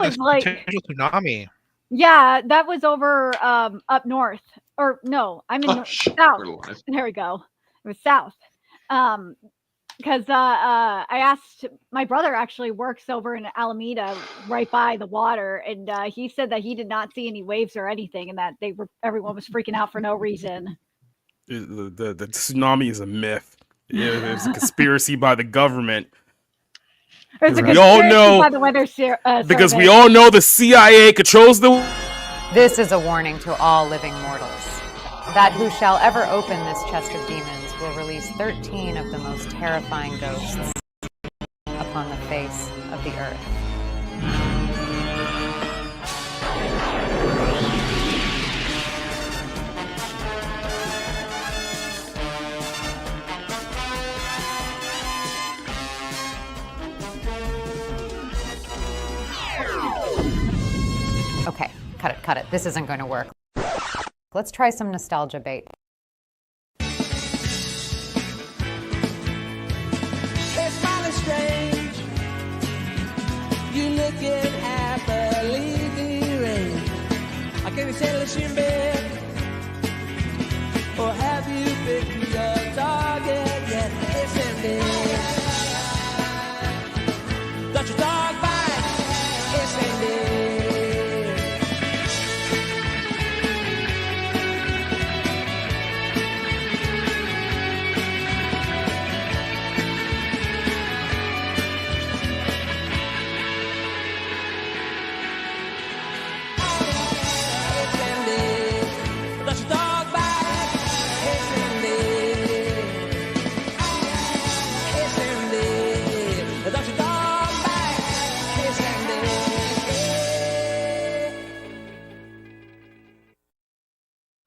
was like potential tsunami. Yeah, that was over up north. Or no, I'm in south. There we go. It was south. Because I asked, my brother actually works over in Alameda, right by the water, and he said that he did not see any waves or anything, and that everyone was freaking out for no reason. The tsunami is a myth. It's a conspiracy by the government. We all know by the weather because we all know the CIA controls the. This is a warning to all living mortals that who shall ever open this chest of demons will release 13 of the most terrifying ghosts upon the face of the earth. Okay, cut it. This isn't going to work. Let's try some nostalgia bait. It's finally strange. You looking at the leafy rain. I can't tell if you're in bed. Or have you picked your target yet? It's ended. Got your dog bite. It's ended.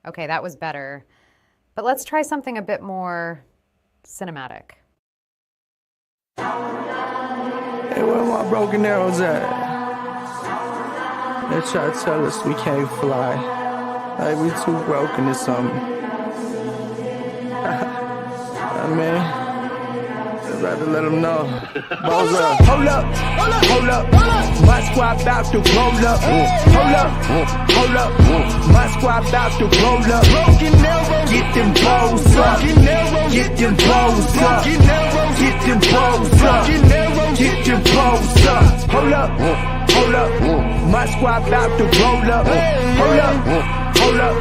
Okay, that was better. But let's try something a bit more cinematic. Hey, where my broken arrows at? They try to tell us we can't fly. Like we too broken or something. I mean, I'd rather let them know. Balls up. Hold up. My squad about to roll up. Hold up. My squad about to roll up. Get them balls up. Get them balls up. Get them balls up. Get them balls up. Hold up. My squad about to roll up. Hold up.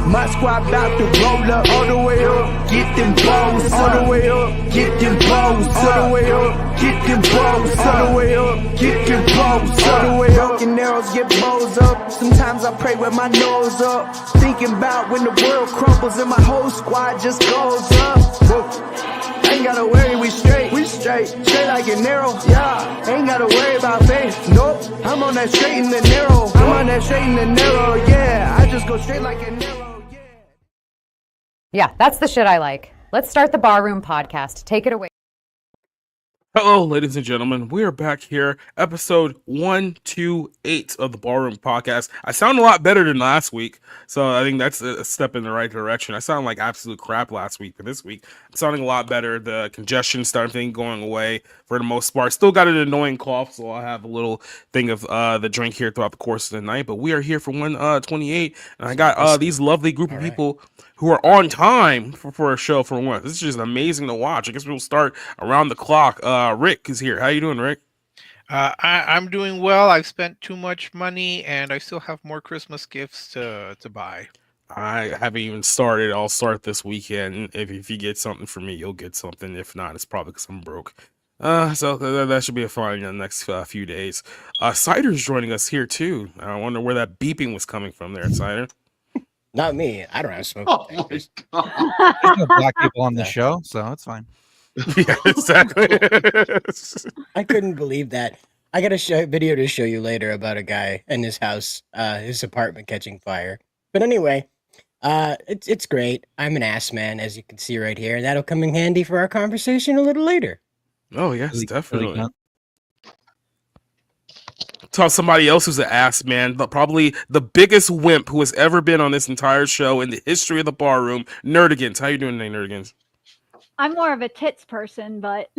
My squad about to roll up. All the way up. Get them balls all the way up. Get them balls all the way up. Get them balls all the way up. Get them balls all the way up. Broken arrows get bows up. Sometimes I pray with my nose up. Thinking about when the world crumbles and my whole squad just goes up. Ain't gotta worry, we straight like an arrow, yeah. Ain't gotta worry about faith, nope. I'm on that straight and the narrow, yeah. I just go straight like an arrow, yeah. Yeah, that's the shit I like. Let's start the Barroom podcast. Take it away. Hello, ladies and gentlemen. We are back here, episode 128 of the Ballroom Podcast. I sound a lot better than last week, so I think that's a step in the right direction. I sounded like absolute crap last week, but this week I'm sounding a lot better. The congestion starting going away for the most part. Still got an annoying cough, so I'll have a little thing of the drink here throughout the course of the night. But we are here for 128, and I got these lovely group of people who are on time for a show for once. This is just amazing to watch. I guess we'll start around the clock. Rick is here. How you doing, Rick? I'm doing well. I've spent too much money, and I still have more Christmas gifts to buy. I haven't even started. I'll start this weekend. If you get something for me, you'll get something. If not, it's probably because I'm broke. So that should be a fun in the next few days. Cider's joining us here too. I wonder where that beeping was coming from there, Cider. Not me. I don't have smoke. Oh my God. There's no black people on the show, so it's fine. Yeah, exactly. I couldn't believe that. I got a video to show you later about a guy in his house, his apartment catching fire. But anyway, it's great. I'm an ass man, as you can see right here, and that'll come in handy for our conversation a little later. Oh yes, definitely. Talk somebody else who's an ass man, but probably the biggest wimp who has ever been on this entire show in the history of the Barroom. Nerdigans, how you doing today, Nerdigans? I'm more of a tits person, but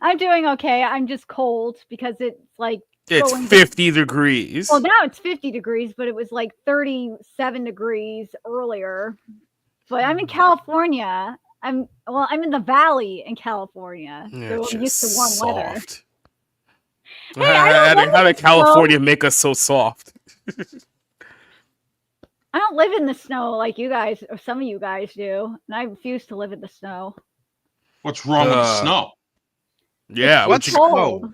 I'm doing okay. I'm just cold because it's like It's going 50 degrees. Well, now it's 50 degrees, but it was like 37 degrees earlier. But I'm in California. I'm in the valley in California, Yeah, so I'm used to warm weather. Hey, how did California make us so soft? I don't live in the snow like you guys, or some of you guys do, and I refuse to live in the snow. What's wrong with the snow? Yeah, it's cold.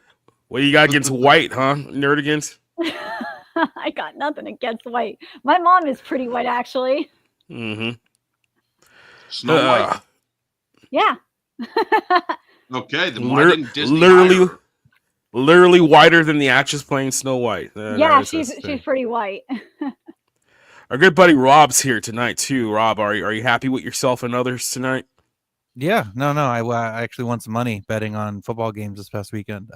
What do you got against white, huh? Nerdigans? I got nothing against white. My mom is pretty white, actually. Mm-hmm. Snow White. Yeah. Okay, then why didn't Disney hire her? Literally whiter than the actress playing Snow White. Yeah, she's pretty white. Our good buddy Rob's here tonight too. Rob, are you happy with yourself and others tonight? Yeah, no. I actually won some money betting on football games this past weekend.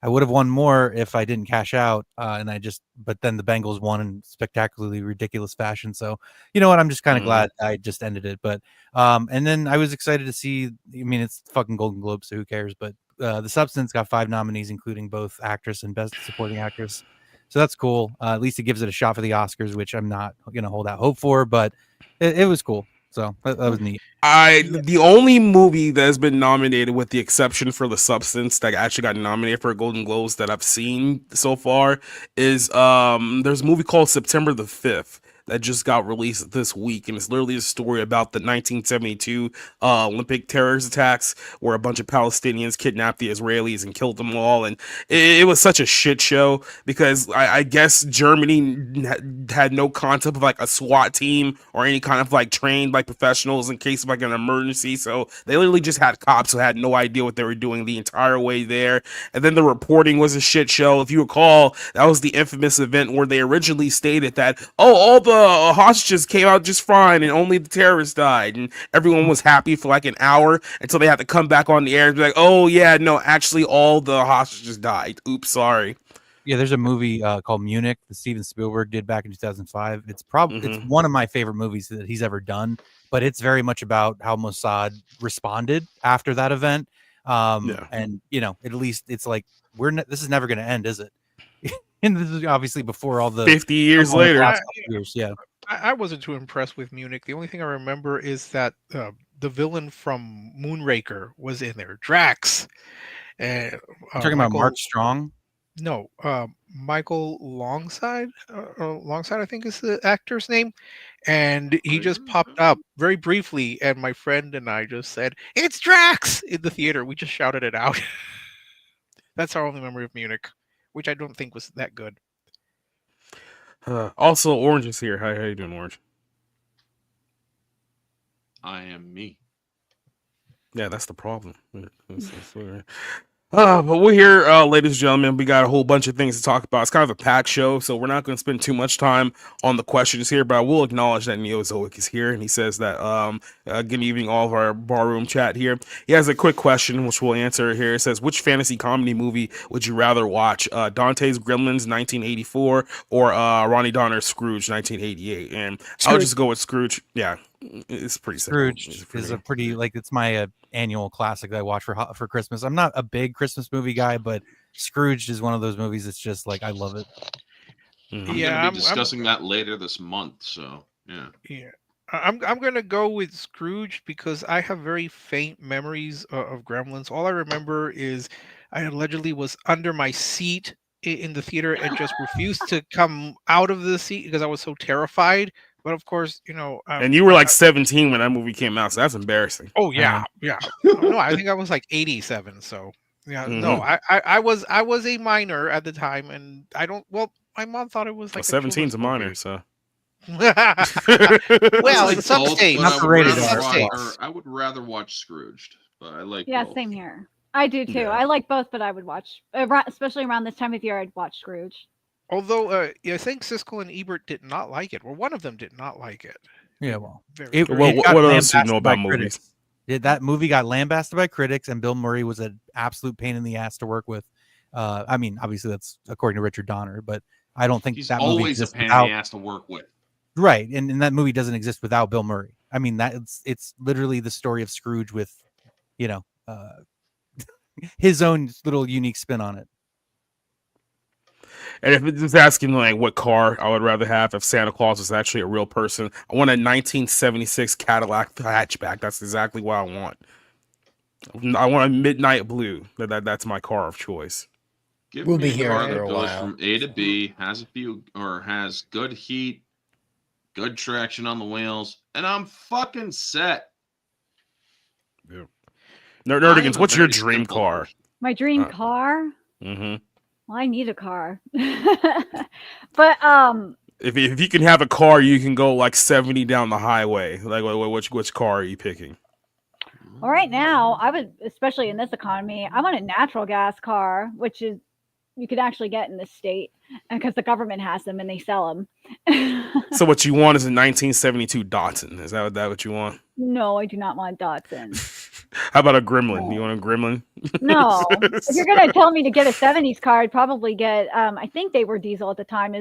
I would have won more if I didn't cash out, but then the Bengals won in spectacularly ridiculous fashion. So you know what? I'm just kind of glad I just ended it. But and then I was excited to see. I mean, it's fucking Golden Globe, so who cares? But The Substance got 5 nominees, including both actress and best supporting actress. So that's cool. At least it gives it a shot for the Oscars, which I'm not gonna hold out hope for, but it was cool. So that was neat. The only movie that has been nominated, with the exception for The Substance, that actually got nominated for Golden Globes that I've seen so far is there's a movie called September the 5th that just got released this week, and it's literally a story about the 1972 Olympic terrorist attacks where a bunch of Palestinians kidnapped the Israelis and killed them all, and it was such a shit show because I guess Germany had no concept of like a SWAT team or any kind of like trained like professionals in case of like an emergency, so they literally just had cops who had no idea what they were doing the entire way there. And then the reporting was a shit show. If you recall, that was the infamous event where they originally stated that all the hostages came out just fine and only the terrorists died, and everyone was happy for like an hour until they had to come back on the air and be like, oh yeah, no, actually all the hostages died. Oops, sorry. Yeah, there's a movie called Munich that Steven Spielberg did back in 2005. It's probably it's one of my favorite movies that he's ever done, but it's very much about how Mossad responded after that event. And at least it's like this is never going to end, is it? And this is obviously before all the 50 years later. I wasn't too impressed with Munich. The only thing I remember is that the villain from Moonraker was in there, Drax. You're talking about Mark Strong? No, Michael Longside. Longside, I think is the actor's name. And he just popped up very briefly, and my friend and I just said, "It's Drax!" in the theater. We just shouted it out. That's our only memory of Munich, which I don't think was that good. Also, Orange is here. How you doing, Orange? I am me. Yeah, that's the problem. But we're here, ladies and gentlemen. We got a whole bunch of things to talk about. It's kind of a packed show, so we're not going to spend too much time on the questions here, but I will acknowledge that Neozoic is here, and he says that, good evening, all of our barroom chat here. He has a quick question, which we'll answer here. It says, which fantasy comedy movie would you rather watch? Dante's Gremlins, 1984, or Ronnie Donner's Scrooge, 1988? And I'll just go with Scrooge. Yeah, it's pretty simple. Scrooge is a pretty, it's my annual classic that I watch for Christmas. I'm not a big Christmas movie guy, but Scrooge is one of those movies that's just like, I love it. I'm going to be discussing that later this month, so yeah. I'm going to go with Scrooge because I have very faint memories of Gremlins. All I remember is I allegedly was under my seat in the theater and just refused to come out of the seat because I was so terrified. But of course, and you were like 17 when that movie came out, so that's embarrassing. Oh yeah, yeah. No, I think I was like 87. So yeah, no, I was a minor at the time, and I don't. Well, my mom thought it was like 17's a minor, so. Well, in some states, I would rather watch Scrooged, but I like. Yeah, both. Same here. I do too. Yeah. I like both, but I would watch, especially around this time of year, I'd watch Scrooge. Although I think Siskel and Ebert did not like it. Well, one of them did not like it. Yeah, well. What else do you know about movies? That movie got lambasted by critics, and Bill Murray was an absolute pain in the ass to work with. I mean, obviously that's according to Richard Donner, but I don't think he's that always movie exists a pain in the ass to work with. Right, and that movie doesn't exist without Bill Murray. I mean, it's literally the story of Scrooge with, his own little unique spin on it. And if it's just asking like what car I would rather have if Santa Claus was actually a real person, I want a 1976 Cadillac hatchback. That's exactly what I want. I want a midnight blue. That's my car of choice. Give We'll me be a here car for that a goes while. from A to B, has good heat, good traction on the wheels, and I'm fucking set. Yeah. Nerdigans, what's your dream car? My dream car? Mm-hmm. Well, I need a car. But if you can have a car, you can go like 70 down the highway. Like which car are you picking? well, right now, I would, especially in this economy, I want a natural gas car, which is you could actually get in this state because the government has them and they sell them. So what you want is a 1972 Datsun. Is that what you want? No, I do not want Datsun. How about a Gremlin? You want a Gremlin? No. If you're gonna tell me to get a 70s car, I'd probably get I think they were diesel at the time.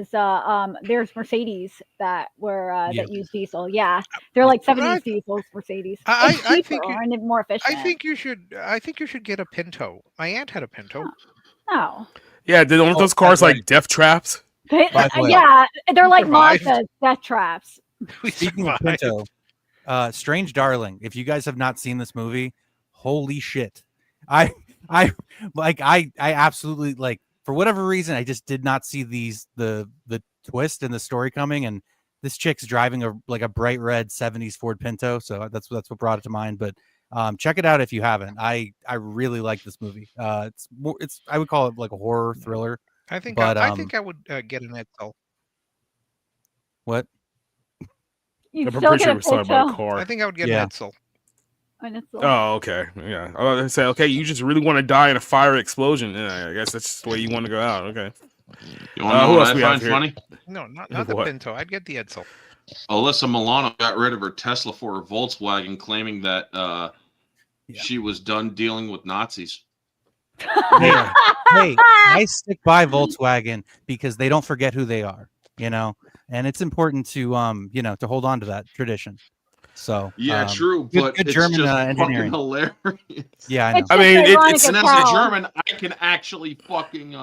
There's Mercedes that were that use diesel. Yeah. They're like 70s diesels, Mercedes. I think and more efficient. I think you should get a Pinto. My aunt had a Pinto. Oh. Yeah, aren't those cars like death traps? Yeah, they're like Mazda's death traps. Speaking of Pinto, Strange Darling. If you guys have not seen this movie, holy shit! I absolutely like, for whatever reason, I just did not see the twist in the story coming, and this chick's driving a bright red 70s Ford Pinto, so that's what brought it to mind. But check it out if you haven't. I really like this movie. It's I would call it like a horror thriller. I think I would get an Edsel. What? You I'm still pretty get sure a we're talking about a car. I think I would get an Edsel. Oh, okay. Yeah. I was gonna say, okay, you just really want to die in a fire explosion. Yeah, I guess that's just the way you want to go out. Okay. You want to know what I find funny? No, not the Pinto. I'd get the Edsel. Alyssa Milano got rid of her Tesla for her Volkswagen, claiming that she was done dealing with Nazis. Hey, I stick by Volkswagen because they don't forget who they are, and it's important to to hold on to that tradition. So yeah, true, but good it's German just engineering. fucking hilarious. Yeah, I know. I mean, and as a German, I can actually fucking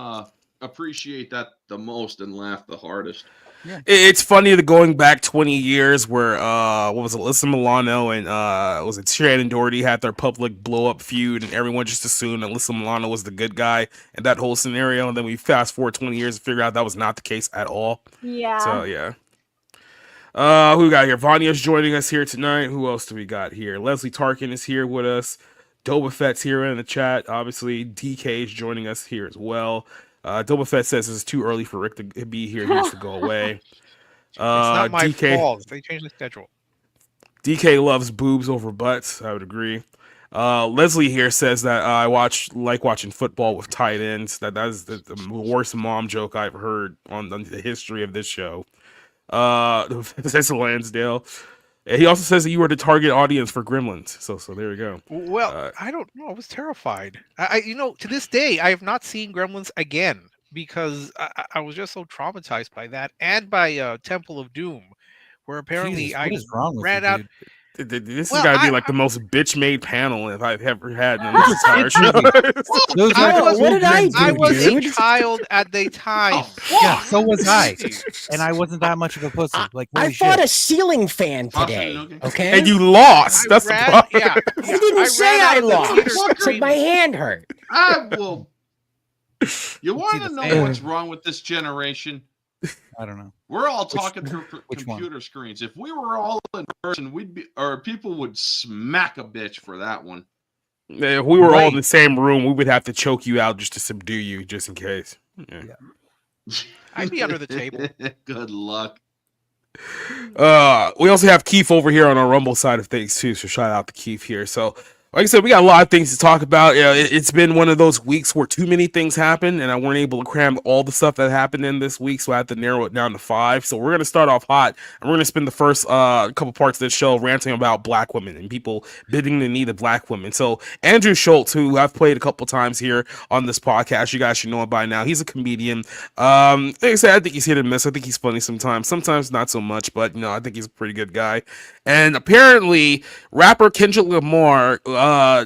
appreciate that the most and laugh the hardest. Yeah. It's funny to going back 20 years where what was it, Alyssa Milano and was it Shannon Doherty had their public blow up feud, and everyone just assumed Alyssa Milano was the good guy in that whole scenario, and then we fast forward 20 years and figure out that was not the case at all. Yeah. So yeah. Who we got here? Vanya's joining us here tonight. Who else do we got here? Leslie Tarkin is here with us. Doba Fett's here in the chat. Obviously, DK is joining us here as well. Doba Fett says it's too early for Rick to be here. He needs to go away. It's not my fault. They changed the schedule. DK loves boobs over butts. I would agree. Leslie here says that I like watching football with tight ends. That is the worst mom joke I've heard on the history of this show. Says Lansdale. He also says that you were the target audience for Gremlins. So there we go. Well, I don't know. I was terrified. I to this day, I have not seen Gremlins again because I was just so traumatized by that and by Temple of Doom, where apparently Jesus, what is wrong with ran you, out. dude? This has got to be like the most bitch-made panel if I've ever had in this entire show. I was a child at the time. Yeah, so was I, and I wasn't that much of a pussy. Like I fought a ceiling fan today. Okay, and you lost. That's the problem. Yeah, I didn't say I lost. It's like my hand hurt. I will. You want to know what's wrong with this generation? I don't know. We're all talking through computer screens. If we were all in person, people would smack a bitch for that one. If we were all in the same room, we would have to choke you out just to subdue you, just in case. Yeah. I'd be under the table. Good luck. We also have Keith over here on our Rumble side of things too, so shout out to Keith here. So like I said, we got a lot of things to talk about. It's been one of those weeks where too many things happen, and I weren't able to cram all the stuff that happened in this week, so I had to narrow it down to 5. So we're going to start off hot, and we're going to spend the first couple parts of this show ranting about black women and people bending the knee to black women. So Andrew Schulz, who I've played a couple times here on this podcast, you guys should know him by now. He's a comedian. Like I said, I think he's hit and miss. I think he's funny sometimes not so much, but I think he's a pretty good guy. And apparently, rapper Kendrick Lamar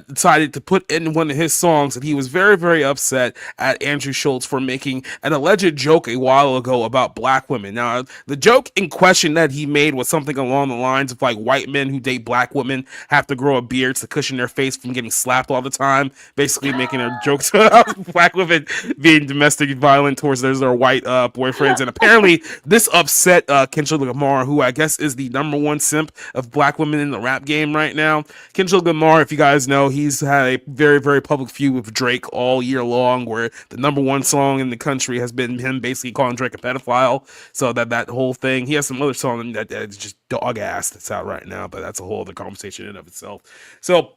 decided to put in one of his songs that he was very, very upset at Andrew Schulz for making an alleged joke a while ago about black women. Now, the joke in question that he made was something along the lines of like white men who date black women have to grow a beard to cushion their face from getting slapped all the time, basically making a joke about black women being domestic violent towards their white boyfriends. And apparently this upset Kendrick Lamar, who I guess is the #1 simp of black women in the rap game right now. Kendrick Lamar, if you guys know, he's had a very, very public feud with Drake all year long, where the #1 song in the country has been him basically calling Drake a pedophile. So that whole thing. He has some other song that is just dog ass that's out right now, but that's a whole other conversation in and of itself. So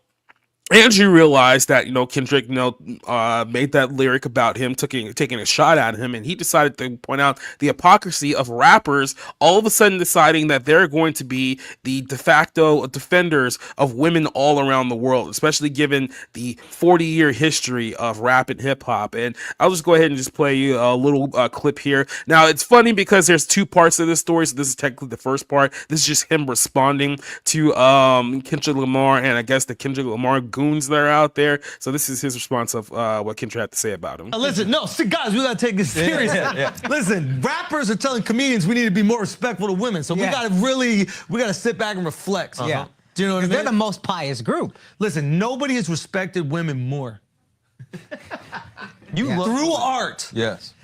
Andrew realized that, Kendrick, made that lyric about him taking a shot at him, and he decided to point out the hypocrisy of rappers all of a sudden deciding that they're going to be the de facto defenders of women all around the world, especially given the 40-year history of rap and hip hop. And I'll just go ahead and just play you a little clip here. Now, it's funny because there's two parts of this story, so this is technically the first part. This is just him responding to Kendrick Lamar, and I guess the Kendrick Lamar goons that are out there. So this is his response of what Kendrick had to say about him. Listen, guys, we gotta take this serious. Listen, rappers are telling comedians we need to be more respectful to women. So we gotta sit back and reflect. Yeah. Do you know what I mean? They're the most pious group. Listen, nobody has respected women more. Through art. Yes.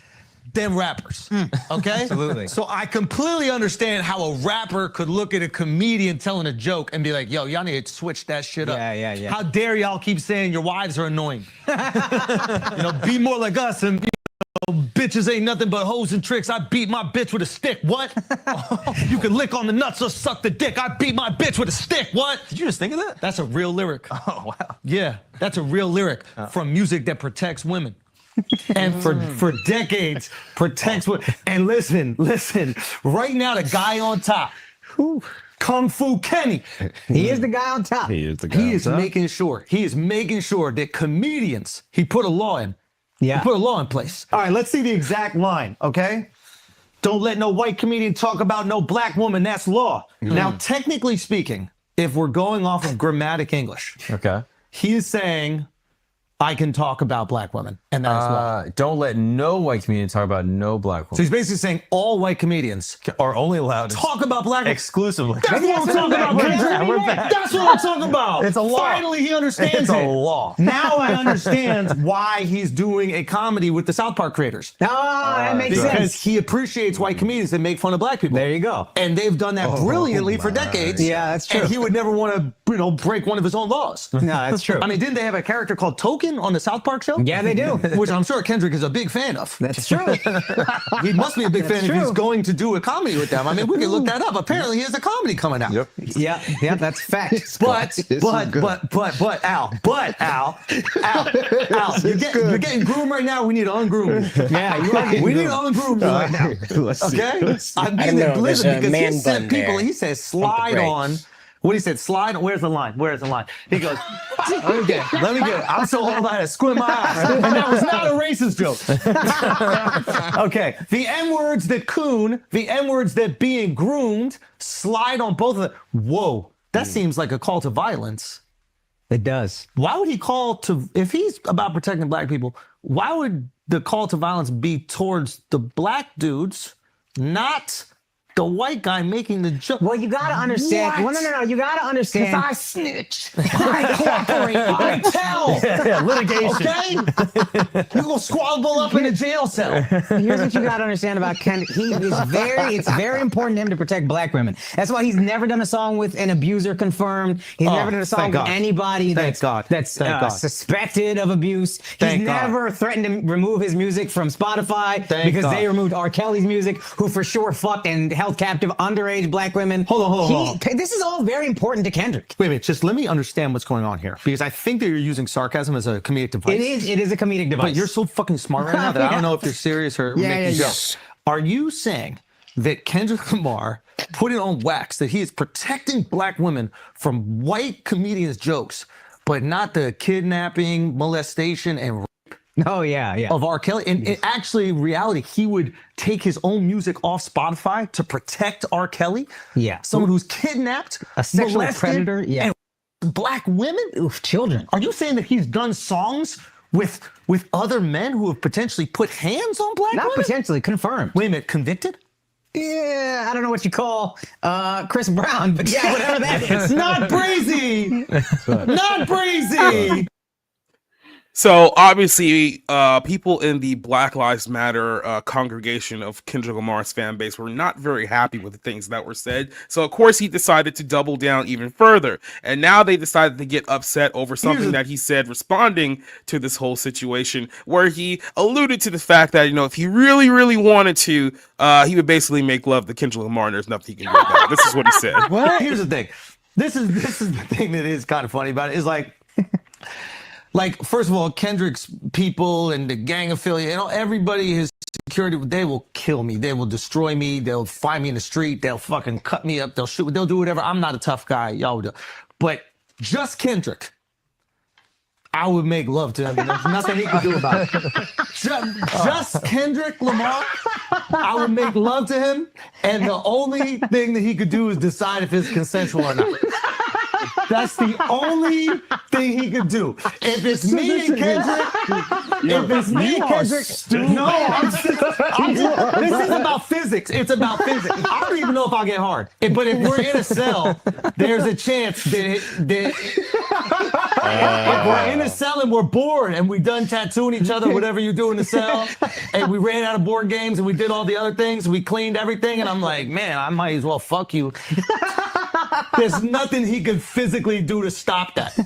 Than rappers, okay? Absolutely. So I completely understand how a rapper could look at a comedian telling a joke and be like, yo, y'all need to switch that shit up. Yeah. How dare y'all keep saying your wives are annoying? Be more like us and bitches ain't nothing but hoes and tricks. I beat my bitch with a stick. What? You can lick on the nuts or suck the dick. I beat my bitch with a stick. What? Did you just think of that? That's a real lyric. Oh, wow. Yeah, that's a real lyric from music that protects women. And for decades protects women. And listen, right now the guy on top, Kung Fu Kenny. He is the guy on top. He is making sure that comedians, he put a law in. Yeah. He put a law in place. All right, let's see the exact line, okay? Don't let no white comedian talk about no black woman. That's law. Now, technically speaking, if we're going off of grammatic English, Okay. he is saying, I can talk about black women, and that is law. Don't let no white comedian talk about no black So woman. he's basically saying all white comedians Are only allowed talk about black women. exclusively. That's what I'm talking about. We're back. That's what I'm talking about. It's a law. Finally, he understands It's a it. law. Now I understand why he's doing a comedy with the South Park creators. That makes Because sense. he appreciates white comedians that make fun of black people. There you go. And they've done that brilliantly for decades. Yeah, that's true. And he would never want to, break one of his own laws. No, that's true. I mean, didn't they have a character called Token on the South Park show? Yeah, they do. Which I'm sure Kendrick is a big fan of. That's true. He must be a big fan if he's true. going to do a comedy with them. I mean, we can look that up. Apparently, he has a comedy coming out. Yep. Yeah, that's fact. But Al, you're getting groomed right now. We need to ungroom you. Yeah, you are getting We need to groomed. ungroom you right now. Let's see. Okay? I'm I getting don't it know, there's blizzard a because he man said bun people. there. He said slide brakes. on. What he said, slide on. Where's the line? He goes, let me get it. I'm so old I had to squint my eyes. And that was not a racist joke. Okay. The N-words that being groomed, slide on both of them. Whoa. That seems like a call to violence. It does. Why would he call to, if he's about protecting black people, why would the call to violence be towards the black dudes, not the white guy making the joke? Well, you gotta understand. What? Well, no. You gotta understand. I snitch. I cooperate. I tell. Litigation. Okay? You go squabble up in a jail cell. Here's what you gotta understand about Ken. It's very important to him to protect black women. That's why he's never done a song with an abuser confirmed. He's never done a song thank with God. anybody Thank God. that's Thank God. suspected of abuse. Thank He's God. never threatened to remove his music from Spotify Thank because God. they removed R. Kelly's music, who for sure fucked and held captive underage black women. Hold on. This is all very important to Kendrick. Wait, just let me understand what's going on here, because I think that you're using sarcasm as a comedic device. It is a comedic device. But you're so fucking smart right now that I don't know if you're serious or making jokes. Are you saying that Kendrick Lamar put it on wax that he is protecting black women from white comedians' jokes, but not the kidnapping, molestation, and Oh, yeah. of R. Kelly? And actually, in reality, he would take his own music off Spotify to protect R. Kelly? Yeah. Someone who's kidnapped, A sexual molested, predator? Yeah. and black women? Oof, children. Are you saying that he's done songs with other men who have potentially put hands on black Not women? potentially, confirmed. Wait a minute, convicted? Yeah, I don't know what you call Chris Brown, but yeah, whatever that is. Not Brazy! Not Brazy! So obviously, people in the Black Lives Matter congregation of Kendrick Lamar's fan base were not very happy with the things that were said. So of course he decided to double down even further, and now they decided to get upset over something that he said responding to this whole situation, where he alluded to the fact that if he really, really wanted to, he would basically make love to Kendrick Lamar, and there's nothing he can do about it. This is what he said. What? Here's the thing. This is the thing that is kind of funny about it. Is like, first of all, Kendrick's people and the gang affiliate, everybody, his security, they will kill me. They will destroy me. They'll find me in the street. They'll fucking cut me up. They'll shoot. They'll do whatever. I'm not a tough guy. Y'all do. But just Kendrick, I would make love to him. And there's nothing he can do about it. Just Kendrick Lamar, I would make love to him. And the only thing that he could do is decide if it's consensual or not. That's the only thing he could do. If it's me and Kendrick, this is about physics. It's about physics. I don't even know if I'll get hard. But if we're in a cell, there's a chance that if we're in a cell and we're bored and we done tattooing each other, whatever you do in the cell, and we ran out of board games and we did all the other things, we cleaned everything, and I'm like, man, I might as well fuck you. There's nothing he could physically do to stop that.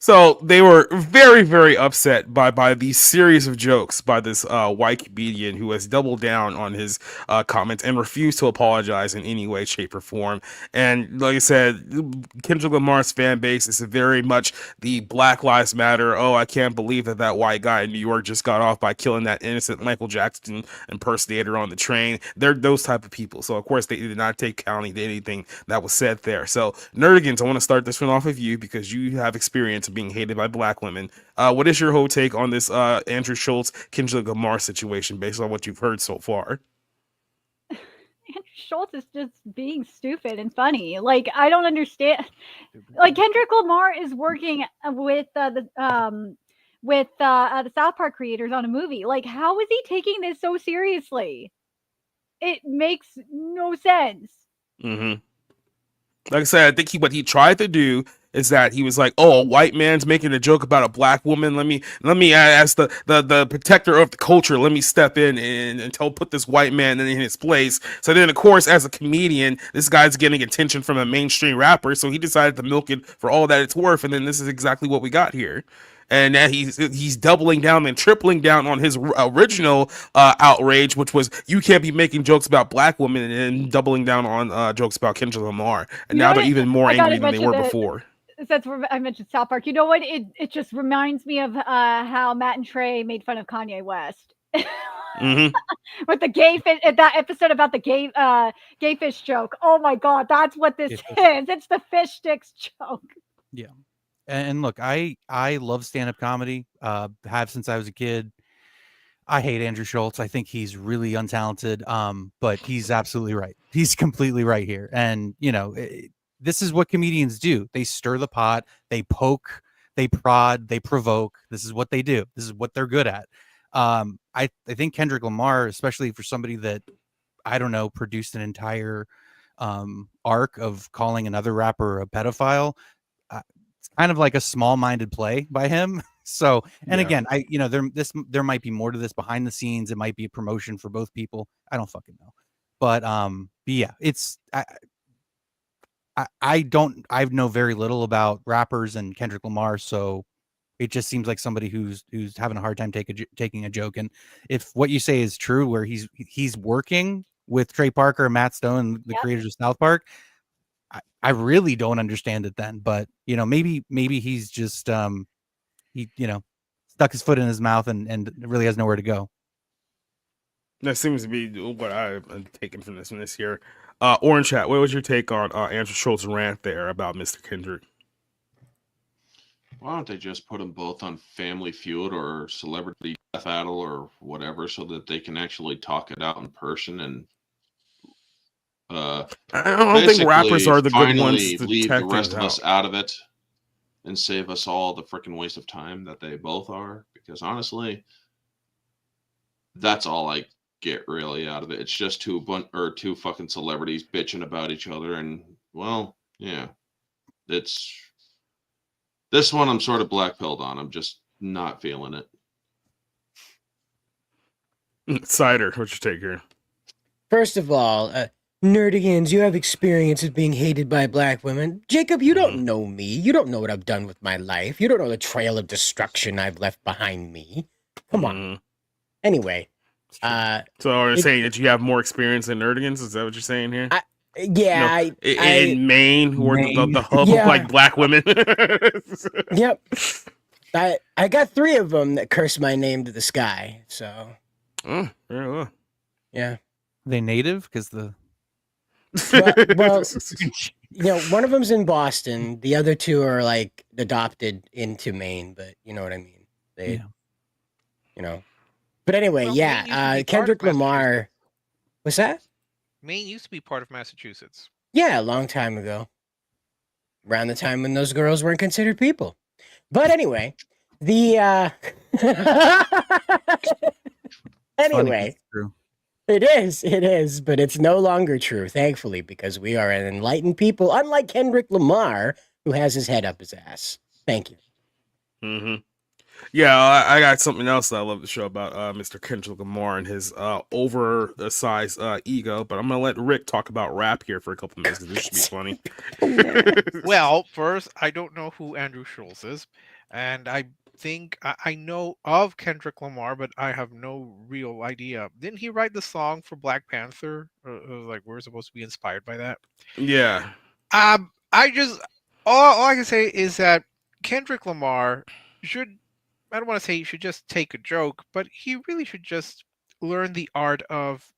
So they were very, very upset by these series of jokes by this white comedian who has doubled down on his comments and refused to apologize in any way, shape, or form. And like I said, Kendrick Lamar's fan base is very much the Black Lives Matter. Oh, I can't believe that white guy in New York just got off by killing that innocent Michael Jackson impersonator on the train. They're those type of people. So of course they did not take counting to anything that was said there. So Nerdigans, I want to start this one off with you because you have experience being hated by black women. What is your whole take on this Andrew Schulz, Kendrick Lamar situation based on what you've heard so far? Andrew Schulz is just being stupid and funny. Like, I don't understand. Like, Kendrick Lamar is working with the South Park creators on a movie. Like, how is he taking this so seriously? It makes no sense. Mm-hmm. Like I said, I think what he tried to do is that he was like, "Oh, a white man's making a joke about a black woman. Let me, as the protector of the culture, let me step in and put this white man in his place." So then, of course, as a comedian, this guy's getting attention from a mainstream rapper, so he decided to milk it for all that it's worth. And then this is exactly what we got here. And now he's doubling down and tripling down on his original outrage, which was you can't be making jokes about black women, and doubling down on jokes about Kendrick Lamar. And now they're even more angry than they were before. Since I mentioned South Park, you know what? It just reminds me of how Matt and Trey made fun of Kanye West. Mm-hmm. With the gay fish, that episode about the gay fish joke. Oh my god, that's what this is. It's the fish sticks joke. Yeah. And look, I love stand-up comedy. Have since I was a kid. I hate Andrew Schulz. I think he's really untalented. But he's absolutely right. He's completely right here. And this is what comedians do. They stir the pot, they poke, they prod, they provoke. This is what they do. This is what they're good at. I think Kendrick Lamar, especially for somebody that, I don't know, produced an entire arc of calling another rapper a pedophile, it's kind of like a small-minded play by him. So, and again, there might be more to this behind the scenes. It might be a promotion for both people. I don't fucking know. But yeah, it's I know very little about rappers and Kendrick Lamar, so it just seems like somebody who's having a hard time taking a joke. And if what you say is true, where he's working with Trey Parker and Matt Stone, the creators of South Park, I really don't understand it then. But maybe he's just he stuck his foot in his mouth and really has nowhere to go. That seems to be what I'm taking from this here. Orange Chat, what was your take on Andrew Schultz's rant there about Mr. Kendrick? Why don't they just put them both on Family Feud or Celebrity Death Battle or whatever, so that they can actually talk it out in person and I don't think rappers are the good ones to leave check the rest things of us out out of it and save us all the freaking waste of time that they both are. Because honestly, that's all I get really out of it. It's just two fucking celebrities bitching about each other, and well, yeah, it's this one I'm sort of blackpilled on. I'm just not feeling it. Cider, what's your take here? First of all, nerdigans, you have experience of being hated by black women. Jacob, you don't know me. You don't know what I've done with my life. You don't know the trail of destruction I've left behind me. Come on. Anyway, so are you saying that you have more experience than nerdigans? Is that what you're saying here? In Maine, who are the hub of like black women. Yep. I got 3 of them that curse my name to the sky. So. Oh, very well. Yeah. Are they native? Because well, one of them's in Boston. The other 2 are like adopted into Maine, but you know what I mean. You know. But anyway, Kendrick Lamar. What's that? Maine used to be part of Massachusetts. Yeah, a long time ago. Around the time when those girls weren't considered people. But anyway, anyway, it is, but it's no longer true, thankfully, because we are an enlightened people, unlike Kendrick Lamar, who has his head up his ass. Thank you. Yeah, I got something else that I love to show about Mr. Kendrick Lamar and his oversized ego, but I'm gonna let Rick talk about rap here for a couple minutes because this should be funny. Well, first, I don't know who Andrew Schulz is, and I think I know of Kendrick Lamar, but I have no real idea. Didn't he write the song for Black Panther? Like we're supposed to be inspired by that. Yeah. I just all I can say is that Kendrick Lamar should. I don't want to say he should just take a joke, but he really should just learn the art of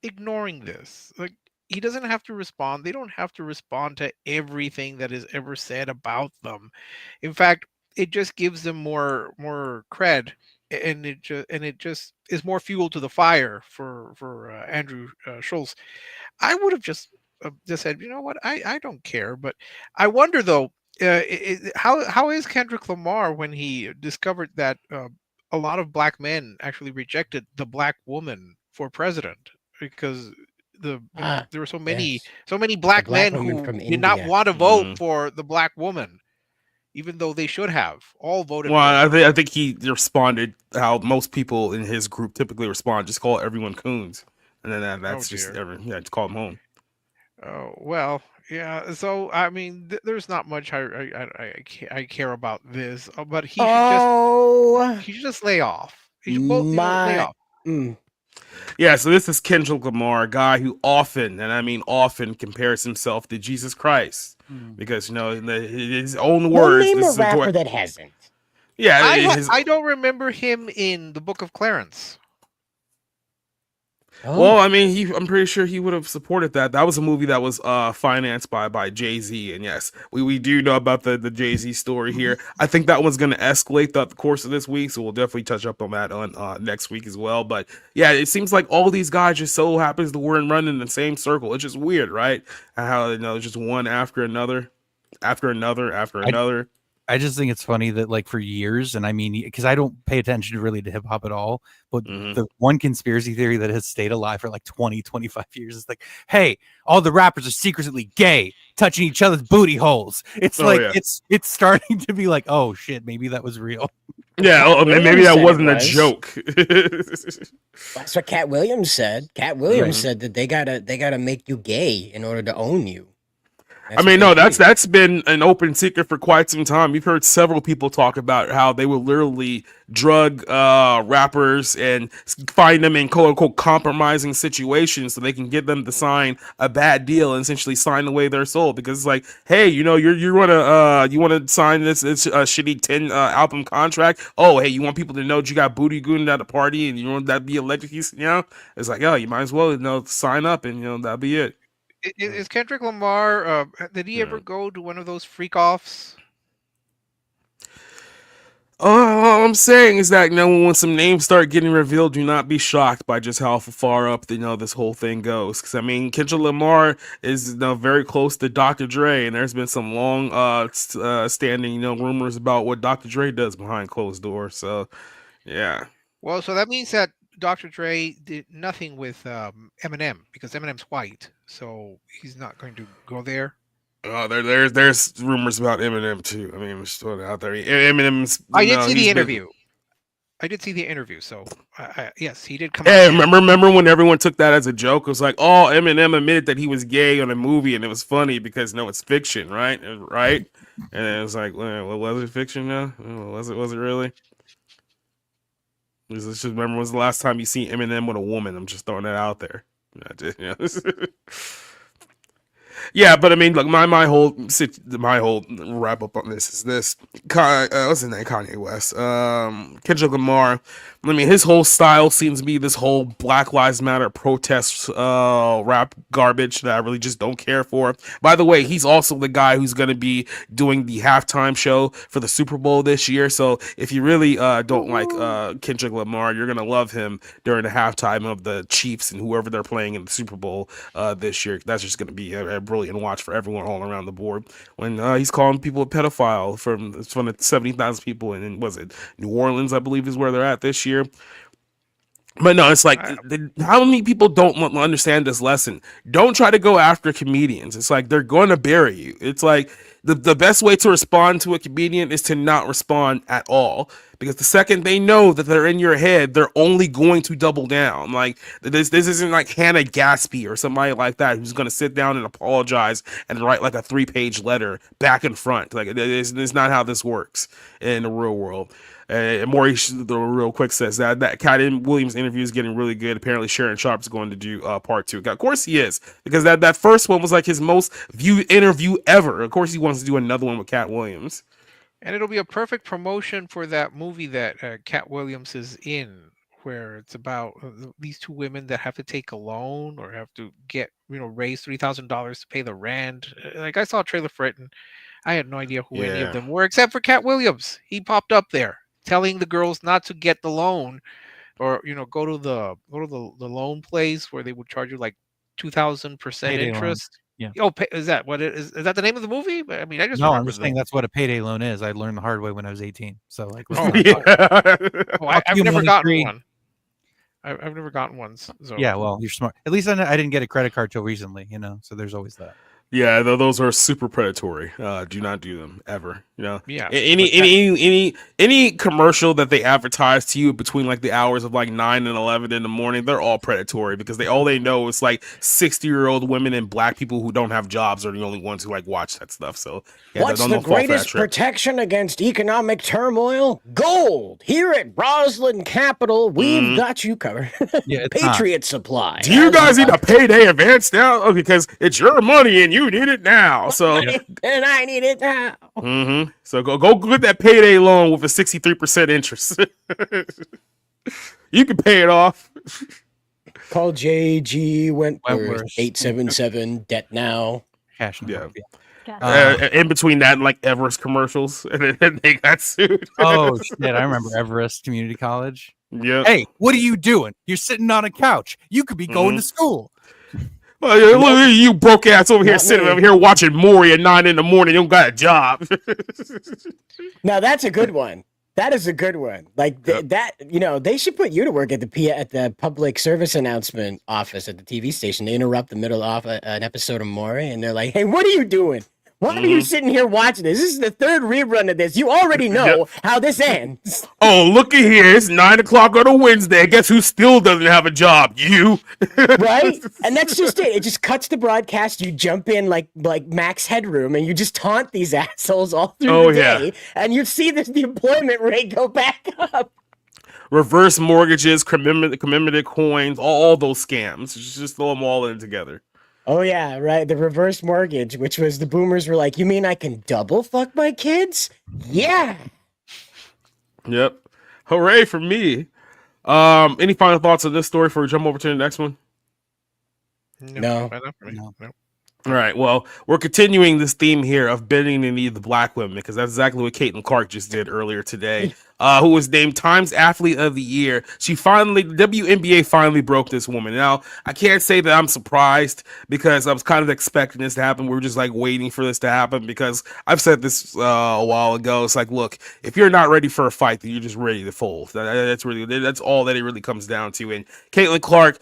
ignoring this. Like he doesn't have to respond. They don't have to respond to everything that is ever said about them. In fact, it just gives them more cred, and it just is more fuel to the fire for Andrew Schulz. I would have just said, you know what, I don't care. But I wonder though, how is Kendrick Lamar when he discovered that a lot of black men actually rejected the black woman for president because there were so many black men who did not want to vote for the black woman, even though they should have all voted. Well, I think he responded how most people in his group typically respond: just call everyone coons, and then that's just call them home. Oh well, yeah. So I mean, there's not much I care about this, but he should just lay off. He should both lay off. Yeah, so this is Kendrick Lamar, a guy who often, and I mean often, compares himself to Jesus Christ because in his own words. Name a rapper that hasn't. Yeah, I don't remember him in the Book of Clarence. Well, I mean, I'm pretty sure he would have supported that. That was a movie that was financed by Jay-Z, and yes, we do know about the Jay-Z story here. I think that one's going to escalate throughout the course of this week, so we'll definitely touch up on that on next week as well. But yeah, it seems like all these guys just so happens to run in the same circle. It's just weird, right? How just one after another, after another. I just think it's funny that like for years, and I mean, because I don't pay attention really to hip hop at all, but the one conspiracy theory that has stayed alive for like 20, 25 years is like, hey, all the rappers are secretly gay, touching each other's booty holes. It's it's starting to be like, oh shit, maybe that was real. Yeah, maybe that wasn't a joke. That's what Cat Williams said. Cat Williams said that they gotta make you gay in order to own you. I mean, no, that's been an open secret for quite some time. We've heard several people talk about how they will literally drug rappers and find them in quote unquote compromising situations so they can get them to sign a bad deal and essentially sign away their soul, because it's like, hey, you want to sign this shitty 10 album contract. Oh, hey, you want people to know that you got booty gooned at a party and you want that to be electric, it's like, oh, you might as well sign up and that'll be it. Is Kendrick Lamar? Did he ever go to one of those freak offs? All I'm saying is that when some names start getting revealed, do not be shocked by just how far up this whole thing goes. Because I mean, Kendrick Lamar is very close to Dr. Dre, and there's been some long standing rumors about what Dr. Dre does behind closed doors. So yeah. Well, so that means that Dr. Dre did nothing with Eminem because Eminem's white, so he's not going to go there. There's rumors about Eminem too. I mean, I'm just throwing it out there. Eminem's. I did see the interview. I did see the interview, so yes, he did come. Hey, remember when everyone took that as a joke? It was like, oh, Eminem admitted that he was gay on a movie, and it was funny because it's fiction, right? Right? And it was like, well, was it fiction now? Was it really? Let's just remember, when was the last time you see Eminem with a woman? I'm just throwing that out there. Yeah, but I mean, look, my whole wrap up on this is this. What's his name? Kanye West. Kendrick Lamar. I mean, his whole style seems to be this whole Black Lives Matter protest rap garbage that I really just don't care for. By the way, he's also the guy who's going to be doing the halftime show for the Super Bowl this year. So if you really don't like Kendrick Lamar, you're going to love him during the halftime of the Chiefs and whoever they're playing in the Super Bowl this year. That's just going to be a brilliant watch for everyone all around the board. When he's calling people a pedophile from the 70,000 people in was it New Orleans, I believe, is where they're at this year. But no, it's like, how many people don't understand this lesson? Don't try to go after comedians. It's like they're going to bury you. It's like the best way to respond to a comedian is to not respond at all. Because the second they know that they're in your head, they're only going to double down. Like, this isn't like Hannah Gatsby or somebody like that who's going to sit down and apologize and write like a 3-page letter back and front. Like, it's not how this works in the real world. Maurice, real quick, says that Cat Williams interview is getting really good. Apparently, Sharon Sharp is going to do part 2. Of course, he is, because that first one was like his most viewed interview ever. Of course, he wants to do another one with Cat Williams. And it'll be a perfect promotion for that movie that Cat Williams is in, where it's about these two women that have to take a loan or have to get raise $3,000 to pay the rent. Like, I saw a trailer for it, and I had no idea who any of them were except for Cat Williams. He popped up there telling the girls not to get the loan, or go to the loan place where they would charge you like 2,000% interest. Yeah. Oh, is that what it is? Is that the name of the movie? I mean, I just no. I'm just saying that's what a payday loan is. I learned the hard way when I was 18. So like, I've never gotten one. I've never gotten one. So yeah, well, you're smart. At least I didn't get a credit card till recently. So there's always that. Yeah, those are super predatory. Do not do them ever. Yeah. Any commercial that they advertise to you between like the hours of like 9 and 11 in the morning, they're all predatory because all they know is like 60-year-old women and black people who don't have jobs are the only ones who like watch that stuff. So yeah, what's the greatest protection against economic turmoil? Gold. Here at Roslyn Capital, we've got you covered. Yeah, Patriot Supply. Do you guys need a payday advance now? Okay, because it's your money and you need it now. So and I need it now. So go get that payday loan with a 63% interest. You can pay it off. Call JG Wentworth 877 debt now. Cash. Yeah. In between that and like Everest commercials, and then they got sued. Oh shit! I remember Everest Community College. Yeah. Hey, what are you doing? You're sitting on a couch. You could be going to school. Look at you broke ass over here sitting over here watching Maury at 9 in the morning. You don't got a job. Now that's a good one. That is a good one. Like that, they should put you to work at the public service announcement office at the TV station. They interrupt the middle of an episode of Maury, and they're like, "Hey, what are you doing? Why are you sitting here watching this? This is the 3rd rerun of this. You already know how this ends." Oh, look at here. It's 9 o'clock on a Wednesday. Guess who still doesn't have a job? You. Right? And that's just it. It just cuts the broadcast. You jump in like Max Headroom, and you just taunt these assholes all through the day. And you see the employment rate go back up. Reverse mortgages, commemorative coins, all those scams. Just throw them all in together. Oh, yeah, right. The reverse mortgage, which was the boomers were like, you mean I can double fuck my kids? Yeah. Yep. Hooray for me. Any final thoughts on this story before we jump over to the next one? No. All right. Well, we're continuing this theme here of bending the knee of the black women because that's exactly what Caitlin Clark just did earlier today. Who was named Times Athlete of the Year. The WNBA finally broke this woman. Now, I can't say that I'm surprised because I was kind of expecting this to happen. We were just like waiting for this to happen because I've said this a while ago. It's like, look, if you're not ready for a fight, then you're just ready to fold. That's all that it really comes down to. And Caitlin Clark,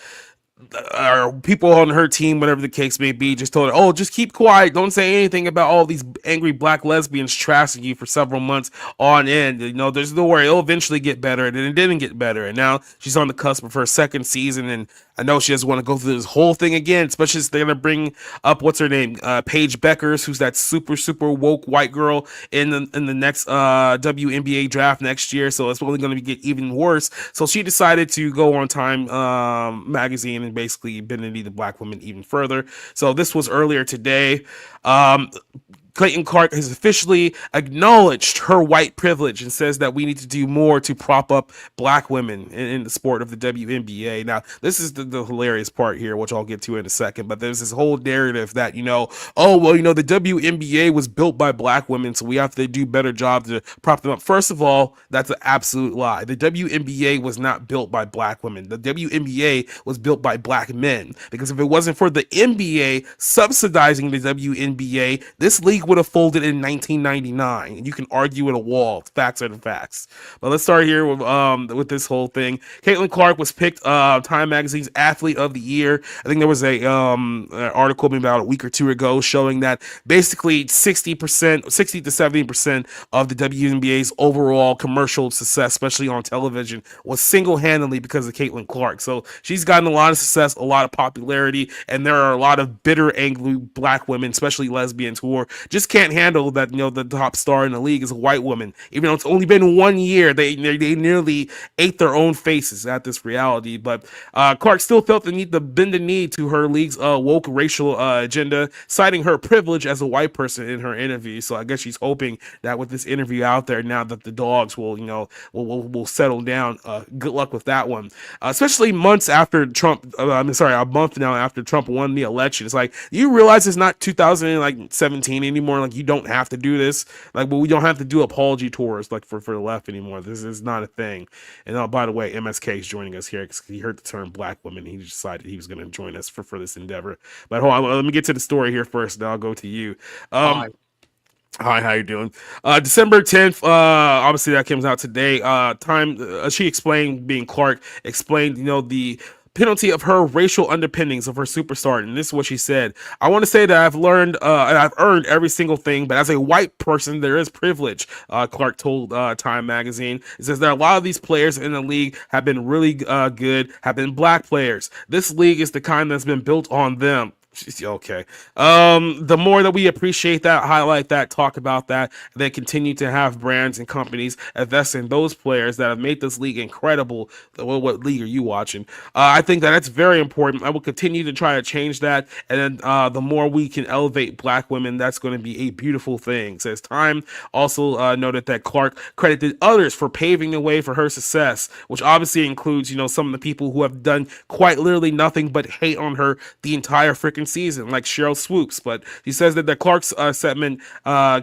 or people on her team, whatever the case may be, just told her, oh, just keep quiet. Don't say anything about all these angry black lesbians trashing you for several months on end. You know, there's no worry. It'll eventually get better. And it didn't get better. And now she's on the cusp of her second season. And I know she doesn't want to go through this whole thing again, especially since they're going to bring up, what's her name? Paige Beckers, who's that super, super woke white girl in the next WNBA draft next year. So it's only going to get even worse. So she decided to go on Time magazine and basically bend the knee to black women even further. So this was earlier today. Caitlin Clark has officially acknowledged her white privilege and says that we need to do more to prop up black women in the sport of the WNBA. Now, this is the hilarious part here, which I'll get to in a second, but there's this whole narrative that, the WNBA was built by black women, so we have to do a better job to prop them up. First of all, that's an absolute lie. The WNBA was not built by black women. The WNBA was built by black men, because if it wasn't for the NBA subsidizing the WNBA, this league would have folded in 1999. You can argue at a wall. Facts are the facts. But let's start here with this whole thing. Caitlin Clark was picked Time Magazine's Athlete of the Year. I think there was a article about a week or two ago showing that basically 60 to 70% of the WNBA's overall commercial success, especially on television, was single-handedly because of Caitlin Clark. So she's gotten a lot of success, a lot of popularity, and there are a lot of bitter, angry black women, especially lesbians, who are just can't handle that, the top star in the league is a white woman. Even though it's only been 1 year, they nearly ate their own faces at this reality. But Clark still felt the need to bend the knee to her league's woke racial agenda, citing her privilege as a white person in her interview. So I guess she's hoping that with this interview out there, now that the dogs will settle down. Good luck with that one. Especially months after Trump, a month now after Trump won the election. It's like, you realize it's not 2017 anymore. Like, you don't have to do this. Like, but we don't have to do apology tours like for the left anymore. This is not a thing. And by the way, MSK is joining us here because he heard the term black woman. He decided he was going to join us for this endeavor. But hold on, let me get to the story here first. Then I'll go to you. Hi, how you doing? December 10th, obviously that comes out today. She explained, being Clark, explained, the penalty of her racial underpinnings of her superstar. And this is what she said: I want to say that I've learned and I've earned every single thing, but as a white person, there is privilege. Clark told Time Magazine. It says that a lot of these players in the league have been really good, have been black players. This league is the kind that's been built on them. Okay. The more that we appreciate that, highlight that, talk about that, and then continue to have brands and companies invest in those players that have made this league incredible. Well, what league are you watching? I think that that's very important. I will continue to try to change that, and then the more we can elevate black women, that's going to be a beautiful thing. Says Time also noted that Clark credited others for paving the way for her success, which obviously includes, some of the people who have done quite literally nothing but hate on her the entire freaking season, like Cheryl Swoops. But he says that the Clark's segment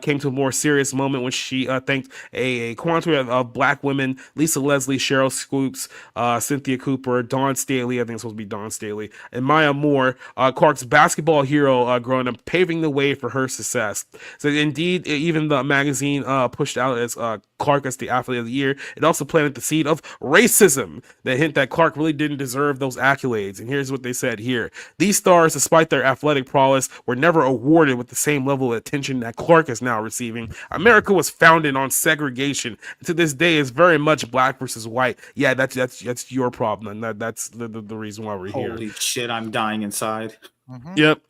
came to a more serious moment when she thanked a quantity of black women: Lisa Leslie, Cheryl Swoops, Cynthia Cooper, Dawn Staley, I think it's supposed to be Dawn Staley, and Maya Moore, Clark's basketball hero growing up, paving the way for her success. So indeed, even the magazine pushed out as Clark as the Athlete of the Year. It also planted the seed of racism that hint that Clark really didn't deserve those accolades. And here's what they said here: these stars, despite their athletic prowess, were never awarded with the same level of attention that Clark is now receiving. America was founded on segregation. To this day, is very much black versus white. Yeah, that's your problem, and that's the reason why we're here. Holy shit, I'm dying inside. Yep.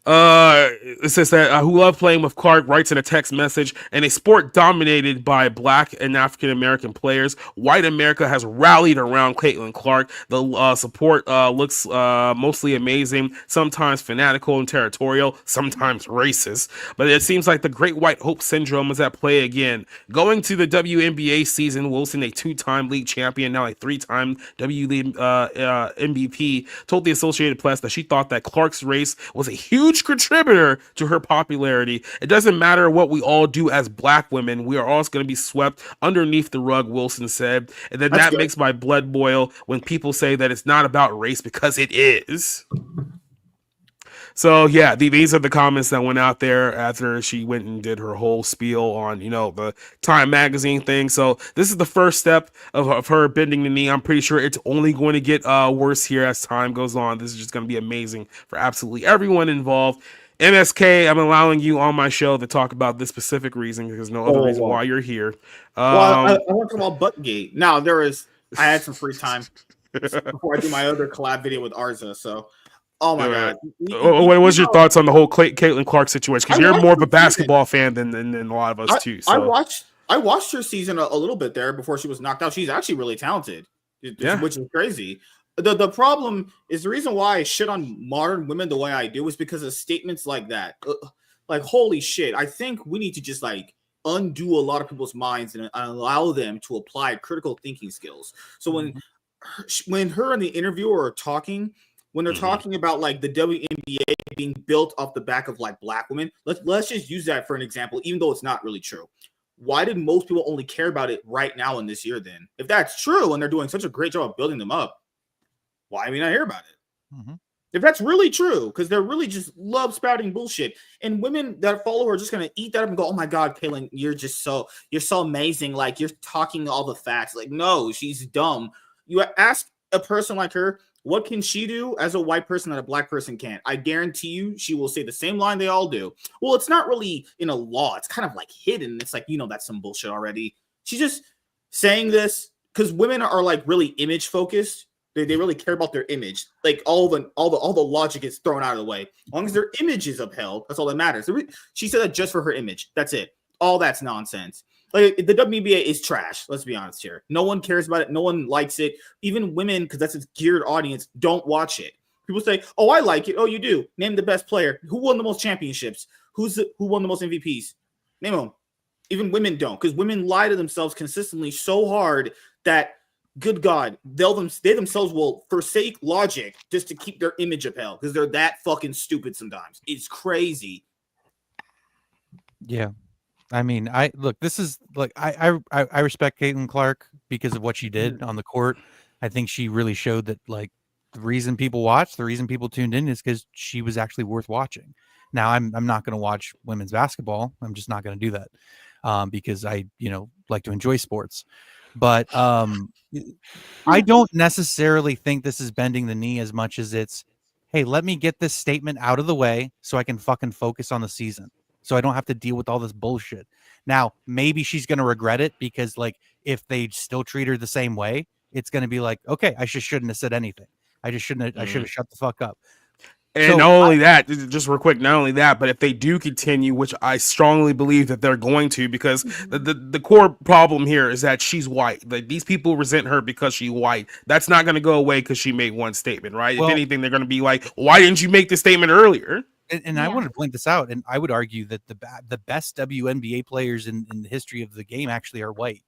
It says that who love playing with Clark writes in a text message: in a sport dominated by black and African American players, white America has rallied around Caitlin Clark. The support looks mostly amazing, sometimes fanatical and territorial, sometimes racist. But it seems like the Great White Hope Syndrome is at play again. Going to the WNBA season, Wilson, a two-time league champion, now a three-time MVP, told the Associated Press that she thought that Clark's race was a huge huge contributor to her popularity. It doesn't matter what we all do as black women. We are all going to be swept underneath the rug, Wilson said. And then that makes my blood boil when people say that it's not about race, because it is. So yeah, these are the comments that went out there after she went and did her whole spiel on, the Time magazine thing. So this is the first step of her bending the knee. I'm pretty sure it's only going to get worse here as time goes on. This is just going to be amazing for absolutely everyone involved. MSK, I'm allowing you on my show to talk about this specific reason, because there's no other reason why you're here. I want to talk about ButtGate. Now, I had some free time before I do my other collab video with Arza, so... Oh my god! What was your thoughts on the whole Caitlin Clark situation? Because you're more of a basketball fan than a lot of us too. So. I watched her season a little bit there before she was knocked out. She's actually really talented, which is crazy. The problem is, the reason why I shit on modern women the way I do is because of statements like that. Like, holy shit! I think we need to just undo a lot of people's minds and allow them to apply critical thinking skills. So when her and the interviewer are talking. When they're talking about the WNBA being built off the back of black women, let's just use that for an example, even though it's not really true. Why did most people only care about it right now in this year then? If that's true and they're doing such a great job of building them up, why do we not hear about it? Mm-hmm. If that's really true, because they're really just love spouting bullshit, and women that follow her are just gonna eat that up and go, "Oh my god, Caitlin, you're so amazing! You're talking all the facts." No, she's dumb. You ask a person like her, what can she do as a white person that a black person can't? I guarantee you she will say the same line they all do. Well, it's not really in a law. It's kind of hidden. It's that's some bullshit already. She's just saying this because women are really image focused. They really care about their image. All the logic is thrown out of the way. As long as their image is upheld, that's all that matters. She said that just for her image. That's it. All that's nonsense. The WNBA is trash. Let's be honest here. No one cares about it. No one likes it. Even women, because that's its geared audience, don't watch it. People say, "Oh, I like it." Oh, you do. Name the best player. Who won the most championships? Who won the most MVPs? Name them. Even women don't, because women lie to themselves consistently so hard that, good God, they themselves will forsake logic just to keep their image upheld, because they're that fucking stupid sometimes. It's crazy. Yeah. I mean, this is I respect Caitlin Clark because of what she did on the court. I think she really showed that the reason people watched, the reason people tuned in is because she was actually worth watching. Now I'm not going to watch women's basketball. I'm just not going to do that because I like to enjoy sports. But I don't necessarily think this is bending the knee as much as it's, hey, let me get this statement out of the way so I can fucking focus on the season. So I don't have to deal with all this bullshit. Now, maybe she's going to regret it because if they still treat her the same way, it's going to be okay, I shouldn't have said anything. I just shouldn't have, I should have shut the fuck up. And so not only that, just real quick, not only that, but if they do continue, which I strongly believe that they're going to, because the core problem here is that she's white. These people resent her because she's white. That's not going to go away because she made one statement, right? Well, if anything, they're going to be like, why didn't you make the statement earlier? And I want to point this out, and I would argue that the best WNBA players in the history of the game actually are white.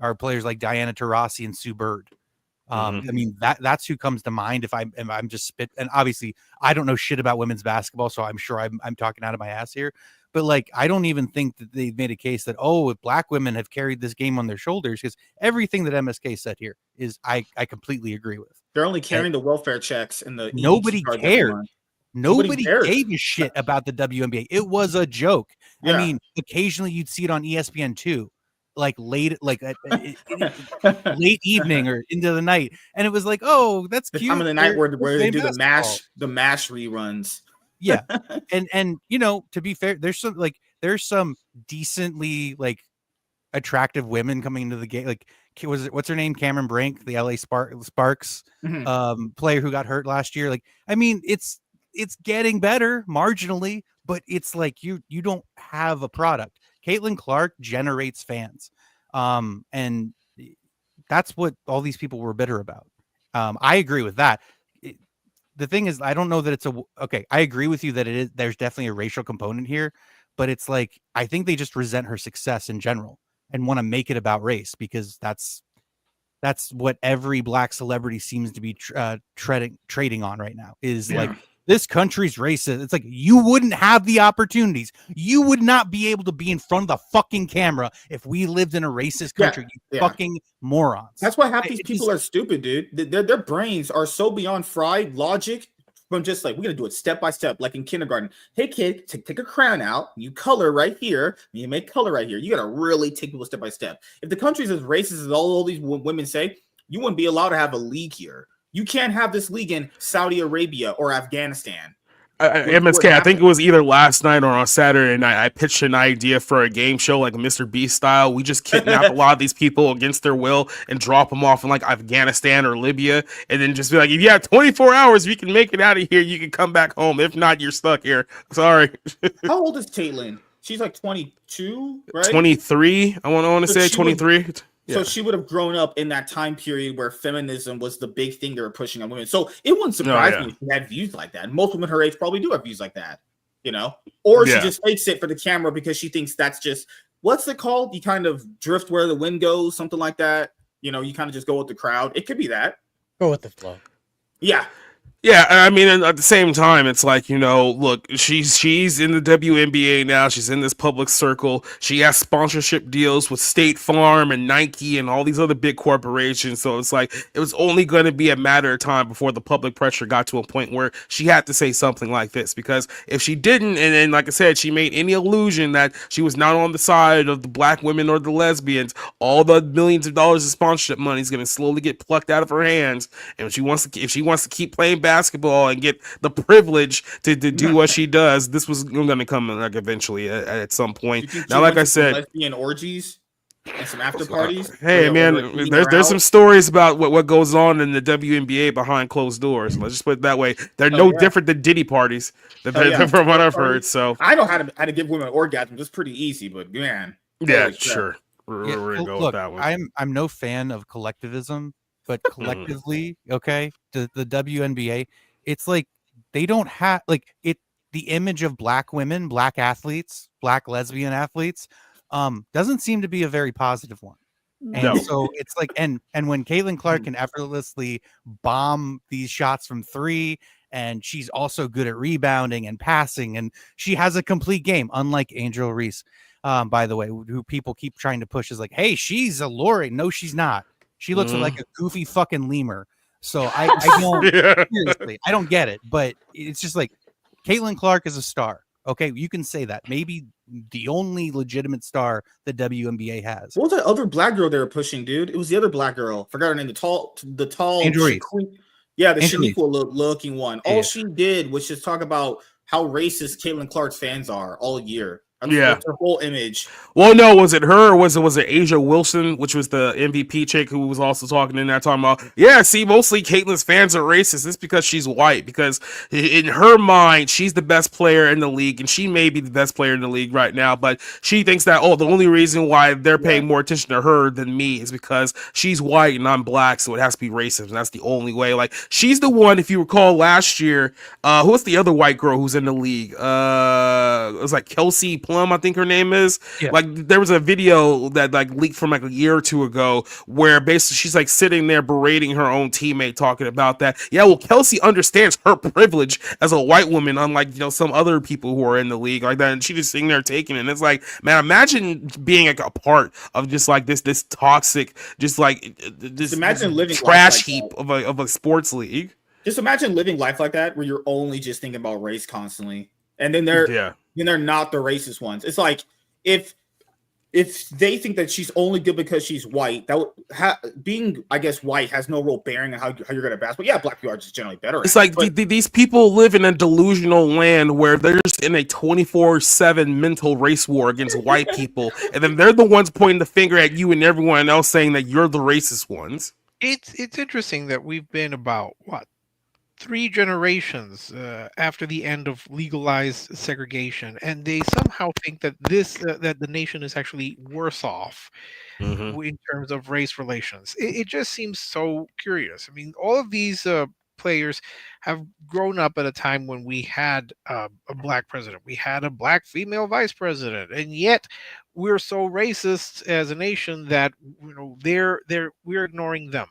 Are players like Diana Taurasi and Sue Bird. I mean, that's who comes to mind if I'm just spit. And obviously, I don't know shit about women's basketball, so I'm sure I'm talking out of my ass here. But I don't even think that they've made a case that if black women have carried this game on their shoulders, because everything that MSK said here is I completely agree with. They're only carrying the welfare checks and the nobody cared. Nobody gave a shit about the WNBA. It was a joke. Yeah. I mean, occasionally you'd see it on ESPN too, late evening or into the night, and it was oh, that's cute. Time of the night where they do the mash reruns. Yeah, and to be fair, there's some decently attractive women coming into the game. What's her name? Cameron Brink, the LA Sparks player who got hurt last year. I mean, it's getting better marginally, but it's you don't have a product. Caitlin Clark generates fans. And that's what all these people were bitter about. I agree with that. The thing is, I don't know that it's okay. I agree with you that there's definitely a racial component here, but it's I think they just resent her success in general and want to make it about race because that's what every black celebrity seems to be trading on right now is this country's racist. It's like you wouldn't have the opportunities. You would not be able to be in front of the fucking camera if we lived in a racist country. You fucking morons. That's why half these people are stupid, dude. Their brains are so beyond fried logic from just like, we're going to do it step by step, like in kindergarten. Hey, kid, take a crayon out, you color right here, and you make color right here. You got to really take people step by step. If the country's as racist as all these women say, you wouldn't be allowed to have a league here. You can't have this league in Saudi Arabia or Afghanistan. MSK, I think it was either last night or on Saturday night. I pitched an idea for a game show like Mr. Beast style. We just kidnap a lot of these people against their will and drop them off in like Afghanistan or Libya, and then just be like, if you have 24 hours, you can make it out of here. You can come back home. If not, you're stuck here. Sorry. How old is Caitlyn? She's like 22, right? 23. I want to say 23. So she would have grown up in that time period where feminism was the big thing they were pushing on women. So it wouldn't surprise me if she had views like that. Most women her age probably do have views like that, you know? Or she just fakes it for the camera because she thinks that's just, what's it called? You kind of drift where the wind goes, something like that. You know, you kind of just go with the crowd. It could be that. Go with the flow. Yeah. Yeah, I mean, at the same time, it's like, you know, look, she's in the WNBA now. She's in this public circle. She has sponsorship deals with State Farm and Nike and all these other big corporations. So it's like it was only going to be a matter of time before the public pressure got to a point where she had to say something like this. Because if she didn't, and then, like I said, she made any illusion that she was not on the side of the black women or the lesbians, all the millions of dollars of sponsorship money is going to slowly get plucked out of her hands. And if she wants to keep playing basketball and get the privilege to do what she does, this was going to come like eventually at some point. Now, like I said, lesbian orgies and some after parties. Hey man, there's some stories about what goes on in the WNBA behind closed doors. Let's just put it that way. They're different than Diddy parties, from what I've heard. So I know how to give women orgasms. It's pretty easy, but man, sure. We're gonna go with that one. I'm no fan of collectivism, but collectively, okay, the WNBA, it's like they don't have like it. The image of black women, black athletes, black lesbian athletes, doesn't seem to be a very positive one. And so it's like, and when Caitlin Clark can effortlessly bomb these shots from three, and she's also good at rebounding and passing, and she has a complete game, unlike Angel Reese, by the way, who people keep trying to push is like, hey, she's alluring. No, she's not. She looks like a goofy fucking lemur. So I don't seriously, I don't get it. But it's just like Caitlin Clark is a star. Okay, you can say that. Maybe the only legitimate star the WNBA has. What was that other black girl they were pushing, dude? It was the other black girl. Forgot her name. The tall. Andrew Reese. Yeah, the Shaniqua looking one. All she did was just talk about how racist Caitlin Clark's fans are all year. That's her whole image. Well, no, was it her or was it Asia Wilson, which was the MVP chick who was also talking in there talking about, see, mostly Caitlin's fans are racist. It's because she's white, because in her mind, she's the best player in the league, and she may be the best player in the league right now, but she thinks that, the only reason why they're paying more attention to her than me is because she's white and I'm black, so it has to be racist, and that's the only way. Like, she's the one, if you recall last year, who was the other white girl who's in the league? It was like Kelsey Plum, I think her name is. Like, there was a video that like leaked from like a year or two ago where basically she's like sitting there berating her own teammate, talking about that. Kelsey understands her privilege as a white woman, unlike some other people who are in the league like that, and she just sitting there taking it. And it's like, man, imagine being like a part of just like this toxic, just like this living trash heap of a sports league. Just imagine living life like that where you're only just thinking about race constantly, and then they're not the racist ones. It's like if they think that she's only good because she's white, that being, I guess, white has no real bearing on how you're going to basketball. Yeah, black people are just generally better. It's like these people live in a delusional land where they're just in a 24/7 mental race war against white people, and then they're the ones pointing the finger at you and everyone else, saying that you're the racist ones. It's interesting that we've been about 3 generations after the end of legalized segregation, and they somehow think that that the nation is actually worse off in terms of race relations. It just seems so curious. I mean, all of these players have grown up at a time when we had a black president, we had a black female vice president, and yet we're so racist as a nation that we're ignoring them.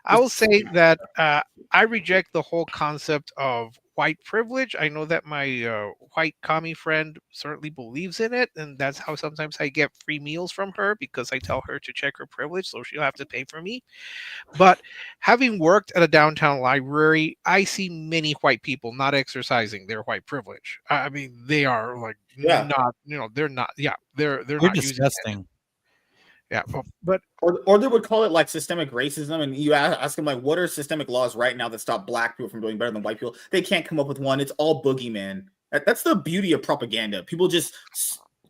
I will say that I reject the whole concept of white privilege. I know that my white commie friend certainly believes in it, and that's how sometimes I get free meals from her because I tell her to check her privilege, so she'll have to pay for me. But having worked at a downtown library, I see many white people not exercising their white privilege. I mean, they are like Yeah. not, they're not. Yeah, they're They're not using it. disgusting. Yeah, but or they would call it like systemic racism, and you ask them like, what are systemic laws right now that stop black people from doing better than white people? They can't come up with one. It's all boogeyman. That's the beauty of propaganda. People just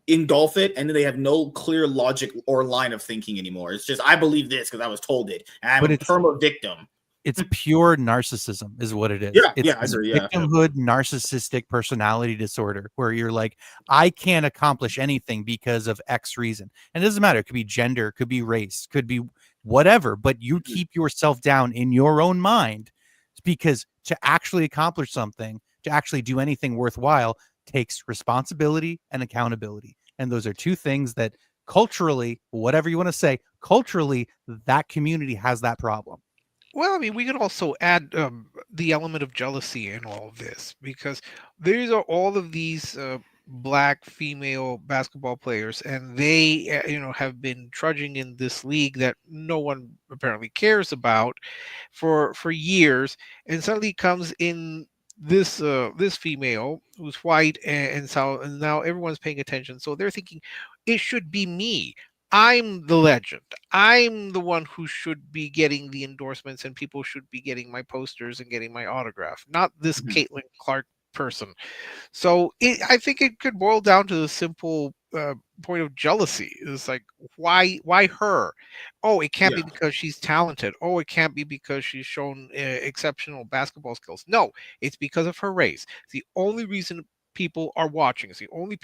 engulf it, and then they have no clear logic or line of thinking anymore. It's just, I believe this because I was told it, and I'm a perma victim. It's pure narcissism is what it is. Yeah, It's yeah, I agree, yeah. victimhood, narcissistic personality disorder, where you're like, I can't accomplish anything because of X reason. And it doesn't matter. It could be gender, could be race, could be whatever, but you keep yourself down in your own mind because to actually accomplish something, to actually do anything worthwhile takes responsibility and accountability. And those are two things that culturally, whatever you want to say, culturally, that community has that problem. Well, I mean, we could also add the element of jealousy in all of this because these are all of these black female basketball players, and they, have been trudging in this league that no one apparently cares about for years, and suddenly comes in this female who's white, and now everyone's paying attention, so they're thinking it should be me. I'm the legend. I'm the one who should be getting the endorsements, and people should be getting my posters and getting my autograph, not this Caitlin Clark person. So I think it could boil down to the simple point of jealousy. It's like, why her? Oh, it can't be because she's talented. Oh, it can't be because she's shown exceptional basketball skills. No, it's because of her race. It's the only reason people are watching. It's the only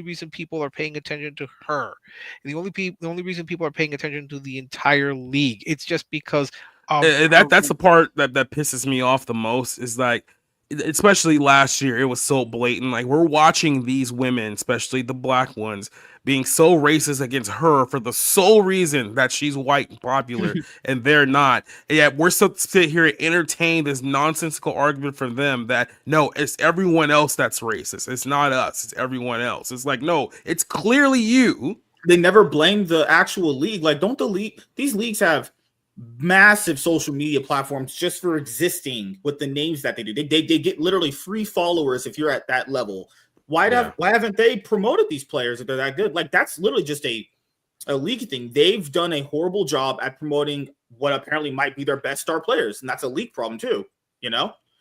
reason people are paying attention to her. The only reason people are paying attention to the entire league. It's just because of that's the part that pisses me off the most, is like, especially last year, it was so blatant. Like, we're watching these women, especially the black ones, being so racist against her for the sole reason that she's white and popular and they're not. And yet we're still sit here and entertain this nonsensical argument for them that no, it's everyone else that's racist. It's not us, it's everyone else. It's like, no, it's clearly you. They never blame the actual league. Like, don't these leagues have massive social media platforms just for existing with the names that they do. They get literally free followers if you're at that level. Why haven't they promoted these players if they're that good? Like, that's literally just a league thing. They've done a horrible job at promoting what apparently might be their best star players, and that's a league problem too.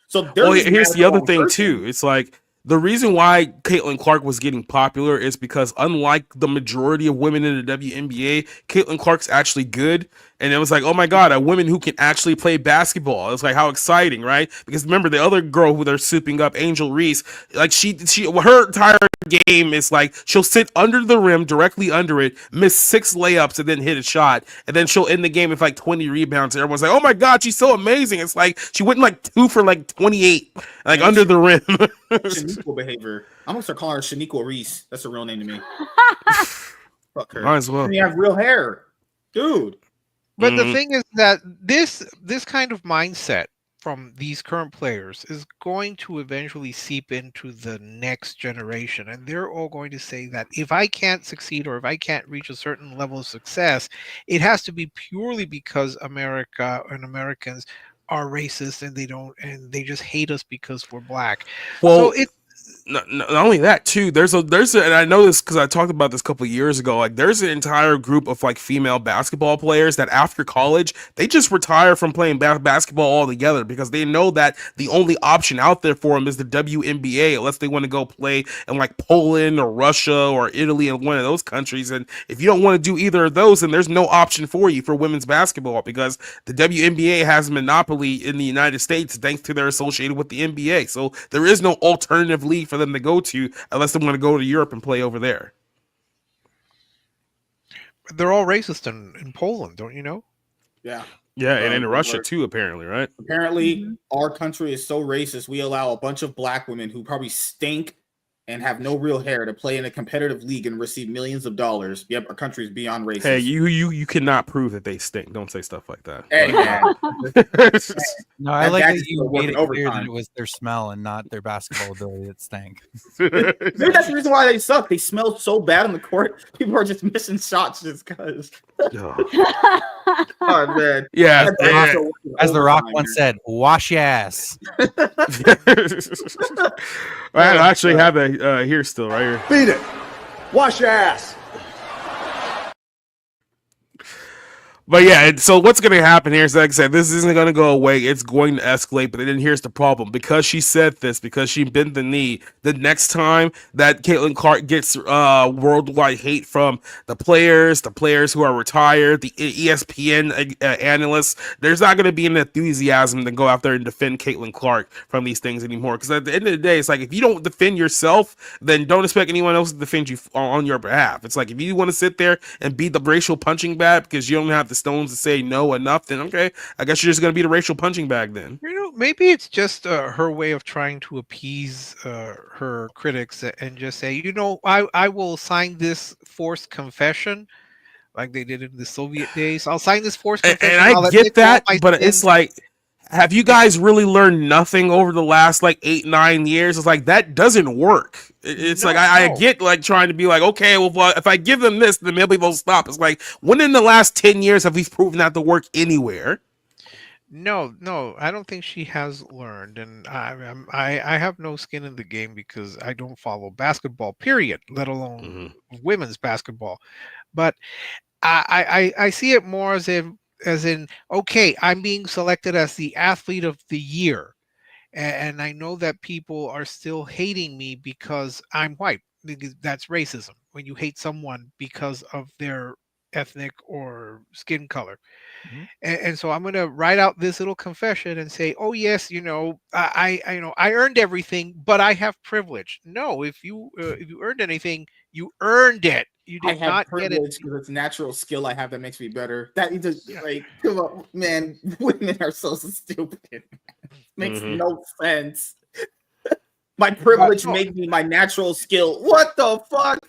So here's the other thing too. It's like, the reason why Caitlin Clark was getting popular is because, unlike the majority of women in the WNBA, Caitlin Clark's actually good. And it was like, oh my God, a woman who can actually play basketball. It's like, how exciting, right? Because remember, the other girl who they're souping up, Angel Reese, like her entire game is like, she'll sit under the rim, directly under it, miss 6 layups, and then hit a shot. And then she'll end the game with like 20 rebounds. And everyone's like, oh my God, she's so amazing. It's like, she went like 2 for like 28, like under the rim. Shaniqua behavior. I'm gonna start calling her Shaniqua Reese. That's a real name to me. Fuck her. Might as well. And you have real hair, dude. But the thing is that this kind of mindset from these current players is going to eventually seep into the next generation, and they're all going to say that if I can't succeed or if I can't reach a certain level of success, it has to be purely because America and Americans are racist, and they just hate us because we're black. Well, so not only that too, there's a and I know this because I talked about this a couple of years ago. Like, there's an entire group of like female basketball players that after college they just retire from playing basketball altogether because they know that the only option out there for them is the WNBA, unless they want to go play in like Poland or Russia or Italy and one of those countries. And if you don't want to do either of those, then there's no option for you for women's basketball because the WNBA has a monopoly in the United States thanks to their associated with the NBA. So there is no alternative league for them to go to unless they want to go to Europe and play over there. they're all racist in Poland, don't you know? Yeah. Yeah, and in Russia too, apparently, right? Apparently, our country is so racist. We allow a bunch of black women who probably stink and have no real hair to play in a competitive league and receive millions of dollars. Yep, our country's beyond racist. Hey, you cannot prove that they stink. Don't say stuff like that. Hey, man. No, I like that is you still made working it clear that overtime. it was their smell and not their basketball ability that stank. Maybe that's the reason why they suck. They smell so bad on the court. People are just missing shots just because. Oh man, Yeah. As the Rock once said, "Wash your ass." I actually have that here still, right here. Beat it. Wash your ass. But yeah, so what's going to happen here is, like I said, this isn't going to go away. It's going to escalate. But then here's the problem. Because she said this, because she bent the knee, the next time that Caitlin Clark gets worldwide hate from the players who are retired, the ESPN analysts, there's not going to be an enthusiasm to go out there and defend Caitlin Clark from these things anymore. Because at the end of the day, it's like, if you don't defend yourself, then don't expect anyone else to defend you on your behalf. It's like, if you want to sit there and be the racial punching bag because you don't have the stones to say no enough, then okay, I guess you're just going to be the racial punching bag then. Maybe it's just her way of trying to appease her critics and just say, I will sign this forced confession like they did in the Soviet days. I'll sign this forced confession. And I get that, but it's like, have you guys really learned nothing over the last 8-9 years? It's like, that doesn't work. It's I get trying to be like, okay, well, if I give them this, then maybe they'll stop. It's like, when in the last 10 years have we proven that to work anywhere? No, I don't think she has learned, and I have no skin in the game because I don't follow basketball, period, let alone women's basketball. But I see it more as in, okay, I'm being selected as the athlete of the year. And I know that people are still hating me because I'm white. Because that's racism. When you hate someone because of their ethnic or skin color. And so I'm going to write out this little confession and say, oh yes, I earned everything, but I have privilege. No, if you earned anything, you earned it. You did not get it because it's natural skill I have that makes me better. That you just come on, man. Women are so stupid. Makes no sense. My privilege made me my natural skill. What the fuck?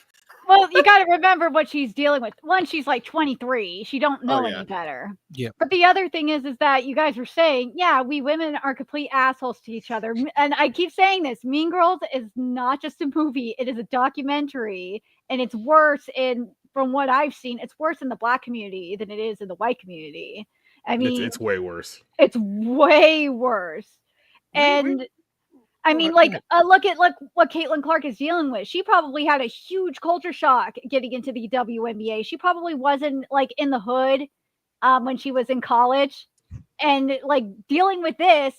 Well, you got to remember what she's dealing with. One, she's 23. She don't know any better. Yeah. But the other thing is that you guys were saying, yeah, we women are complete assholes to each other. And I keep saying this. Mean Girls is not just a movie. It is a documentary. And it's worse from what I've seen, it's worse in the Black community than it is in the white community. I mean, it's way worse. It's way worse. And I mean, look at what Caitlin Clark is dealing with. She probably had a huge culture shock getting into the WNBA. She probably wasn't in the hood when she was in college, and dealing with this.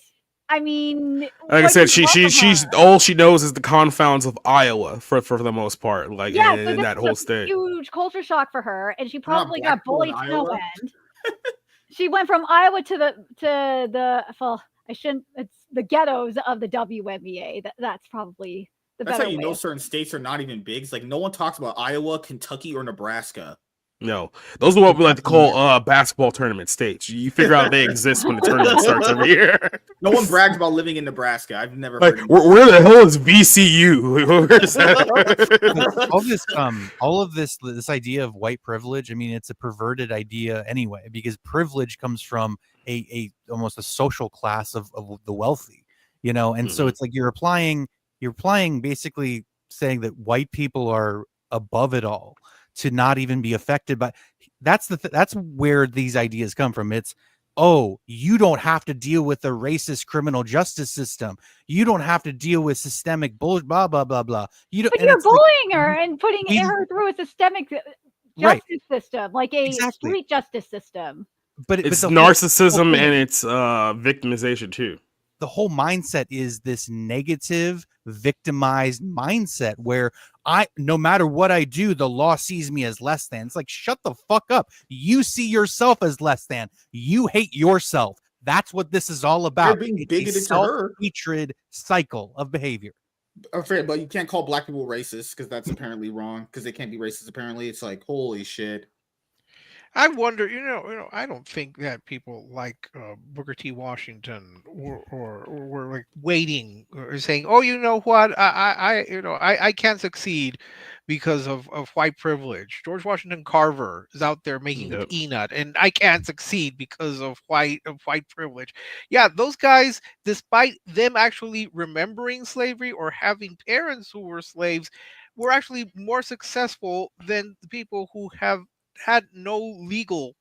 I mean, like I said, she's all she knows is the confounds of Iowa for the most part. So in that whole state, huge culture shock for her, and she probably got bullied to no end. She went from Iowa to the well, I shouldn't. It's the ghettos of the WNBA. That's probably the better way. That's how you know certain states are not even big. It's no one talks about Iowa, Kentucky, or Nebraska. No, those are what we like to call basketball tournament states. You figure out they exist when the tournament starts every year. No one brags about living in Nebraska. I've never heard where the hell is VCU? all of this idea of white privilege. I mean, it's a perverted idea anyway, because privilege comes from a almost a social class of the wealthy, and so it's like you're applying basically saying that white people are above it all to not even be affected by. That's where these ideas come from. It's, oh, you don't have to deal with the racist criminal justice system. You don't have to deal with systemic bullshit, blah blah blah blah. But you're bullying her and putting her through a systemic justice system, like a street justice system. But it's narcissism and it's victimization too. The whole mindset is this negative, victimized mindset where no matter what I do, the law sees me as less than. It's like, shut the fuck up. You see yourself as less than. You hate yourself. That's what this is all about. You're being bigoted to her. Hatred cycle of behavior. Afraid, but you can't call Black people racist because that's apparently wrong. Because they can't be racist. Apparently, it's like, holy shit. I wonder, I don't think that people like Booker T. Washington or were like waiting or saying, "Oh, you know what? I can't succeed because of white privilege." George Washington Carver is out there making Yep. peanut, and I can't succeed because of white privilege. Yeah, those guys, despite them actually remembering slavery or having parents who were slaves, were actually more successful than the people who have had no legal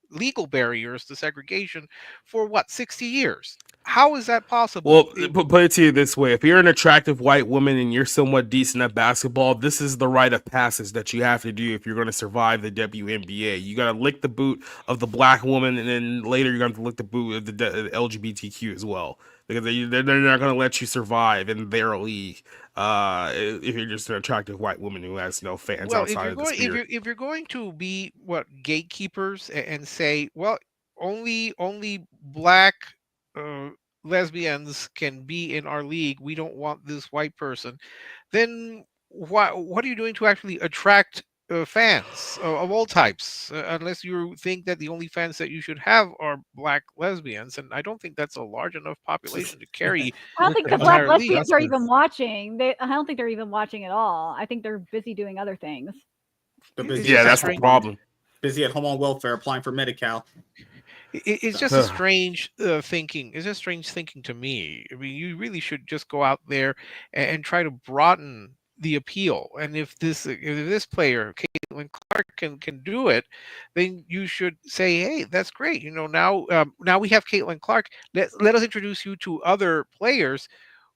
barriers to segregation for what, 60 years. How is that possible? Well, put it to you this way: if you're an attractive white woman and you're somewhat decent at basketball, this is the rite of passage that you have to do if you're going to survive the WNBA. You got to lick the boot of the black woman, and then later you're going to lick the boot of the LGBTQ as well, because they're not going to let you survive in their league if you're just an attractive white woman who has no fans Well, outside of the sphere. if you're going to be what, gatekeepers, and say, well, only black uh, lesbians can be in our league, we don't want this white person, then what are you doing to actually attract fans of all types? Unless you think that the only fans that you should have are black lesbians, and I don't think that's a large enough population to carry I don't think the an black entire league. lesbians are even watching. I don't think they're even watching at all. I think they're busy doing other things. They're busy. Yeah, that's the problem. Busy at home on welfare, applying for Medi-Cal. It's just a strange thinking. It's just strange thinking to me. I mean, you really should just go out there and try to broaden the appeal. And if this player, Caitlin Clark, can do it, then you should say, hey, that's great. Now we have Caitlin Clark. Let us introduce you to other players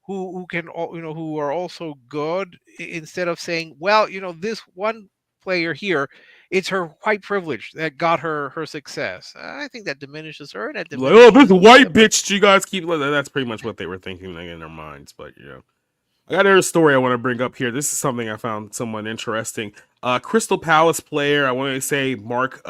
who can who are also good, instead of saying, well, this one player here, it's her white privilege that got her success. I think that diminishes her. And that Like, oh, diminishes this white bitch you guys keep. That's pretty much what they were thinking, like, in their minds. But I got another story I want to bring up here. This is something I found somewhat interesting. Crystal Palace player, I want to say Marc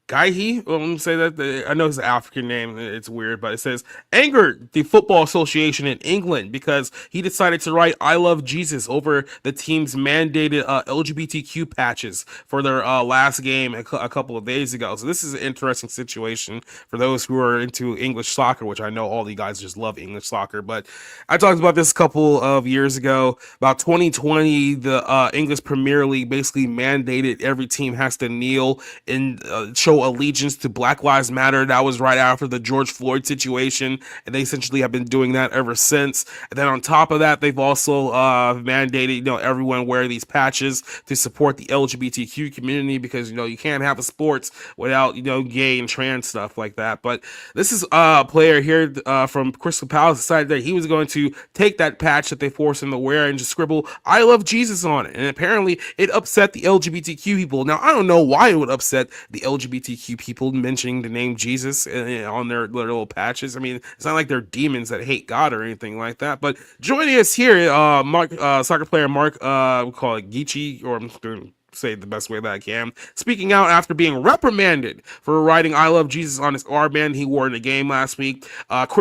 Guéhi. Well, let me say that. I know it's an African name. It's weird, but it says angered the Football Association in England because he decided to write "I love Jesus" over the team's mandated LGBTQ patches for their last game a couple of days ago. So this is an interesting situation for those who are into English soccer, which I know all you guys just love English soccer. But I talked about this a couple of years ago. About 2020, the English Premier League basically mandated every team has to kneel and show allegiance to Black Lives Matter. That was right after the George Floyd situation, and they essentially have been doing that ever since. And then on top of that, they've also mandated everyone wear these patches to support the LGBTQ community, because you can't have a sports without gay and trans stuff like that. But this is a player here from Crystal Palace decided that he was going to take that patch that they forced him to wear and just scribble "I love Jesus" on it, and apparently it upset the LGBTQ people. Now I don't know why it would upset the LGBTQ people mentioning the name Jesus on their little patches. I mean, it's not like they're demons that hate God or anything like that. But joining us here, soccer player Marc, we call it Guéhi, or I'm doing say the best way that I can, speaking out after being reprimanded for writing "I love Jesus" on his armband he wore in a game last week.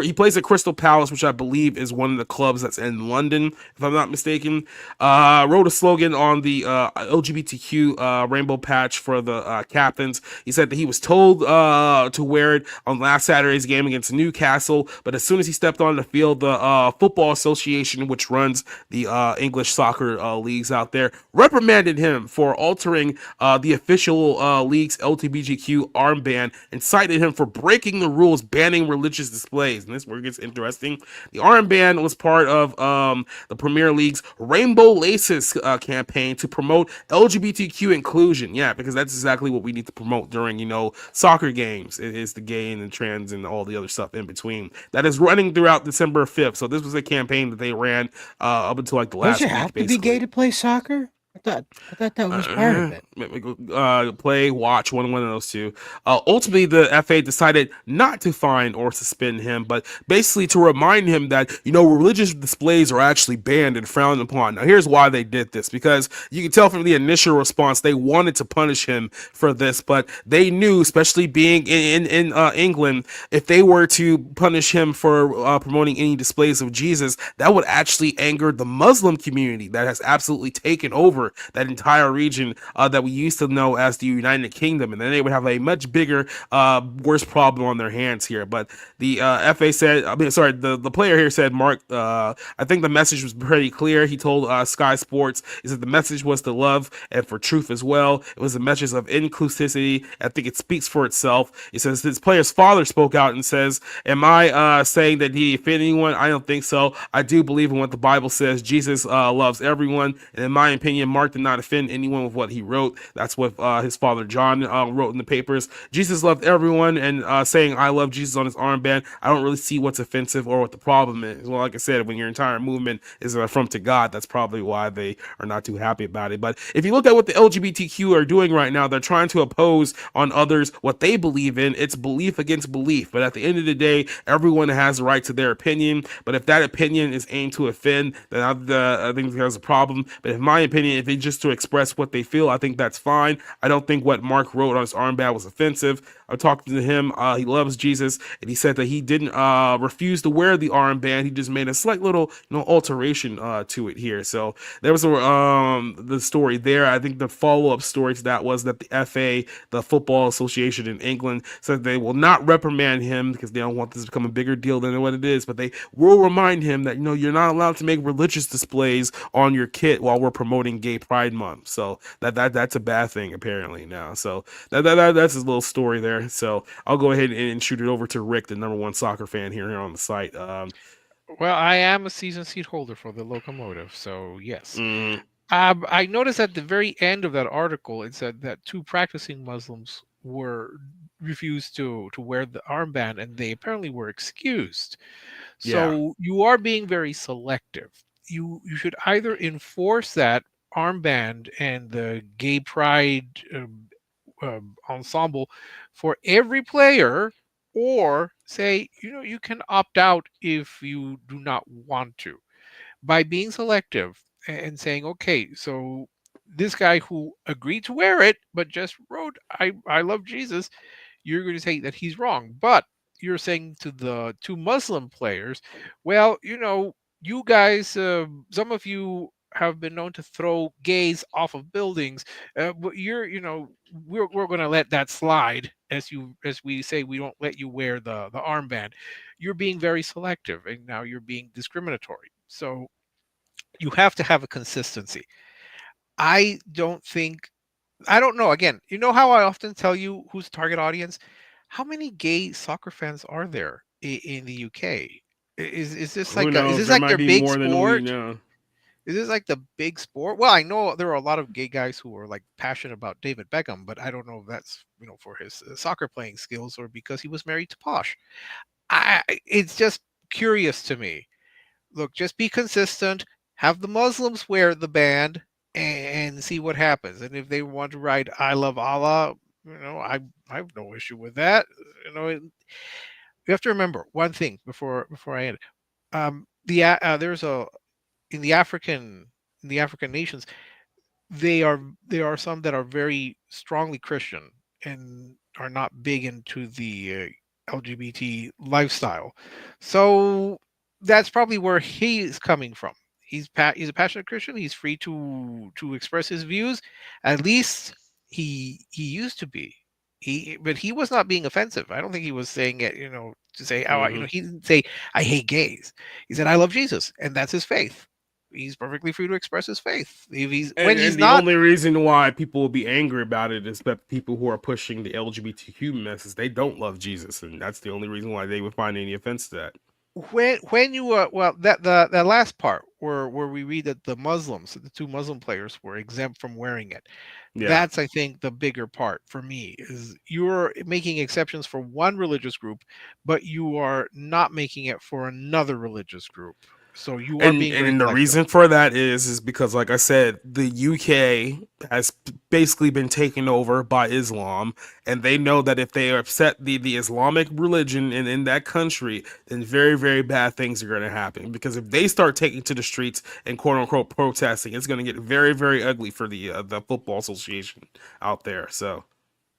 He plays at Crystal Palace, which I believe is one of the clubs that's in London, if I'm not mistaken. Wrote a slogan on the LGBTQ rainbow patch for the captains. He said that he was told to wear it on last Saturday's game against Newcastle, but as soon as he stepped on the field, the Football Association, which runs the English soccer leagues out there, reprimanded him for altering the official league's LGBTQ armband and cited him for breaking the rules banning religious displays. And this is where it gets interesting. The armband was part of the Premier League's Rainbow Laces campaign to promote LGBTQ inclusion. Yeah, because that's exactly what we need to promote during, soccer games. It is the gay and the trans and all the other stuff in between. That is running throughout December 5th. So this was a campaign that they ran up until like the last Don't week, you have basically. to be gay to play soccer? I thought that was part of it. Play, watch, one of those two. Ultimately, the FA decided not to fine or suspend him, but basically to remind him that, religious displays are actually banned and frowned upon. Now, here's why they did this, because you can tell from the initial response, they wanted to punish him for this, but they knew, especially being in England, if they were to punish him for promoting any displays of Jesus, that would actually anger the Muslim community that has absolutely taken over that entire region that we used to know as the United Kingdom, and then they would have a much bigger, worse problem on their hands here. But the FA said, the player here said, Mark, I think the message was pretty clear. He told Sky Sports, he said the message was to love and for truth as well. It was a message of inclusivity. I think it speaks for itself. It says this player's father spoke out and says, am I saying that he offended anyone? I don't think so. I do believe in what the Bible says. Jesus loves everyone. And in my opinion, Mark did not offend anyone with what he wrote. That's what his father John wrote in the papers. Jesus loved everyone, and saying I love Jesus on his armband, I don't really see what's offensive or what the problem is. Well, like I said, when your entire movement is an affront to God, that's probably why they are not too happy about it. But if you look at what the LGBTQ are doing right now, they're trying to oppose on others what they believe in. It's belief against belief. But at the end of the day, everyone has the right to their opinion. But if that opinion is aimed to offend, then I think there's a problem. But in my opinion, if it's just to express what they feel, I think that's fine. I don't think what Mark wrote on his armband was offensive. I talked to him. He loves Jesus, and he said that he didn't refuse to wear the armband. He just made a slight little, alteration to it here. So there was the story there. I think the follow-up story to that was that the FA, the Football Association in England, said they will not reprimand him because they don't want this to become a bigger deal than what it is, but they will remind him that you're not allowed to make religious displays on your kit while we're promoting Gay Pride Month. So that's a bad thing apparently now. So that's his little story there. So I'll go ahead and shoot it over to Rick, the #1 soccer fan here on the site. Well, I am a season seat holder for the Locomotive, so yes. I noticed at the very end of that article, it said that 2 practicing Muslims refused to wear the armband, and they apparently were excused. So you are being very selective. You should either enforce that armband and the gay pride ensemble for every player, or say, you can opt out if you do not want to. By being selective and saying, okay, so this guy who agreed to wear it but just wrote I love Jesus, you're going to say that he's wrong. But you're saying to the 2 Muslim players, well, you guys, some of you have been known to throw gays off of buildings. But we're going to let that slide, as we say, we don't let you wear the armband. You're being very selective, and now you're being discriminatory. So you have to have a consistency. I don't know. Again, you know how I often tell you who's the target audience? How many gay soccer fans are there in the UK? Is this like is this like their big sport? Is this like the big sport? Well, I know there are a lot of gay guys who are like passionate about David Beckham, but I don't know if that's for his soccer playing skills or because he was married to Posh. It's just curious to me. Look, just be consistent. Have the Muslims wear the band and see what happens. And if they want to write "I love Allah," I have no issue with that. You have to remember one thing before I end. There's in the African nations, there are some that are very strongly Christian and are not big into the LGBT lifestyle. So that's probably where he is coming from. He's a passionate Christian. He's free to express his views. At least he used to be. But he was not being offensive. I don't think he was saying it, to say, he didn't say I hate gays. He said I love Jesus, and that's his faith. He's perfectly free to express his faith. If he's the only reason why people will be angry about it is that people who are pushing the LGBTQ message, they don't love Jesus, and that's the only reason why they would find any offense to that. When you that last part where we read that the 2 Muslim players were exempt from wearing it, that's I think the bigger part for me is you're making exceptions for one religious group, but you are not making it for another religious group. So you are being and the reason for that is because, like I said, the UK has basically been taken over by Islam, and they know that if they upset the Islamic religion in that country, then very, very bad things are going to happen. Because if they start taking to the streets and quote unquote protesting, it's going to get very, very ugly for the Football Association out there. So.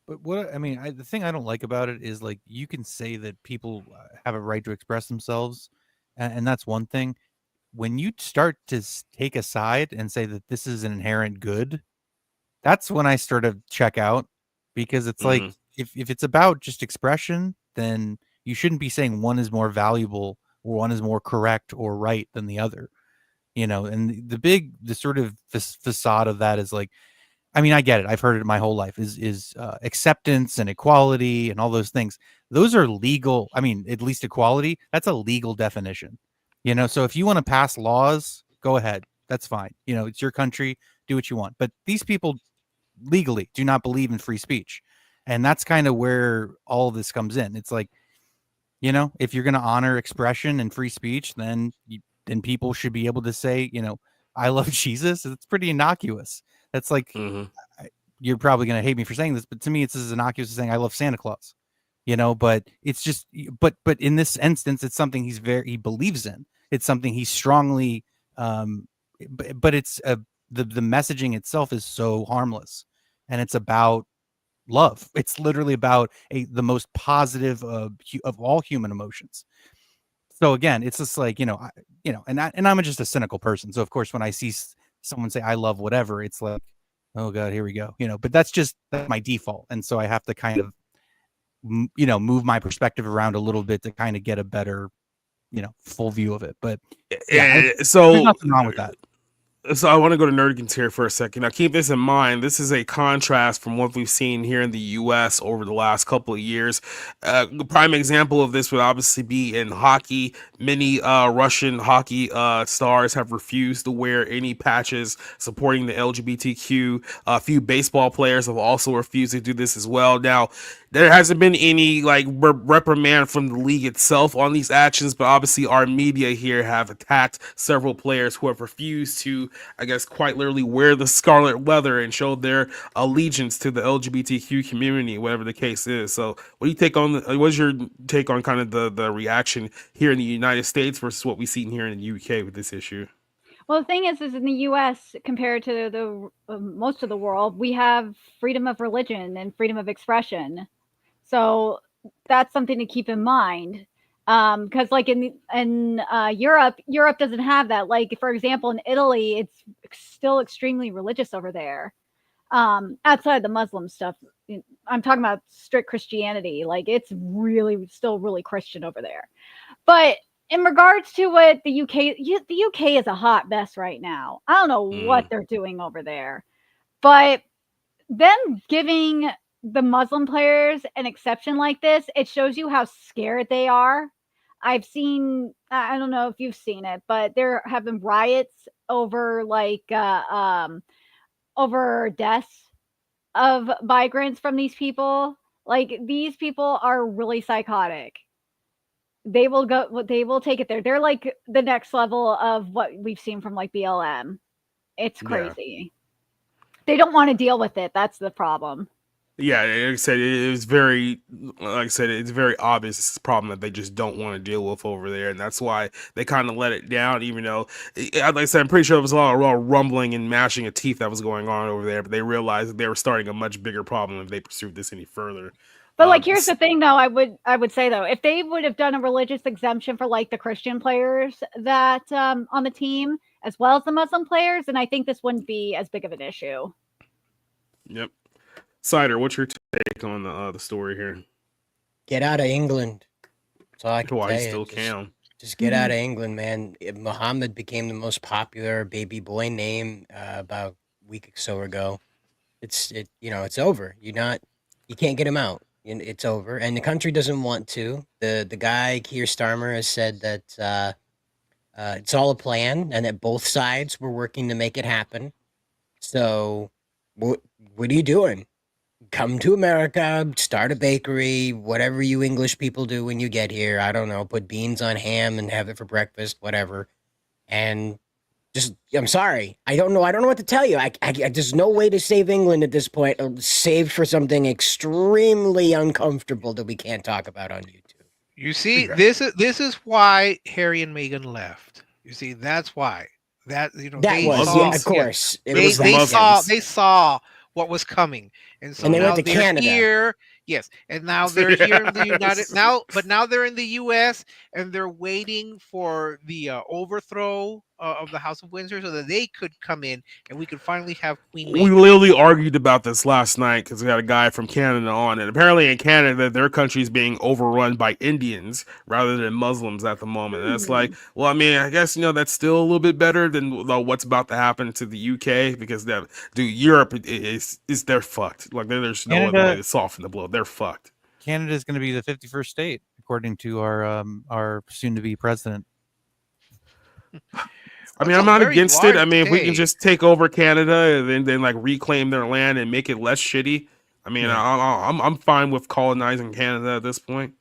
But the thing I don't like about it is, like, you can say that people have a right to express themselves, and that's one thing. when you start to take a side and say that this is an inherent good, that's when I sort of check out, because it's like, if it's about just expression, then you shouldn't be saying one is more valuable or one is more correct or right than the other, and the sort of facade of that is like, I mean, I get it. I've heard it my whole life is acceptance and equality and all those things. Those are legal. I mean, at least equality, that's a legal definition, so if you want to pass laws, go ahead. That's fine. It's your country. Do what you want. But these people legally do not believe in free speech. And that's kind of where all of this comes in. It's like, if you're going to honor expression and free speech, then people should be able to say, I love Jesus. It's pretty innocuous. That's like, you're probably going to hate me for saying this, but to me, it's as innocuous as saying I love Santa Claus, but it's just, but in this instance, it's something he believes in. It's something he strongly, but it's the messaging itself is so harmless, and it's about love. It's literally about the most positive of all human emotions. So again, it's just like, and I'm just a cynical person. So of course, when I see someone say I love whatever, it's like, oh God, here we go. But that's my default, and so I have to kind of move my perspective around a little bit to kind of get a better full view of it. But yeah, so there's nothing wrong with that. So I want to go to Nerdkins here for a second. Now, keep this in mind. This is a contrast from what we've seen here in the U.S. over the last couple of years. The prime example of this would obviously be in hockey. Many Russian hockey stars have refused to wear any patches supporting the LGBTQ. A few baseball players have also refused to do this as well. Now, there hasn't been any reprimand from the league itself on these actions, but obviously our media here have attacked several players who have refused to, I guess, quite literally wear the scarlet leather and show their allegiance to the LGBTQ community, whatever the case is. So, what's your take on kind of the reaction here in the United States versus what we've seen here in the UK with this issue? Well, the thing is in the U.S. compared to the most of the world, we have freedom of religion and freedom of expression. So that's something to keep in mind. Because like in Europe doesn't have that. Like, for example, in Italy, it's still extremely religious over there. Outside the Muslim stuff, I'm talking about strict Christianity. Like, it's really still really Christian over there. But in regards to what the UK is a hot mess right now. I don't know what they're doing over there, but them giving the Muslim players an exception like this, it shows you how scared they are. I've seen, I don't know if you've seen it, but there have been riots over over deaths of migrants from these people. Like, these people are really psychotic. They will take it there. They're like the next level of what we've seen from like BLM. It's crazy. Yeah. They don't want to deal with it. That's the problem. Yeah, like I said, it's very obvious it's a problem that they just don't want to deal with over there, and that's why they kind of let it down. Even though, like I said, I'm pretty sure there was a lot of rumbling and mashing of teeth that was going on over there, but they realized that they were starting a much bigger problem if they pursued this any further. But like, here's the thing, though. I would say, though, if they would have done a religious exemption for like the Christian players that on the team, as well as the Muslim players, then I think this wouldn't be as big of an issue. Yep. Cider, what's your take on the story here? Get out of England. That's all I can Why say. You still can. Just get out of England, man. Muhammad became the most popular baby boy name about a week or so ago. It's over. You can't get him out. It's over, and the country doesn't want to. The guy Keir Starmer has said that it's all a plan, and that both sides were working to make it happen. So, what are you doing? Come to America, start a bakery, whatever you English people do when you get here. I don't know, put beans on ham and have it for breakfast, whatever. And I'm sorry. I don't know what to tell you. There's no way to save England at this point. Saved for something extremely uncomfortable that we can't talk about on YouTube. You see, this is why Harry and Meghan left. You see, that's why. Of course. They saw what was coming, and so they now went to Canada. Here. Yes, and now they're here in the now they're in the U.S. and they're waiting for the overthrow of the House of Windsor so that they could come in and we could finally have Queen We Mabel. literally argued about this last night because we had a guy from Canada on, and apparently in Canada, their country is being overrun by Indians rather than Muslims at the moment. And it's like, well, I mean, I guess that's still a little bit better than what's about to happen to the UK because Europe is they're fucked. Like there's no other way to soften the blow. They're fucked. Canada is going to be the 51st state, according to our soon-to-be president. I mean, I'm not against it. I mean, if we can just take over Canada and then like reclaim their land and make it less shitty, I mean, I'm fine with colonizing Canada at this point.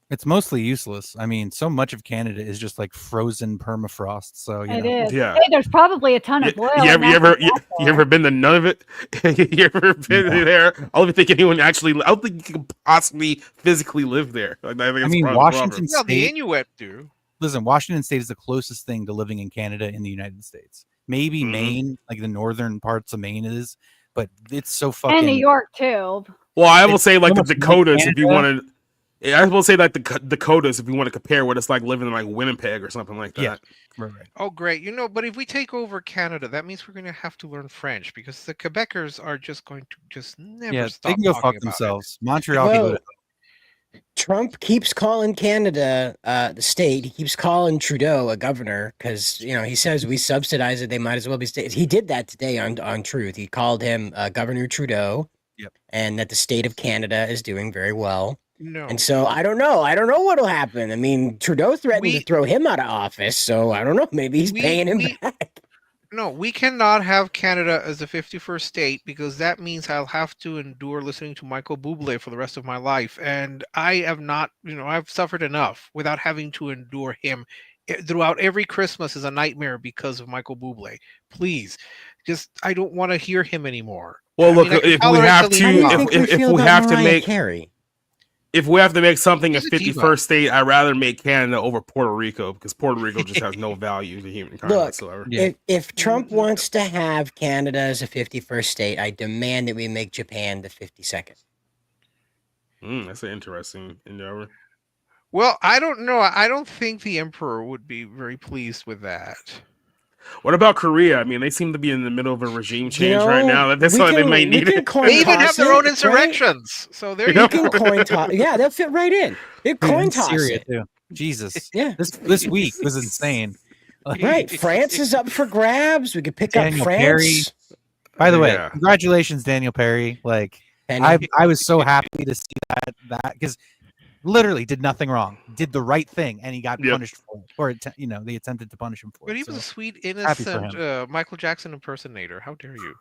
It's mostly useless. I mean, so much of Canada is just like frozen permafrost. So It is. Yeah. Hey, there's probably a ton of oil. You ever been to none of it? You ever been there? I don't think anyone actually. I don't think you can possibly physically live there. Like, I mean, Washington the State. Inuit do. Listen, Washington State is the closest thing to living in Canada in the United States. Maybe Maine, like the northern parts of Maine is, but it's so fucking. And New York too. Well, I will say like the almost like Dakotas if you Canada. want to. I will say like the Dakotas if you want to compare what it's like living in like Winnipeg or something like that. Yeah. Right. Oh, great. But if we take over Canada, that means we're going to have to learn French because the Quebecers are just going to just never stop they can go talking fuck about themselves. Montreal. Well, Trump keeps calling Canada the state. He keeps calling Trudeau a governor because he says we subsidize it. They might as well be states. He did that today on Truth. He called him Governor Trudeau, and that the state of Canada is doing very well. No. And so I don't know. I don't know what'll happen. I mean, Trudeau threatened to throw him out of office, so I don't know. Maybe he's paying him back. No, we cannot have Canada as the 51st state because that means I'll have to endure listening to Michael Bublé for the rest of my life. And I have not, I've suffered enough without having to endure him throughout every Christmas is a nightmare because of Michael Bublé. Please, I don't want to hear him anymore. Well, look, if we have to make Carey. If we have to make something a 51st state, I'd rather make Canada over Puerto Rico because Puerto Rico just has no value to humankind whatsoever. If Trump wants to have Canada as a 51st state, I demand that we make Japan the 52nd. That's an interesting endeavor. Well, I don't know. I don't think the emperor would be very pleased with that. What about Korea? I mean, they seem to be in the middle of a regime change right now. That's why they might need it. They even have their own insurrections. Right? So there you can coin toss. Yeah, they'll fit right in. They coin toss Syria, it. too. Jesus. Yeah. This week was insane. Right. France is up for grabs. We could pick Daniel up France. Perry. By the way, congratulations, Daniel Perry. Like I was so happy to see that because literally did nothing wrong, did the right thing, and he got punished for it. Or they attempted to punish him for it. But he was a sweet, innocent Michael Jackson impersonator. How dare you?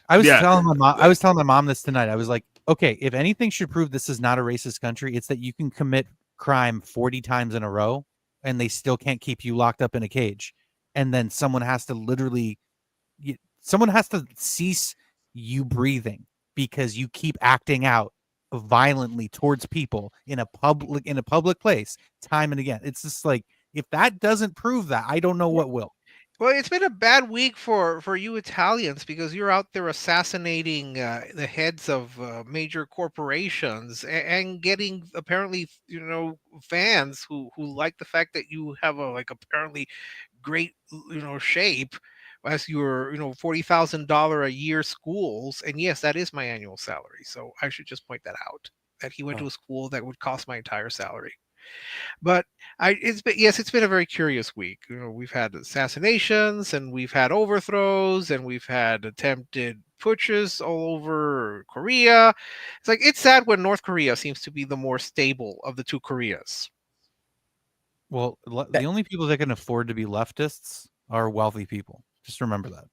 I was telling my mom. I was telling my mom this tonight. I was like, okay, if anything should prove this is not a racist country, it's that you can commit crime 40 times in a row, and they still can't keep you locked up in a cage, and then someone has to cease you breathing because you keep acting out violently towards people in a public place time and again. It's just like, if that doesn't prove that, I don't know what will. Well, it's been a bad week for you Italians because you're out there assassinating the heads of major corporations and getting apparently fans who like the fact that you have a apparently great shape as your $40,000 a year schools. And yes, that is my annual salary, so I should just point that out, that he went to a school that would cost my entire salary. But it's been a very curious week. We've had assassinations and we've had overthrows and we've had attempted putsches all over Korea. It's sad when North Korea seems to be the more stable of the two Koreas. Well, the only people that can afford to be leftists are wealthy people. Just remember that.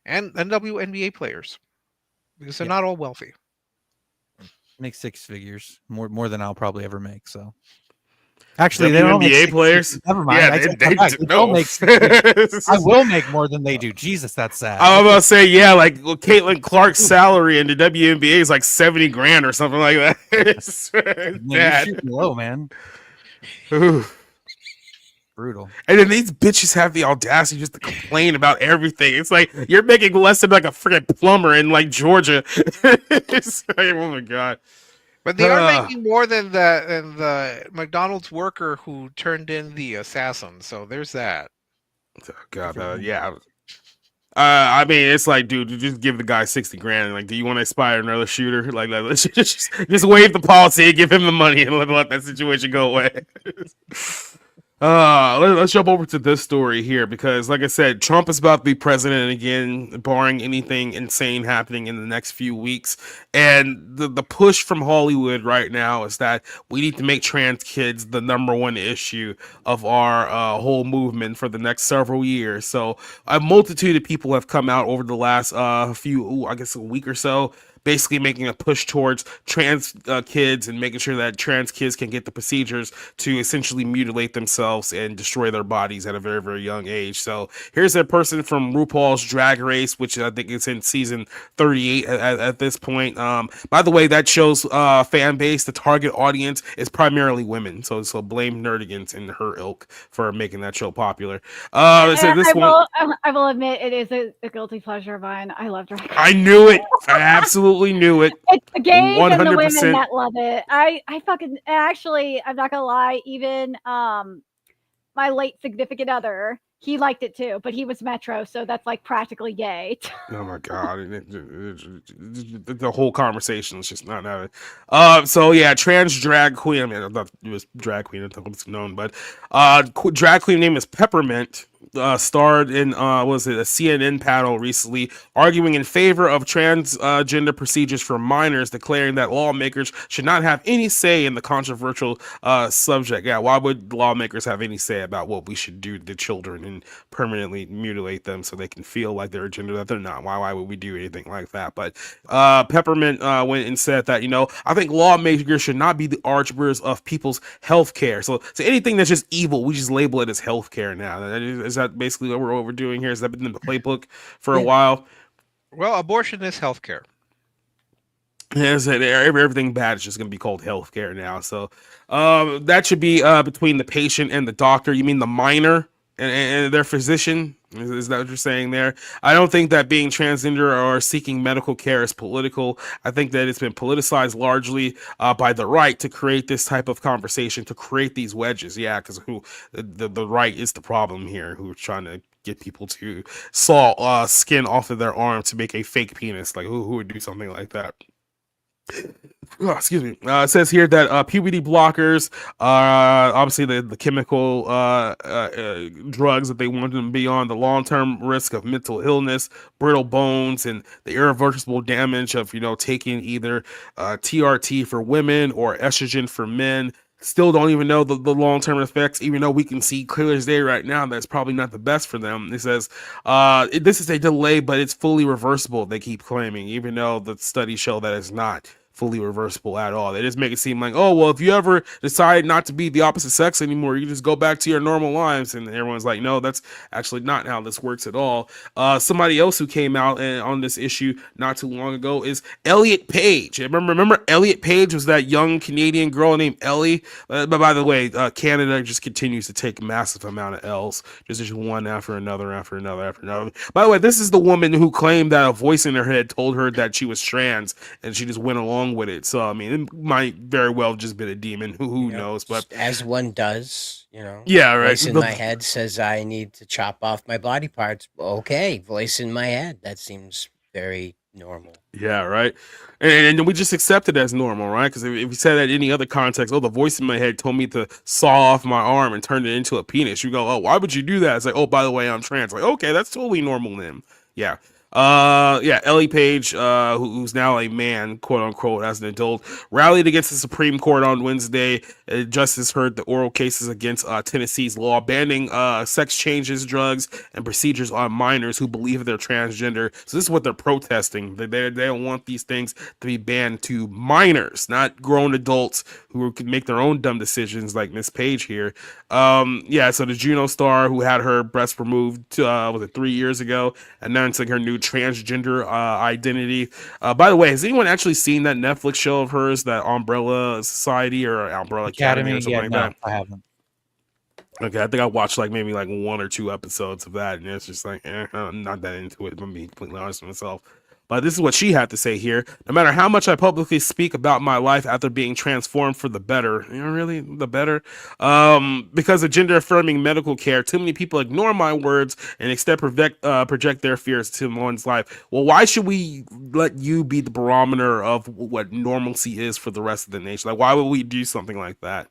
And WNBA players, because they're not all wealthy. Make six figures, more than I'll probably ever make. So, actually, they don't NBA players. Never mind. Yeah, they don't make. I will make more than they do. Jesus, that's sad. I was about to say, Caitlin Clark's salary in the WNBA is like $70,000 or something like that. It's bad. You're shooting low, man. Ooh. brutal. And then these bitches have the audacity just to complain about everything. It's like you're making less than like a freaking plumber in like Georgia. It's like, oh my god. But they are making more than the McDonald's worker who turned in the assassin. So there's that. Oh god, yeah. I mean, it's like, dude, you just give the guy 60 grand. Like, do you want to inspire another shooter? Like, let's just waive the policy and give him the money and let that situation go away. Let's jump over to this story here because, like I said, Trump is about to be president again, barring anything insane happening in the next few weeks. And the push from Hollywood right now is that we need to make trans kids the number one issue of our whole movement for the next several years. So a multitude of people have come out over the last a week or so, basically making a push towards trans kids and making sure that trans kids can get the procedures to essentially mutilate themselves and destroy their bodies at a very, very young age. So here's a person from RuPaul's Drag Race, which I think is in season 38 at this point. By the way, that show's fan base, the target audience is primarily women. So blame Nerdigans and her ilk for making that show popular. I will admit it is a guilty pleasure of mine. I love Drag Race. I knew it. I absolutely knew it. It's the gays 100%. And the women that love it. I fucking actually, I'm not gonna lie, even my late significant other, he liked it too, but he was metro, so that's like practically gay. Oh my god, the whole conversation is just not having. So yeah, trans drag queen. I mean, I thought it was drag queen. I thought it was known, but drag queen name is Peppermint. Starred in was it a CNN panel recently arguing in favor of transgender procedures for minors, declaring that lawmakers should not have any say in the controversial subject. Yeah, why would lawmakers have any say about what we should do to children and permanently mutilate them so they can feel like they're a gender that they're not? Why would we do anything like that? But Peppermint went and said that, I think lawmakers should not be the arbiters of people's health care. So anything that's just evil, we just label it as health care now. Is that basically what we're doing here? Has that been in the playbook for a while? Well, abortion is healthcare. Yes, everything bad is just going to be called healthcare now. So that should be between the patient and the doctor. You mean the minor and their physician? Is that what you're saying there? I don't think that being transgender or seeking medical care is political. I think that it's been politicized largely by the right to create this type of conversation, to create these wedges. Yeah, because the right is the problem here, who's trying to get people to saw skin off of their arm to make a fake penis. Like who would do something like that? Oh, excuse me. It says here that puberty blockers, obviously the chemical drugs that they want them to be on, the long-term risk of mental illness, brittle bones, and the irreversible damage of taking either TRT for women or estrogen for men. Still don't even know the long-term effects, even though we can see clear as day right now that's probably not the best for them. It says this is a delay, but it's fully reversible, they keep claiming, even though the studies show that it's not fully reversible at all. They just make it seem like, oh, well, if you ever decide not to be the opposite sex anymore, you just go back to your normal lives. And everyone's like, no, that's actually not how this works at all. Somebody else who came out on this issue not too long ago is Elliot Page. Remember Elliot Page was that young Canadian girl named Ellie? But by the way, Canada just continues to take a massive amount of L's, just one after another, after another, after another. By the way, this is the woman who claimed that a voice in her head told her that she was trans, and she just went along with it. So I mean, it might very well just been a demon. Who knows? But as one does, Yeah, right. Voice in my head says I need to chop off my body parts. Okay, voice in my head. That seems very normal. Yeah, right. And we just accept it as normal, right? Because if we said that in any other context, the voice in my head told me to saw off my arm and turn it into a penis. You go, oh, why would you do that? It's like, oh, by the way, I'm trans. Like, okay, that's totally normal then. Yeah. Ellie Page, who's now a man, quote unquote, as an adult, rallied against the Supreme Court on Wednesday. Justice heard the oral cases against Tennessee's law banning sex changes, drugs, and procedures on minors who believe they're transgender. So this is what they're protesting. They don't want these things to be banned to minors, not grown adults who can make their own dumb decisions like Miss Page here. So the Juno star who had her breast removed, was it 3 years ago, announcing her new transgender identity. By the way, has anyone actually seen that Netflix show of hers, that Umbrella Society or Umbrella Academy or something like that? I haven't. Okay, I think I watched like maybe like 1 or 2 episodes of that, and it's just like, I'm not that into it. If I'm being completely honest with myself. But this is what she had to say here. No matter how much I publicly speak about my life after being transformed for the better, really the better, because of gender affirming medical care, too many people ignore my words and instead project their fears to one's life. Well, why should we let you be the barometer of what normalcy is for the rest of the nation? Like, why would we do something like that?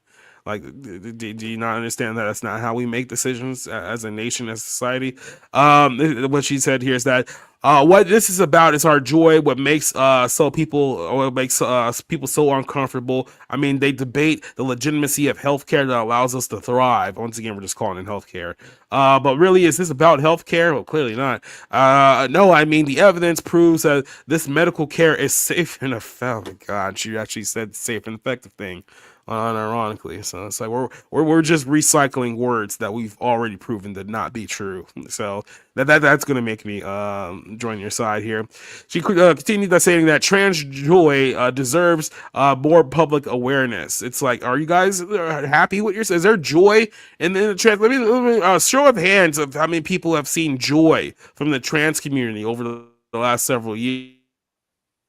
Like, do you not understand that that's not how we make decisions as a nation, as a society? What she said here is that what this is about is our joy. What makes what makes people so uncomfortable. I mean, they debate the legitimacy of healthcare that allows us to thrive. Once again, we're just calling it healthcare. But really, is this about healthcare? Well, clearly not. No, I mean, the evidence proves that this medical care is safe and effective. Oh, God, she actually said safe and effective thing. Unironically, so it's like we're just recycling words that we've already proven to not be true. So that's gonna make me join your side here. She continued by saying that trans joy deserves more public awareness. It's like, are you guys happy with yourself? Is there joy in the trans? Let me show of hands of how many people have seen joy from the trans community over the last several years.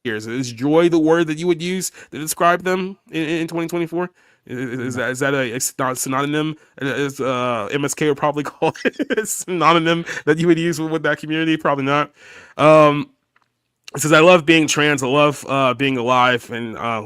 Is joy the word that you would use to describe them in 2024? Is that a synonym, as MSK would probably call it, a synonym that you would use with that community? Probably not. It says, I love being trans, I love being alive, and I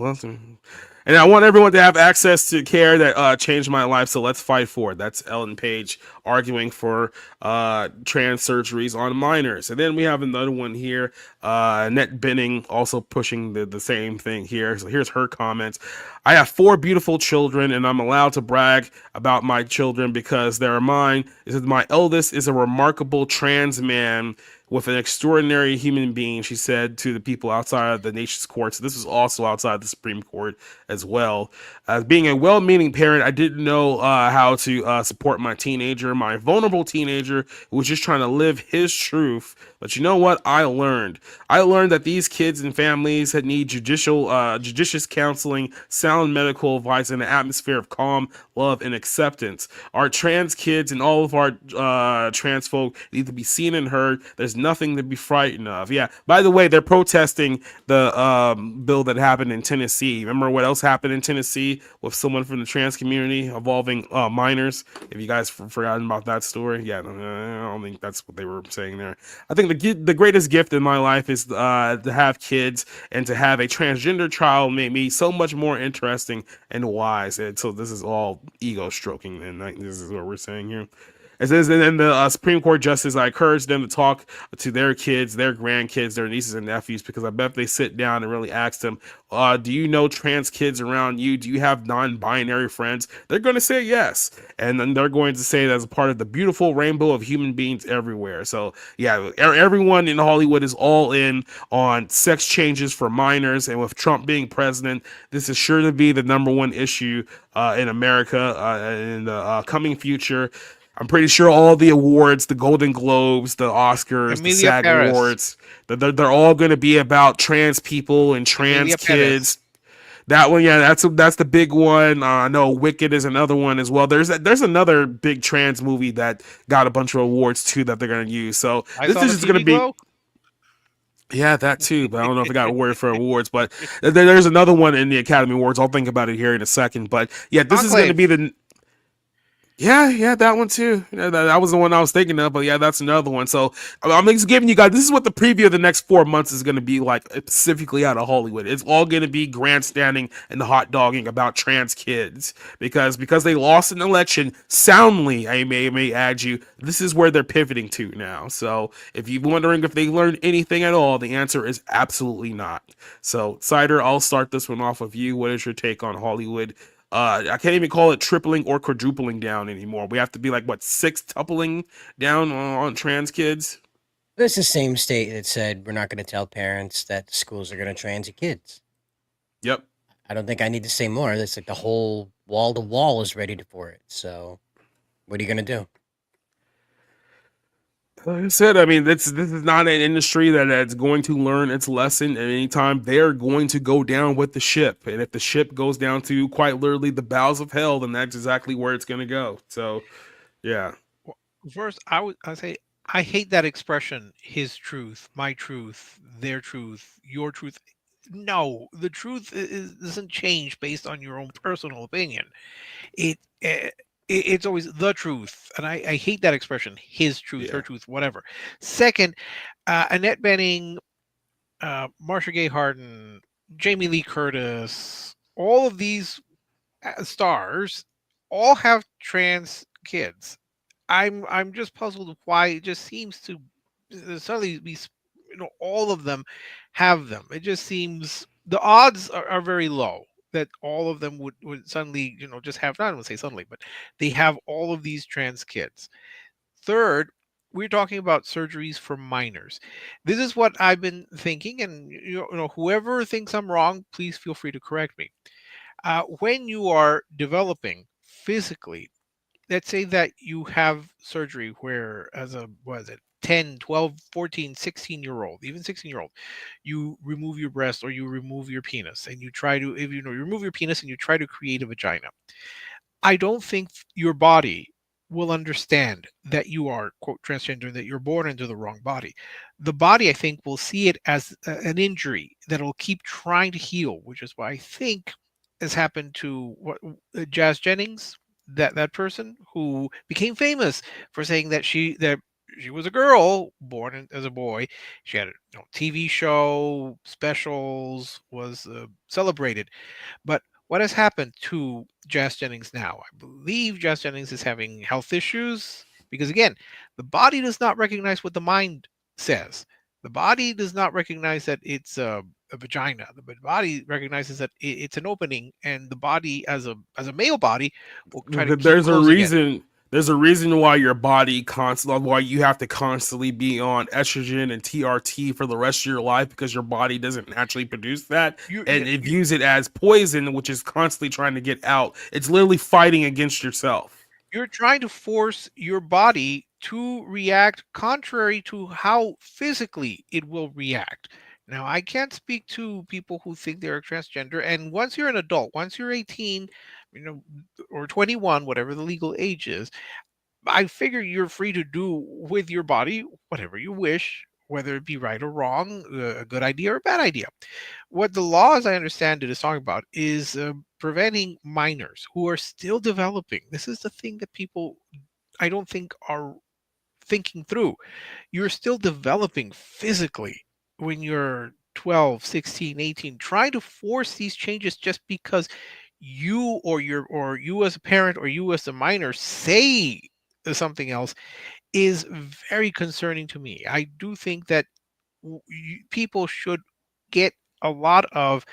want everyone to have access to care that changed my life, so let's fight for it. That's Ellen Page arguing for trans surgeries on minors. And then we have another one here, Annette Benning, also pushing the same thing here. So here's her comments. I have 4 beautiful children, and I'm allowed to brag about my children because they're mine. It says, my eldest is a remarkable trans man with an extraordinary human being, she said to the people outside of the nation's courts. This was also outside the Supreme Court as well. As being a well-meaning parent, I didn't know how to support my teenager, my vulnerable teenager, who was just trying to live his truth. But you know what? I learned that these kids and families that need judicious counseling, sound medical advice, and an atmosphere of calm, love, and acceptance. Our trans kids and all of our trans folk need to be seen and heard. There's nothing to be frightened of. Yeah. By the way, they're protesting the bill that happened in Tennessee. Remember what else happened in Tennessee with someone from the trans community involving minors? If you guys forgotten about that story, yeah, I don't think that's what they were saying there. I think the greatest gift in my life is to have kids, and to have a transgender child made me so much more interesting and wise. And so this is all ego stroking, and this is what we're saying here. It says, and then the Supreme Court justice, I encourage them to talk to their kids, their grandkids, their nieces and nephews, because I bet if they sit down and really ask them, do you know trans kids around you? Do you have non-binary friends? They're going to say yes. And then they're going to say that as a part of the beautiful rainbow of human beings everywhere. So yeah, everyone in Hollywood is all in on sex changes for minors. And with Trump being president, this is sure to be the #1 issue in America in the coming future. I'm pretty sure all the awards, the Golden Globes, the Oscars, the SAG Awards, they're all going to be about trans people and trans kids. That one, yeah, that's the big one. I know Wicked is another one as well. There's another big trans movie that got a bunch of awards too that they're going to use. So this is just going to be. Yeah, that too, but I don't know if it got awarded for awards. But there's another one in the Academy Awards. I'll think about it here in a second. But yeah, this is going to be the. Yeah, that one too. That was the one I was thinking of, but yeah, that's another one. So I'm just giving you guys, this is what the preview of the next 4 months is going to be like, specifically out of Hollywood. It's all going to be grandstanding and hot dogging about trans kids because they lost an election soundly. I may add you, this is where they're pivoting to now. So if you're wondering if they learned anything at all, the answer is absolutely not. So Cider, I'll start this one off with you. What is your take on Hollywood? I can't even call it tripling or quadrupling down anymore. We have to be like, what, sextupling down on trans kids? This is the same state that said we're not going to tell parents that schools are going to trans kids. Yep. I don't think I need to say more. That's like the whole wall to wall is ready for it. So what are you going to do? Like I said, I mean, this is not an industry that's going to learn its lesson at any time. They're going to go down with the ship, and if the ship goes down to quite literally the bowels of hell, then that's exactly where it's going to go. So, yeah. Well, first, I say I hate that expression. His truth, my truth, their truth, your truth. No, the truth doesn't change based on your own personal opinion. It, uh, it's always the truth, and I hate that expression. His truth, her truth, whatever. Second, Annette Bening, Marsha Gay Harden, Jamie Lee Curtis, all of these stars all have trans kids. I'm just puzzled with why it just seems to suddenly be all of them have them. It just seems the odds are very low that all of them would suddenly just have, not to say suddenly, but they have all of these trans kids. Third, we're talking about surgeries for minors. This is what I've been thinking, and whoever thinks I'm wrong, please feel free to correct me. When you are developing physically, let's say that you have surgery where, as a, what is it, 10, 12, 14, 16-year old, even 16-year-old, you remove your breast or you remove your penis and you try to, if you remove your penis and you try to create a vagina. I don't think your body will understand that you are, quote, transgender, that you're born into the wrong body. The body, I think, will see it as an injury that will keep trying to heal, which is why I think has happened to Jazz Jennings, that person who became famous for saying that she was a girl born as a boy. She had a TV show, specials, was celebrated. But what has happened to Jazz Jennings now? I believe Jazz Jennings is having health issues because, again, the body does not recognize what the mind says. The body does not recognize that it's a vagina. The body recognizes that it's an opening, and the body, as a male body, will try to keep There's a closing it. reason. There's a reason why your body constantly, why you have to constantly be on estrogen and TRT for the rest of your life, because your body doesn't naturally produce that, and it views it as poison, which is constantly trying to get out. It's literally fighting against yourself. You're trying to force your body to react contrary to how physically it will react. Now, I can't speak to people who think they're transgender. And once you're an adult, once you're 18, or 21, whatever the legal age is, I figure you're free to do with your body whatever you wish, whether it be right or wrong, a good idea or a bad idea. What the law, as I understand it, is talking about is preventing minors who are still developing. This is the thing that people, I don't think, are thinking through. You're still developing physically when you're 12, 16, 18. Trying to force these changes just because you or you as a parent or you as a minor say something else is very concerning to me. I do think that people should get a lot of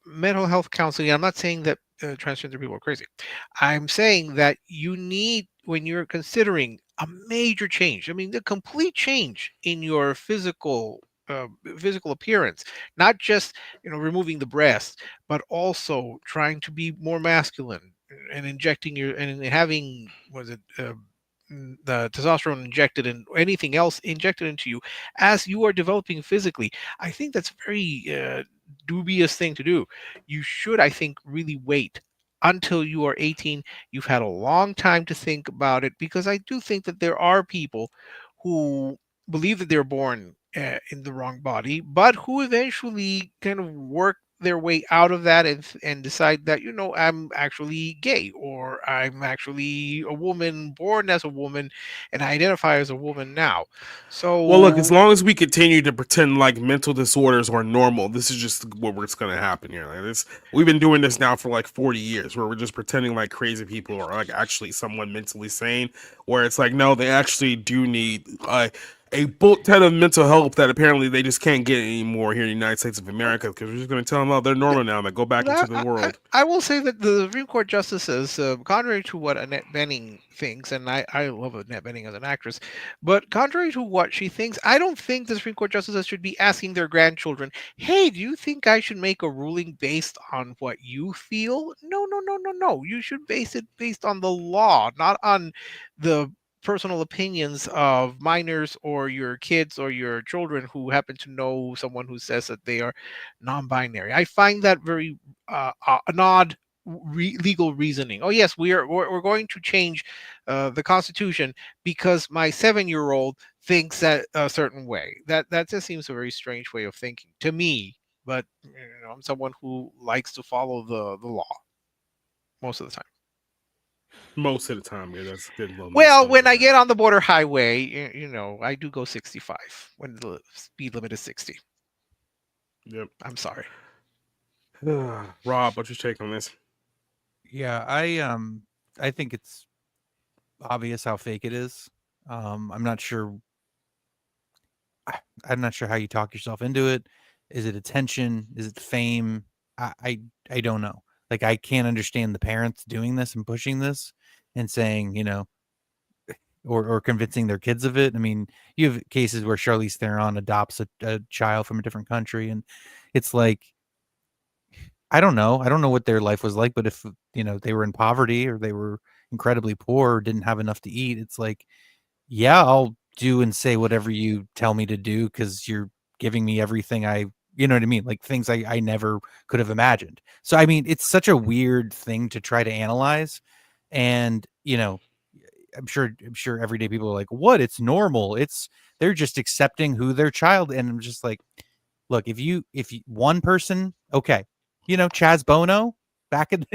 mental health counseling. I'm not saying that transgender people are crazy. I'm saying that you need, when you're considering a major change, I mean, the complete change in your physical appearance, not just removing the breast, but also trying to be more masculine and injecting your and having, was it the testosterone injected and anything else injected into you as you are developing physically. I think that's a very dubious thing to do. You should, I think, really wait until you are 18. You've had a long time to think about it, because I do think that there are people who believe that they're born in the wrong body, but who eventually kind of work their way out of that and decide that I'm actually gay, or I'm actually a woman born as a woman and I identify as a woman now. So Well, look, as long as we continue to pretend like mental disorders are normal, this is just what's going to happen here. Like this, we've been doing this now for like 40 years, where we're just pretending like crazy people are like actually someone mentally sane, where it's like, no, they actually do need a bolt ton of mental health that apparently they just can't get anymore here in the United States of America, because we're just going to tell them, oh, they're normal now, and go back into the world. I will say that the Supreme Court justices, contrary to what Annette Bening thinks, and I love Annette Bening as an actress, but contrary to what she thinks, I don't think the Supreme Court justices should be asking their grandchildren, hey, do you think I should make a ruling based on what you feel? No, no, no, no, no. You should base it based on the law, not on the personal opinions of minors or your kids or your children who happen to know someone who says that they are non-binary. I find that very an odd legal reasoning. Oh yes, we're going to change the Constitution because my 7-year-old thinks that a certain way. That just seems a very strange way of thinking to me. But I'm someone who likes to follow the law most of the time. Most of the time, yeah, that's good. Well, when I get on the border highway, I do go 65 when the speed limit is 60. Yep. I'm sorry. Rob, what's your take on this? Yeah, I think it's obvious how fake it is. I'm not sure how you talk yourself into it. Is it attention? Is it fame? I don't know. Like, I can't understand the parents doing this and pushing this and saying, or convincing their kids of it. I mean, you have cases where Charlize Theron adopts a child from a different country, and it's like, I don't know what their life was like, but if they were in poverty or they were incredibly poor or didn't have enough to eat, it's like, yeah, I'll do and say whatever you tell me to do because you're giving me everything you know what I mean? Like, things I never could have imagined. So, I mean, it's such a weird thing to try to analyze. And, I'm sure everyday people are like, what? It's normal. They're just accepting who their child. And I'm just like, look, if you one person, okay, Chaz Bono back in,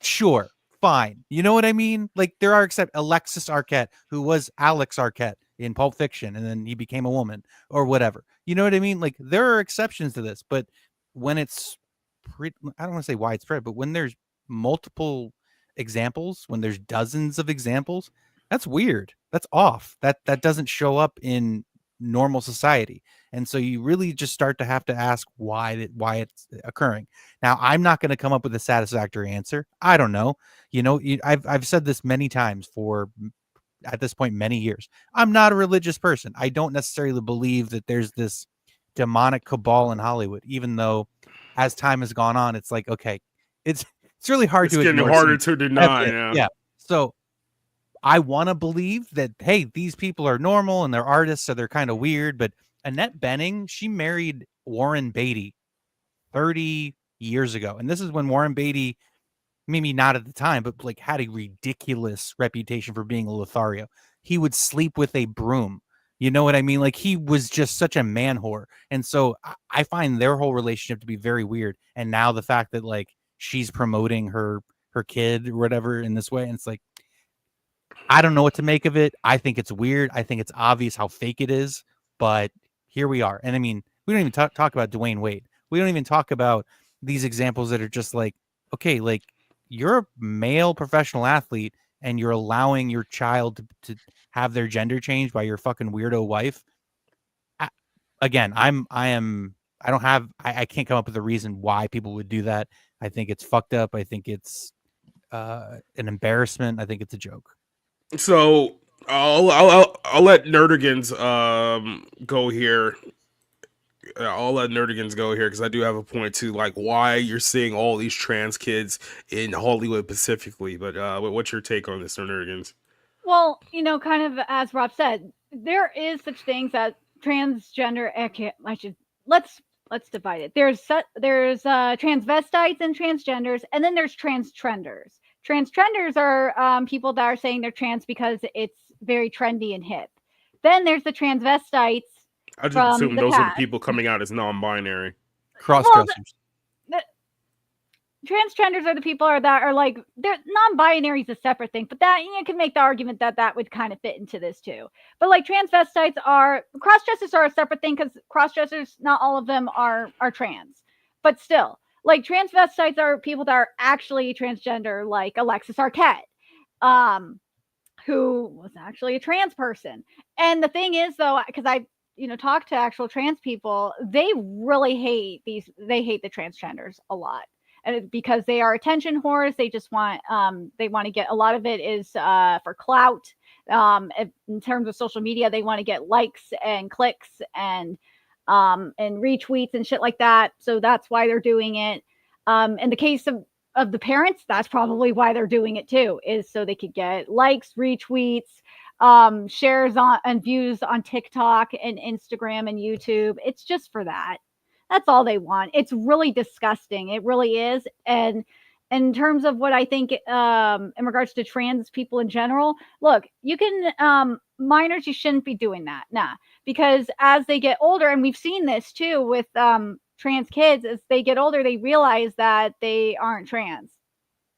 sure, fine. You know what I mean? Like, there are except Alexis Arquette, who was Alex Arquette in Pulp Fiction, and then he became a woman or whatever. You know what I mean? Like, there are exceptions to this, but when it's I don't want to say widespread, but when there's multiple examples, when there's dozens of examples, that's weird. That's off. That doesn't show up in normal society. And so you really just start to have to ask why it's occurring. Now, I'm not going to come up with a satisfactory answer. I don't know. I've said this many times for, at this point, many years. I'm not a religious person. I don't necessarily believe that there's this demonic cabal in Hollywood, even though as time has gone on, it's like, okay, it's really hard to ignore. It's getting harder to deny. Yeah. So I want to believe that, hey, these people are normal and they're artists, so they're kind of weird. But Annette Bening, she married Warren Beatty 30 years ago. And this is when Warren Beatty, maybe not at the time, but like had a ridiculous reputation for being a Lothario. He would sleep with a broom. You know what I mean? Like, he was just such a man whore. And so I find their whole relationship to be very weird. And now the fact that, like, she's promoting her kid or whatever in this way, and it's like, I don't know what to make of it. I think it's weird. I think it's obvious how fake it is, but here we are. And I mean, we don't even talk about Dwayne Wade. We don't even talk about these examples that are just like, okay, like, you're a male professional athlete and you're allowing your child to have their gender changed by your fucking weirdo wife. I can't come up with a reason why people would do that. I think it's fucked up. I think it's an embarrassment. I think it's a joke. So I'll let Nerdigans go here. I'll let Nerdigans go here because I do have a point to, like, why you're seeing all these trans kids in Hollywood specifically. But what's your take on this, Nerdigans? Well, kind of as Rob said, there is such things as transgender. Let's divide it. There's transvestites and transgenders, and then there's transtrenders. Transtrenders are people that are saying they're trans because it's very trendy and hip. Then there's the transvestites. I just assume those are the people coming out as non-binary. Cross-dressers. Transgenders are the people that are like, they're non-binary is a separate thing, but that you can make the argument that would kind of fit into this too. But like, transvestites cross-dressers are a separate thing because cross-dressers, not all of them are trans, but still, like, transvestites are people that are actually transgender, like Alexis Arquette, who was actually a trans person. And the thing is, though, because I talked to actual trans people, they really hate the transgenders a lot. And because they are attention whores, they just want to get, a lot of it is for clout. In terms of social media, they want to get likes and clicks and retweets and shit like that. So that's why they're doing it. In the case of the parents, that's probably why they're doing it too, is so they could get likes, retweets, shares on and views on TikTok and Instagram and YouTube. It's just for that. That's all they want. It's really disgusting. It really is. And in terms of what I think, in regards to trans people in general, look, you can, minors, you shouldn't be doing that. Nah, because as they get older, and we've seen this too with trans kids, as they get older, they realize that they aren't trans,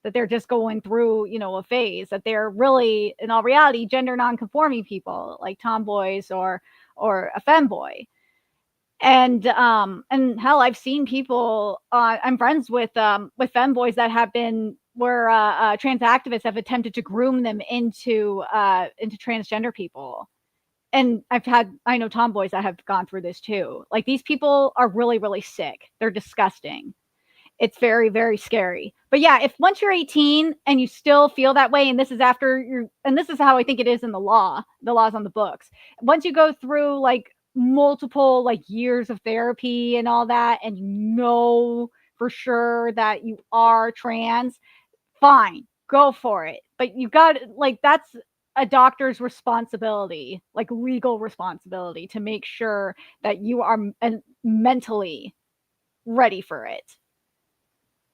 that they're just going through, a phase, that they're really, in all reality, gender non-conforming people like tomboys or a femboy. And hell, I've seen people. I'm friends with femboys that have been where trans activists have attempted to groom them into transgender people. And I know tomboys that have gone through this too. Like, these people are really, really sick. They're disgusting. It's very, very scary. But yeah, if once you're 18 and you still feel that way, and this is and this is how I think it is in the laws on the books. Once you go through like multiple like years of therapy and all that, and you know for sure that you are trans, fine, go for it. But you got, like, that's a doctor's responsibility, like legal responsibility, to make sure that you are mentally ready for it.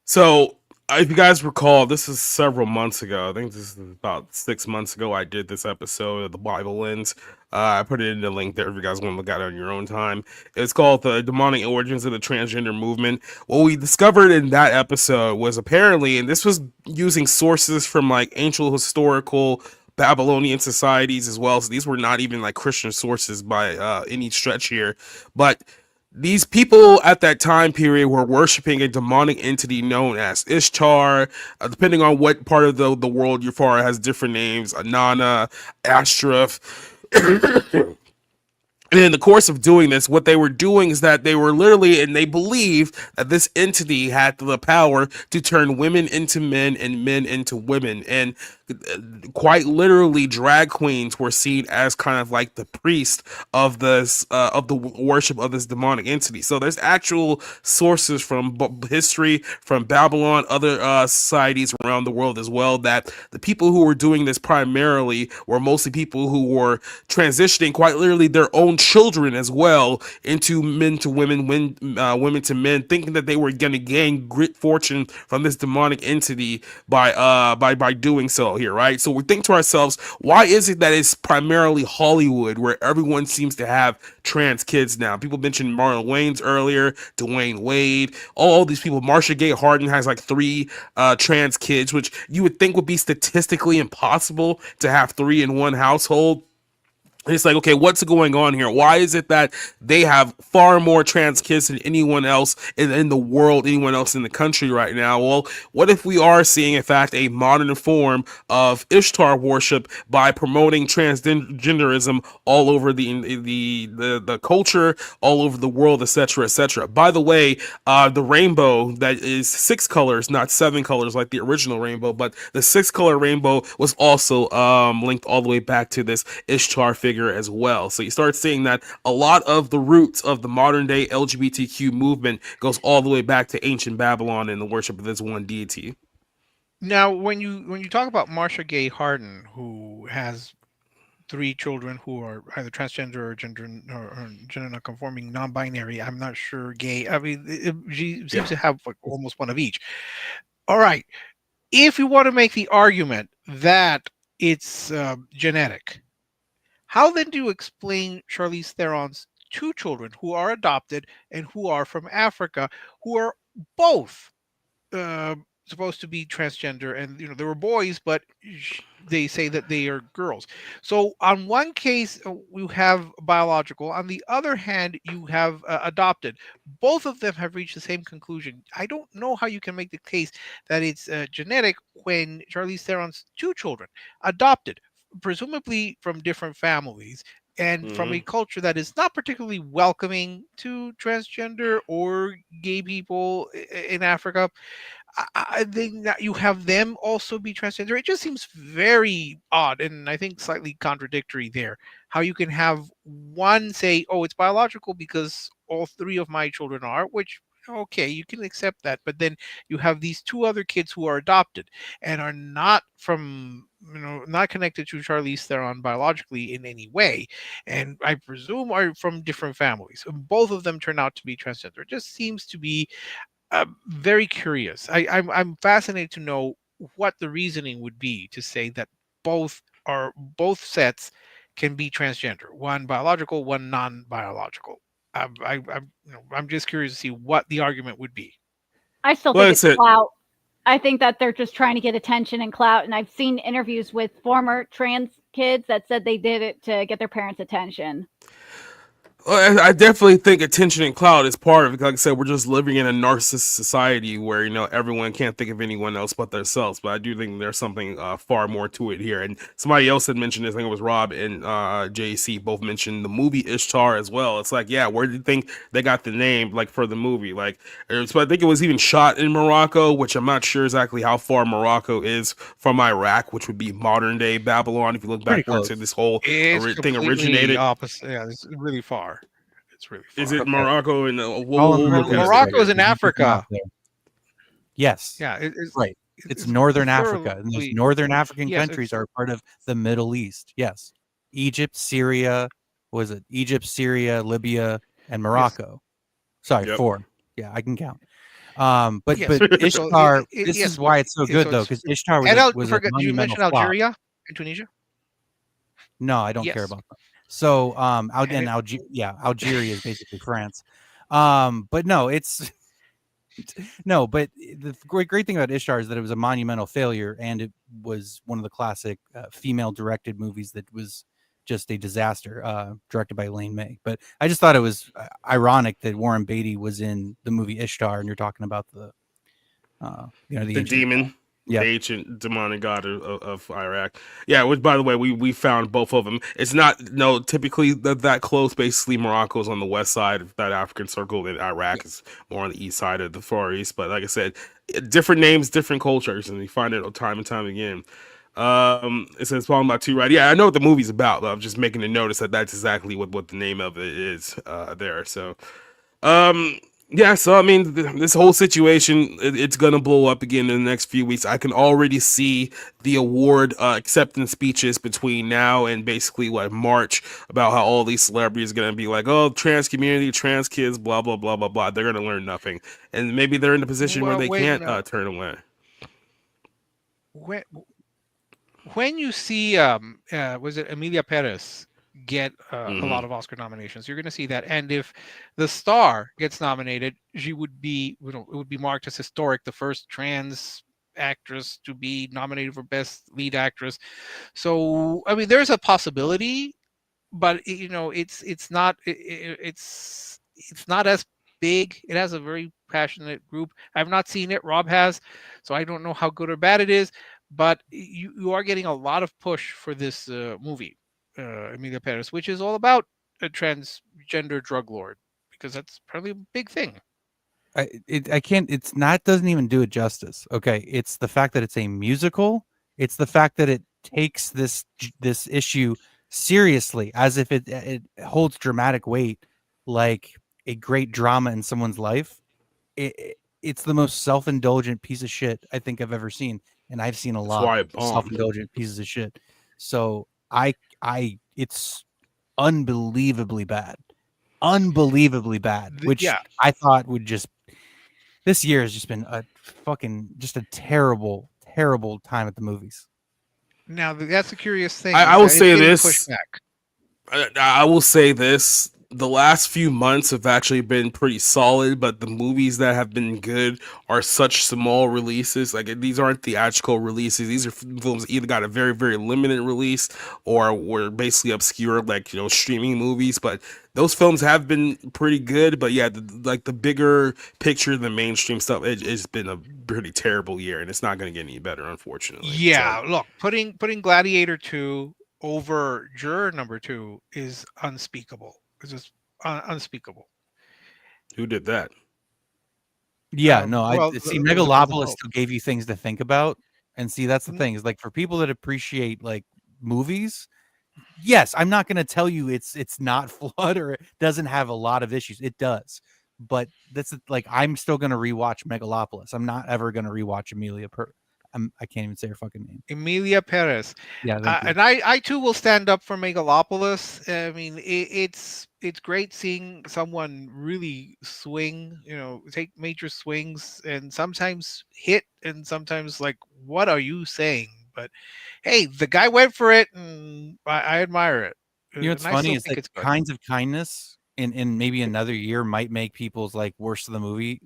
So, if you guys recall, this is several months ago. I think this is about 6 months ago. I did this episode of the Bible Lens. I put it in the link there if you guys want to look at it on your own time. It's called The Demonic Origins of the Transgender Movement. What we discovered in that episode was apparently, and this was using sources from like ancient historical Babylonian societies as well. So these were not even like Christian sources by any stretch here, but these people at that time period were worshiping a demonic entity known as Ishtar. Depending on what part of the world you're from, it has different names: Anana, Ashtaroth. And in the course of doing this, what they were doing is that they were literally, and they believed that this entity had the power to turn women into men and men into women. And quite literally, drag queens were seen as kind of like the priest of this, of the worship of this demonic entity. So there's actual sources from history, from Babylon, other societies around the world as well, that the people who were doing this primarily were mostly people who were transitioning quite literally their own children as well into men to women, women to men, thinking that they were going to gain great fortune from this demonic entity by doing so here, right? So we think to ourselves, why is it that it's primarily Hollywood where everyone seems to have trans kids now? People mentioned Marlon Wayans earlier, Dwayne Wade, all these people. Marcia Gay Harden has like 3 trans kids, which you would think would be statistically impossible to have 3 in one household. It's like, okay, what's going on here? Why is it that they have far more trans kids than anyone else in the world, anyone else in the country right now? Well, what if we are seeing, in fact, a modern form of Ishtar worship by promoting transgenderism all over the culture, all over the world, etc., etc.? By the way, the rainbow that is 6 colors, not 7 colors like the original rainbow, but the 6-color rainbow was also linked all the way back to this Ishtar figure as well. So you start seeing that a lot of the roots of the modern day LGBTQ movement goes all the way back to ancient Babylon and the worship of this one deity. Now, when you talk about Marcia Gay Harden, who has 3 children who are either transgender or gender non-conforming, non-binary, I'm not sure, gay. I mean, she seems to have like almost one of each. All right, if you want to make the argument that it's genetic, how then do you explain Charlize Theron's 2 children who are adopted and who are from Africa, who are both supposed to be transgender, and they were boys, but they say that they are girls? So on one case, you have biological. On the other hand, you have adopted. Both of them have reached the same conclusion. I don't know how you can make the case that it's genetic when Charlize Theron's 2 children adopted, presumably from different families and from a culture that is not particularly welcoming to transgender or gay people in Africa. I think that you have them also be transgender. It just seems very odd, and I think slightly contradictory there. How you can have one say, "Oh, it's biological because all 3 of my children are," which Okay, you can accept that, but then you have these two other kids who are adopted and are not from, not connected to Charlize Theron biologically in any way, and I presume are from different families. And both of them turn out to be transgender. It just seems to be very curious. I'm fascinated to know what the reasoning would be to say that both sets can be transgender, one biological, one non-biological. I'm just curious to see what the argument would be. I still think it's clout. I think that they're just trying to get attention and clout. And I've seen interviews with former trans kids that said they did it to get their parents' attention. I definitely think attention and clout is part of it. Like I said, we're just living in a narcissist society where everyone can't think of anyone else but themselves. But I do think there's something far more to it here. And somebody else had mentioned this. I think it was Rob and JC both mentioned the movie Ishtar as well. It's like, yeah, where do you think they got the name like for the movie? Like, so I think it was even shot in Morocco, which I'm not sure exactly how far Morocco is from Iraq, which would be modern day Babylon. If you look back into this whole thing originated, opposite. Yeah, it's really far. It's really far. Is it Morocco and Morocco is in Africa? Yes. Yeah, it's right. It's northern Africa, and those northern African countries are part of the Middle East. Yes, Egypt, Syria, Egypt, Syria, Libya, and Morocco. Sorry, 4. Yeah, I can count. But Ishtar, this is why it's so good though, because Ishtar was a did you mention flop. Algeria and Tunisia? No, I don't care about that. So, Algeria is basically France. But no, it's but the great thing about Ishtar is that it was a monumental failure, and it was one of the classic female-directed movies that was just a disaster, directed by Elaine May. But I just thought it was ironic that Warren Beatty was in the movie Ishtar, and you're talking about the demon. The ancient demonic god of Iraq. Yeah, which by the way, we found both of them. It's not typically that close. Basically, Morocco's on the west side of that African circle, and Iraq is more on the east side of the Far East. But like I said, different names, different cultures, and you find it time and time again. It says talking about two, right? Yeah, I know what the movie's about, but I'm just making a notice that that's exactly what the name of it is there. So, yeah, so I mean, this whole situation, it's gonna blow up again in the next few weeks. I can already see the award acceptance speeches between now and basically March about how all these celebrities are gonna be like, oh, trans community, trans kids, blah blah blah blah blah. They're gonna learn nothing, and maybe they're in a position where they can't turn away. When you see, was it Emilia Perez get a lot of Oscar nominations, you're going to see that, and if The Star gets nominated, she would be, it would be marked as historic, the first trans actress to be nominated for Best Lead Actress. So I mean, there's a possibility, but it's not as big. It has a very passionate group. I've not seen it. Rob has, so I don't know how good or bad it is. But you are getting a lot of push for this movie, Emilia Perez, which is all about a transgender drug lord, because that's probably a big thing. Doesn't even do it justice. Okay, it's the fact that it's a musical. It's the fact that it takes this issue seriously, as if it holds dramatic weight, like a great drama in someone's life. It's the most self-indulgent piece of shit I think I've ever seen. And I've seen a lot of self-indulgent pieces of shit. So it's unbelievably bad, which I thought would this year has just been a terrible, terrible time at the movies. Now that's the curious thing. I will say this. I will say this. The last few months have actually been pretty solid, but the movies that have been good are such small releases. Like, these aren't theatrical releases. These are films that either got a very, very limited release or were basically obscure, streaming movies. But those films have been pretty good. But yeah, the bigger picture, the mainstream stuff, it's been a pretty terrible year, and it's not going to get any better, unfortunately. Yeah, so, look, putting Gladiator 2 over Juror Number 2 is unspeakable. It's just unspeakable. Who did that? Yeah, Megalopolis still gave you things to think about. And see, that's the thing, is for people that appreciate movies, yes, I'm not going to tell you it's not flawed or it doesn't have a lot of issues. It does. but that's like I'm still gonna rewatch Megalopolis. I'm not ever gonna rewatch I can't even say her fucking name. Emilia Perez. Yeah, thank you. And I too will stand up for Megalopolis. I mean, it's great seeing someone really swing, take major swings, and sometimes hit, and sometimes like, what are you saying? But hey, the guy went for it, and I admire it. You know what's And I funny still is think that it's good. Kinds of Kindness in maybe another year might make people's like worst of the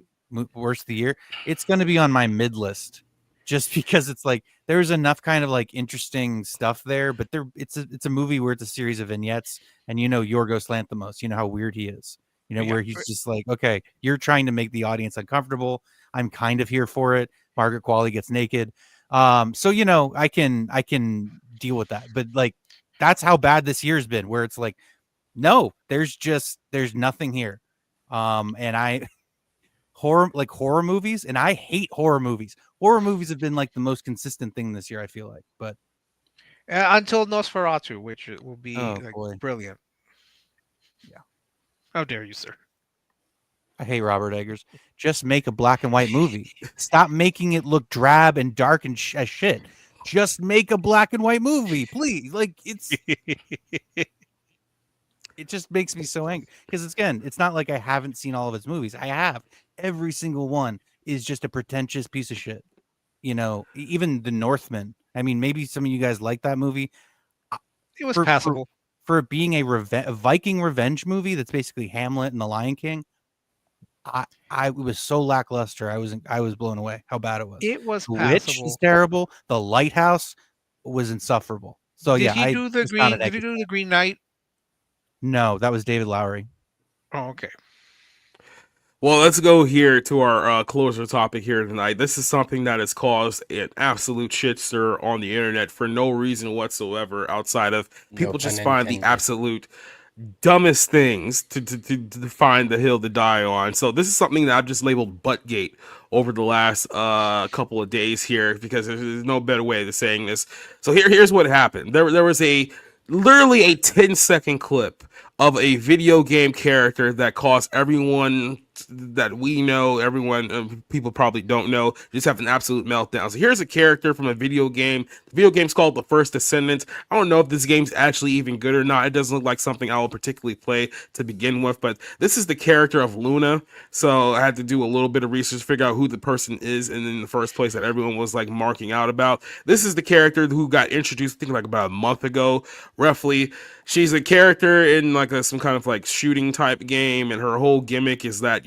year. It's going to be on my mid list, just because it's like there's enough kind of like interesting stuff there, but it's a movie where it's a series of vignettes, and Yorgos Lanthimos, how weird he is, where he's just like, okay, you're trying to make the audience uncomfortable. I'm kind of here for it. Margaret Qualley gets naked. So I can deal with that, but like that's how bad this year's been, where it's like, no, there's nothing here. And horror movies, and I hate horror movies. Horror movies have been like the most consistent thing this year, I feel like. But until Nosferatu, which will be boy. Brilliant. Yeah. How dare you, sir? I hate Robert Eggers. Just make a black and white movie. Stop making it look drab and dark and as shit. Just make a black and white movie, please. Like it just makes me so angry, because again, it's not like I haven't seen all of his movies. I have. Every single one is just a pretentious piece of shit. Even The Northman. I mean, maybe some of you guys like that movie. It was passable for it being a Viking revenge movie. That's basically Hamlet and The Lion King. It was so lackluster. I was blown away how bad it was. It was The passable. Witch is terrible. The Lighthouse was insufferable. So Did he do the Green Knight? No, that was David Lowery. Oh, okay. Well, let's go here to our closer topic here tonight. This is something that has caused an absolute shitstir on the internet for no reason whatsoever, outside of people just find the absolute dumbest things to find the hill to die on. So this is something that I've just labeled ButtGate over the last couple of days here, because there's no better way of saying this. So here's what happened. There was literally a 10-second clip of a video game character that caused everyone that we know, people probably don't know, just have an absolute meltdown. So here's a character from a video game. The video game's called The First Descendants. I don't know if this game's actually even good or not. It doesn't look like something I will particularly play to begin with, but this is the character of Luna. So I had to do a little bit of research to figure out who the person is, and in the first place that everyone was like marking out about. This is the character who got introduced, I think, like about a month ago, roughly. She's a character in like some kind of like shooting type game, and her whole gimmick is that,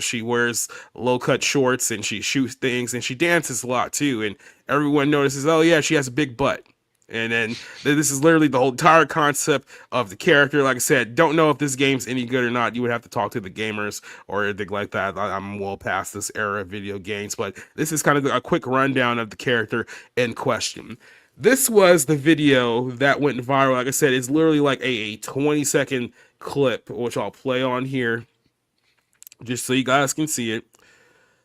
she wears low cut shorts and she shoots things, and she dances a lot too, and everyone notices, oh yeah, she has a big butt. And then this is literally the whole entire concept of the character. Like I said, don't know if this game's any good or not. You would have to talk to the gamers or anything like that. I'm well past this era of video games, but this is kind of a quick rundown of the character in question. This was the video that went viral. Like I said, it's literally like a 20-second clip, which I'll play on here just so you guys can see it.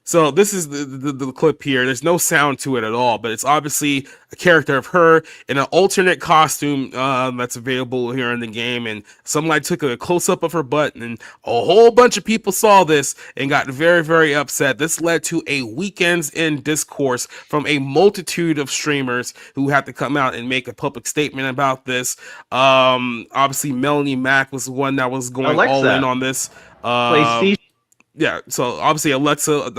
So this is the clip here. There's no sound to it at all, but it's obviously a character of her in an alternate costume that's available here in the game. And somebody took a close-up of her butt, and a whole bunch of people saw this and got very, very upset. This led to a weekends in discourse from a multitude of streamers who had to come out and make a public statement about this. Obviously, Melanie Mac was the one that was going all in on this. Yeah, so obviously Alexa,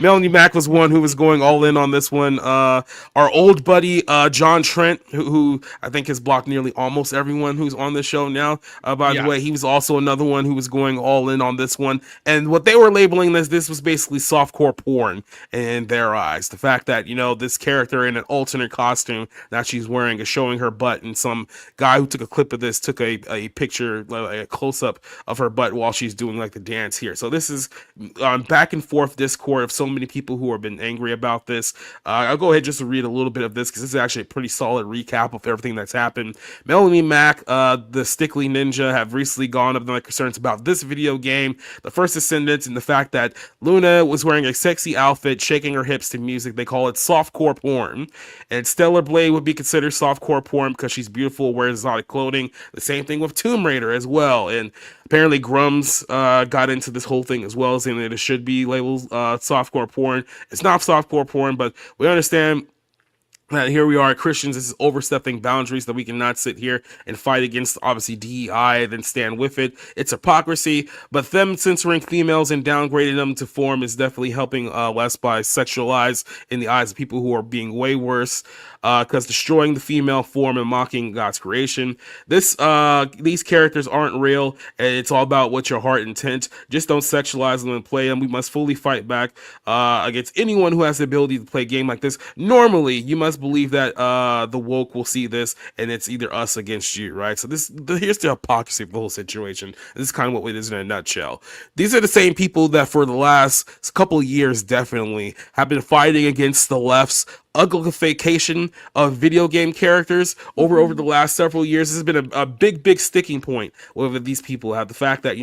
Melanie Mac was one who was going all in on this one. Our old buddy, John Trent, who I think has blocked nearly almost everyone who's on this show now. By the way, he was also another one who was going all in on this one. And what they were labeling this was basically softcore porn in their eyes. The fact that, this character in an alternate costume that she's wearing is showing her butt, and some guy who took a clip of this took a picture, a close-up of her butt while she's doing like the dance here. So this is back and forth Discord of so many people who have been angry about this. I'll go ahead just to read a little bit of this, because this is actually a pretty solid recap of everything that's happened. Melanie Mac, the Stickly Ninja, have recently gone up their concerns about this video game, The First Descendants, and the fact that Luna was wearing a sexy outfit, shaking her hips to music. They call it softcore porn. And Stellar Blade would be considered softcore porn because she's beautiful, wears exotic clothing. The same thing with Tomb Raider as well. And apparently Grums got into this whole thing as well, saying that it should be labeled softcore porn. It's not softcore porn, but we understand that here we are, Christians, this is overstepping boundaries, that we cannot sit here and fight against, obviously, DEI, then stand with it. It's hypocrisy, but them censoring females and downgrading them to form is definitely helping West by sexualize in the eyes of people who are being way worse, because destroying the female form and mocking God's creation. These characters aren't real, and it's all about what your heart intent. Just don't sexualize them and play them. We must fully fight back against anyone who has the ability to play a game like this. Normally, you must believe that the woke will see this, and it's either us against you, right? So here's the hypocrisy of the whole situation. This is kind of what it is in a nutshell. These are the same people that for the last couple of years definitely have been fighting against the left's uglification of video game characters over the last several years. This has been a big sticking point with these people. Have the fact that,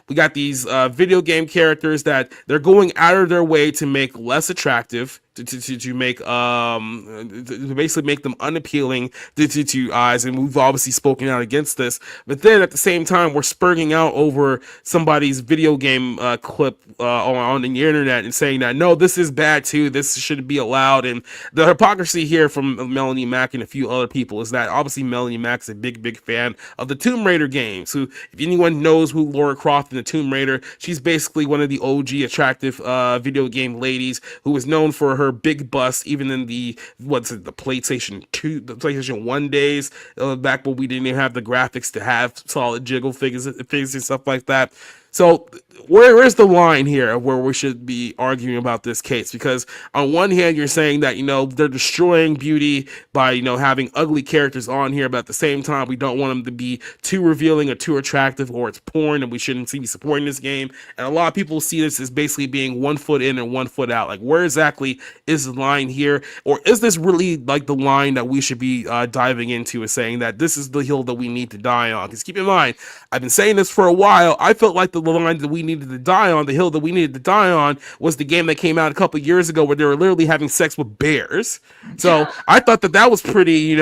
we got these video game characters that they're going out of their way to make less attractive, to make to basically make them unappealing to eyes, and we've obviously spoken out against this. But then at the same time, we're spurting out over somebody's video game clip on the internet and saying that no, this is bad too, this shouldn't be allowed. And the hypocrisy here from Melanie Mack and a few other people is that obviously Melanie Mack's a big fan of the Tomb Raider games. Who, if anyone knows who Lara Croft in the Tomb Raider, she's basically one of the OG attractive video game ladies who is known for her big bust, even in the PlayStation 2, the PlayStation 1 days, back when we didn't even have the graphics to have solid jiggle figures and stuff like that. So where's the line here where we should be arguing about this case? Because on one hand, you're saying that, they're destroying beauty by, having ugly characters on here, but at the same time, we don't want them to be too revealing or too attractive, or it's porn and we shouldn't be supporting this game. And a lot of people see this as basically being 1 foot in and 1 foot out. Like, where exactly is the line here? Or is this really like the line that we should be diving into, and saying that this is the hill that we need to die on? Because keep in mind, I've been saying this for a while. I felt like the line that we needed to die on, the hill that we needed to die on, was the game that came out a couple years ago where they were literally having sex with bears. So I thought that was pretty,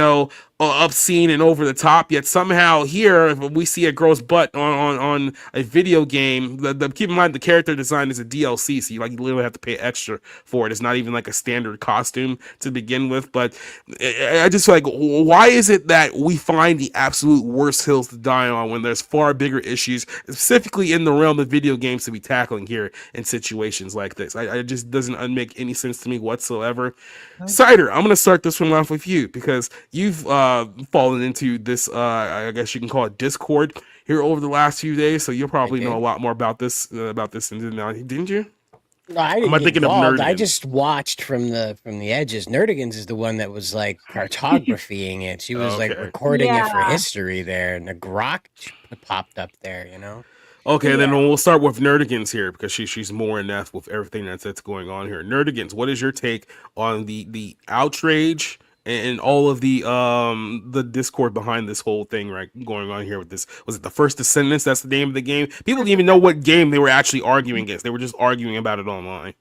obscene and over the top. Yet somehow here, if we see a girl's butt on a video game, keep in mind the character design is a DLC, so you literally have to pay extra for it. It's not even like a standard costume to begin with. But I just why is it that we find the absolute worst hills to die on when there's far bigger issues, specifically in the realm of video games, to be tackling here in situations like this? I just doesn't make any sense to me whatsoever. Cider, I'm gonna start this one off with you, because you've fallen into this, I guess you can call it, Discord here over the last few days, so you'll probably know a lot more about this than now, didn't you? No, I didn't get involved. I just watched from the edges. Nerdigans is the one that was like cartographying it. She was like recording it for history there, and the Grok popped up there, Okay, then we'll start with Nerdigans here, because she's more in depth with everything that's going on here. Nerdigans, what is your take on the outrage and all of the discord behind this whole thing going on here with this? Was it the First Descendants? That's the name of the game. People didn't even know what game they were actually arguing against. They were just arguing about it online.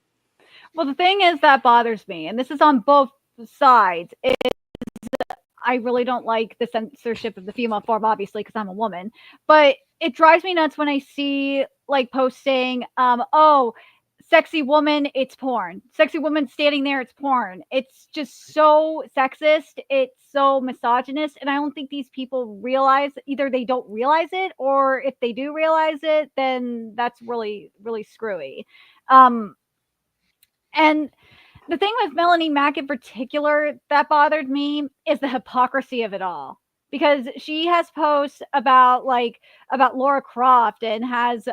Well, the thing is that bothers me, and this is on both sides, is I really don't like the censorship of the female form, obviously, because I'm a woman. But it drives me nuts when I see posts saying, sexy woman, it's porn. Sexy woman standing there, it's porn. It's just so sexist. It's so misogynist. And I don't think these people realize, either they don't realize it, or if they do realize it, then that's really, really screwy. And the thing with Melanie Mack in particular that bothered me is the hypocrisy of it all. Because she has posts about Lara Croft, and has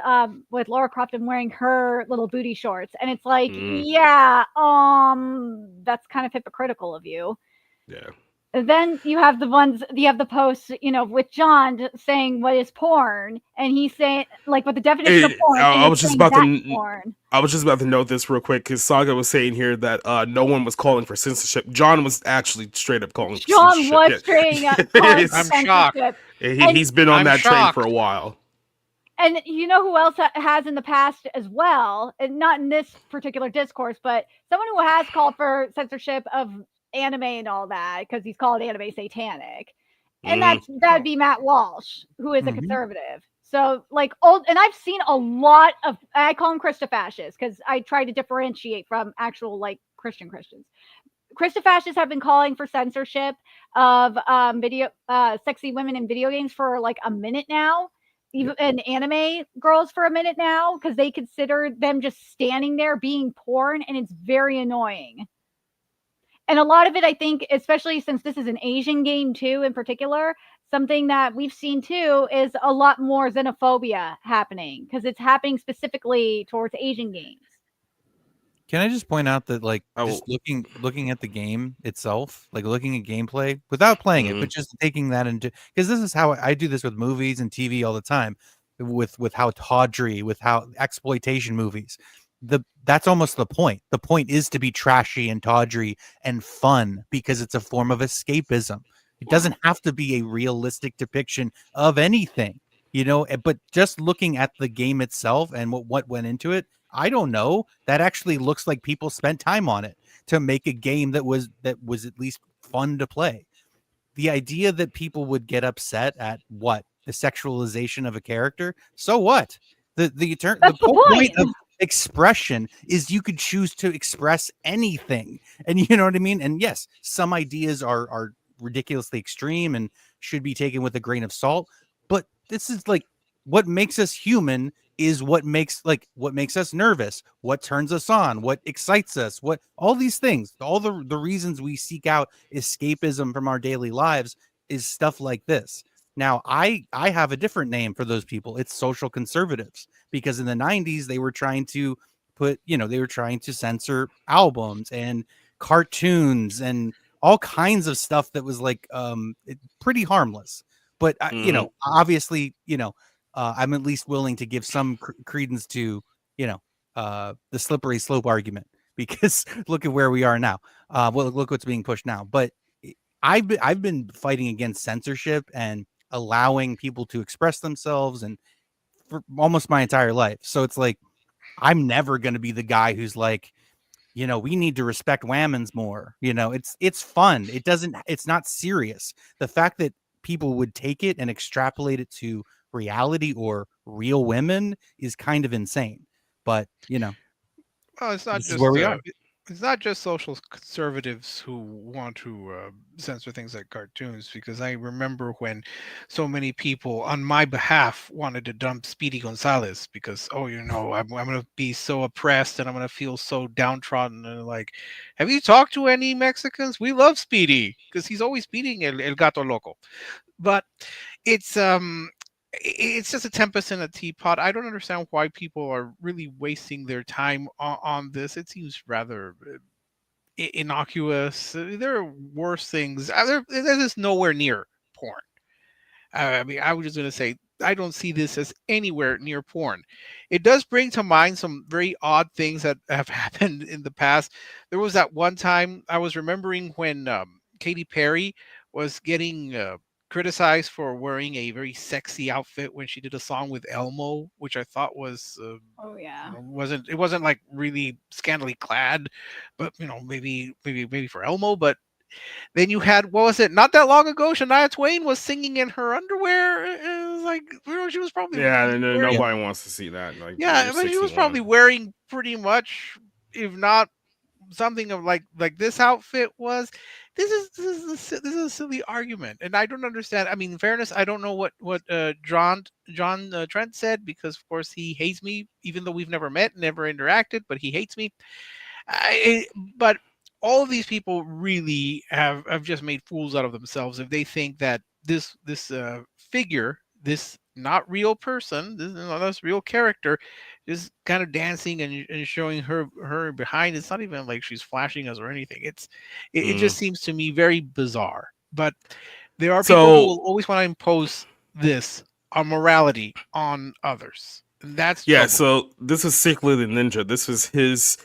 with Lara Croft and wearing her little booty shorts, and it's like, that's kind of hypocritical of you. Yeah. And then you have the posts, with John saying what is porn, and he's saying what the definition of porn. I was just about to note this real quick, because Saga was saying here that no one was calling for censorship. John was actually straight up calling for censorship. John was straight up calling for I'm shocked. He's been on that train for a while. And you know who else has in the past as well, and not in this particular discourse, but someone who has called for censorship of anime and all that, because he's called anime satanic. And that'd be Matt Walsh, who is a conservative. So like old, and I've seen a lot of, I call them Christofascists because I try to differentiate from actual like Christians. Christofascists have been calling for censorship of sexy women in video games for like a minute now, even and anime girls for a minute now, because they consider them just standing there being porn, and it's very annoying. And a lot of it, I think, especially since this is an Asian game too, in particular, something that we've seen too is a lot more xenophobia happening because it's happening specifically towards Asian games. Can I just point out that, like, just looking at the game itself, like looking at gameplay without playing it, but just taking that into, because this is how I do this with movies and TV all the time, with how tawdry, with how exploitation movies. That's almost the point. The point is to be trashy and tawdry and fun because it's a form of escapism. It doesn't have to be a realistic depiction of anything, you know. But just looking at the game itself and what went into it, I don't know. That actually looks like people spent time on it to make a game that was at least fun to play. The idea that people would get upset at the sexualization of a character. So what? The whole point of expression is you could choose to express anything, and you know what I mean. And yes, some ideas are ridiculously extreme and should be taken with a grain of salt. But this is like what makes us human. Is what makes us nervous, what turns us on, what excites us, what all these things, all the reasons we seek out escapism from our daily lives is stuff like this. Now, I have a different name for those people. It's social conservatives, because in the 90s they were trying to censor albums and cartoons and all kinds of stuff that was like pretty harmless. But obviously, I'm at least willing to give some credence to, the slippery slope argument, because look at where we are now. Look what's being pushed now. But I've been fighting against censorship and allowing people to express themselves, and for almost my entire life. So it's like, I'm never going to be the guy who's like, we need to respect whammons more. It's fun. It's not serious. The fact that people would take it and extrapolate it to reality or real women is kind of insane. But well, it's not just where we are. It's not just social conservatives who want to censor things like cartoons, because I remember when so many people on my behalf wanted to dump Speedy Gonzalez because, I'm going to be so oppressed and I'm going to feel so downtrodden. And like, have you talked to any Mexicans? We love Speedy because he's always beating El Gato Loco. But it's just a tempest in a teapot. I don't understand why people are really wasting their time on this. It seems rather innocuous. There are worse things. There is nowhere near porn. I mean, I was just going to say, I don't see this as anywhere near porn. It does bring to mind some very odd things that have happened in the past. There was that one time I was remembering when Katy Perry was getting criticized for wearing a very sexy outfit when she did a song with Elmo, which I thought was it wasn't like really scantily clad, but maybe for Elmo. But then you had, what was it, not that long ago, Shania Twain was singing in her underwear. It was like, she was probably nobody wants to see that. Like, I mean, she was probably wearing pretty much, if not something of like this outfit was. This is a silly argument, and I don't understand. I mean, in fairness, I don't know what John Trent said, because of course he hates me, even though we've never met, never interacted, but he hates me. But all of these people really have just made fools out of themselves if they think that this figure, this not real person, this real character, is kind of dancing and showing her behind. It's not even like she's flashing us or anything. It just seems to me very bizarre. But there are people who will always want to impose this on morality on others. That's So this is Sickly the Ninja. This was his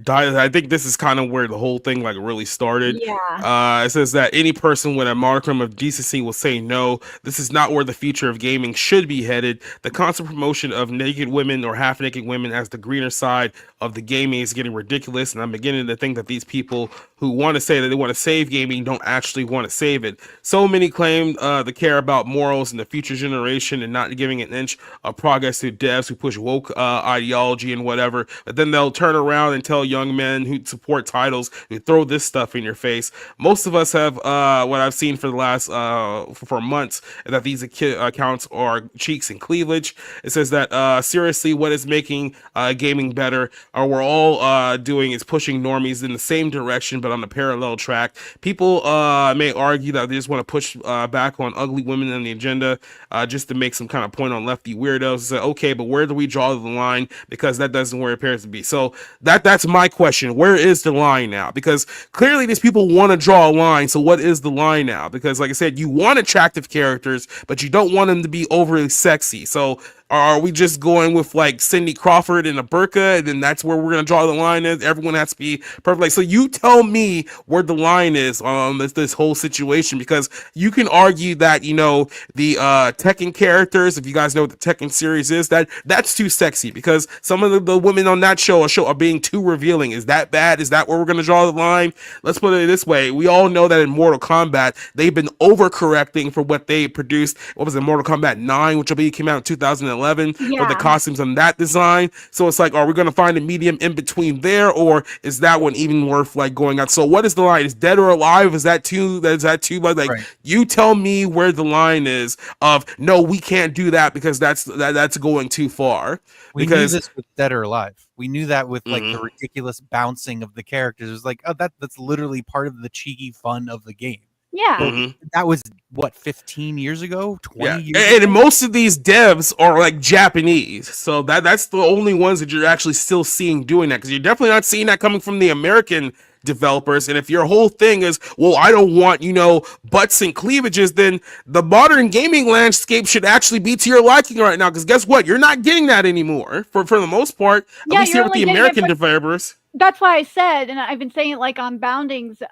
I think this is kind of where the whole thing like really started. Yeah. It says that any person with a modicum of decency will say no. This is not where the future of gaming should be headed. The constant promotion of naked women or half-naked women as the greener side of the gaming is getting ridiculous, and I'm beginning to think that these people who want to say that they want to save gaming don't actually want to save it. So many claim to care about morals in the future generation and not giving an inch of progress to devs who push woke ideology and whatever, but then they'll turn around and tell young men who support titles who throw this stuff in your face. Most of us have what I've seen for the last for months that these accounts are cheeks and cleavage. It says that seriously, what is making gaming better, or we're all doing, is pushing normies in the same direction but on a parallel track. People may argue that they just want to push back on ugly women on the agenda just to make some kind of point on lefty weirdos. Say, okay, but where do we draw the line? Because that doesn't where it appears to be. So that's my question. Where is the line now? Because clearly these people want to draw a line. So what is the line now? Because like I said, you want attractive characters, but you don't want them to be overly sexy. So are we just going with like Cindy Crawford in a burqa, and then that's where we're gonna draw the line? Is everyone has to be perfect? Like, so you tell me where the line is on this whole situation, because you can argue that, you know, the Tekken characters, if you guys know what the Tekken series is, that's too sexy because some of the women on that show are being too revealing. Is that bad? Is that where we're gonna draw the line? Let's put it this way: we all know that in Mortal Kombat they've been overcorrecting for what they produced. What was it, Mortal Kombat 9, which I believe came out in 2011, for the costumes on that design. So it's like, are we going to find a medium in between there, or is that one even worth like going out? So what is the line? Is Dead or Alive? Is that too like right. You tell me where the line is of no, we can't do that because that's going too far. We knew this with Dead or Alive. We knew that with like the ridiculous bouncing of the characters. It was like, oh, that's literally part of the cheeky fun of the game. Yeah. That was what, 15 years ago, 20 years and ago? most of these devs are like Japanese, so that's the only ones that you're actually still seeing doing that, because you're definitely not seeing that coming from the American developers. And if your whole thing is, well, I don't want, you know, butts and cleavages, then the modern gaming landscape should actually be to your liking right now, because guess what, you're not getting that anymore for the most part, at least here with the American developers. That's why I said, and I've been saying it like on Bounding's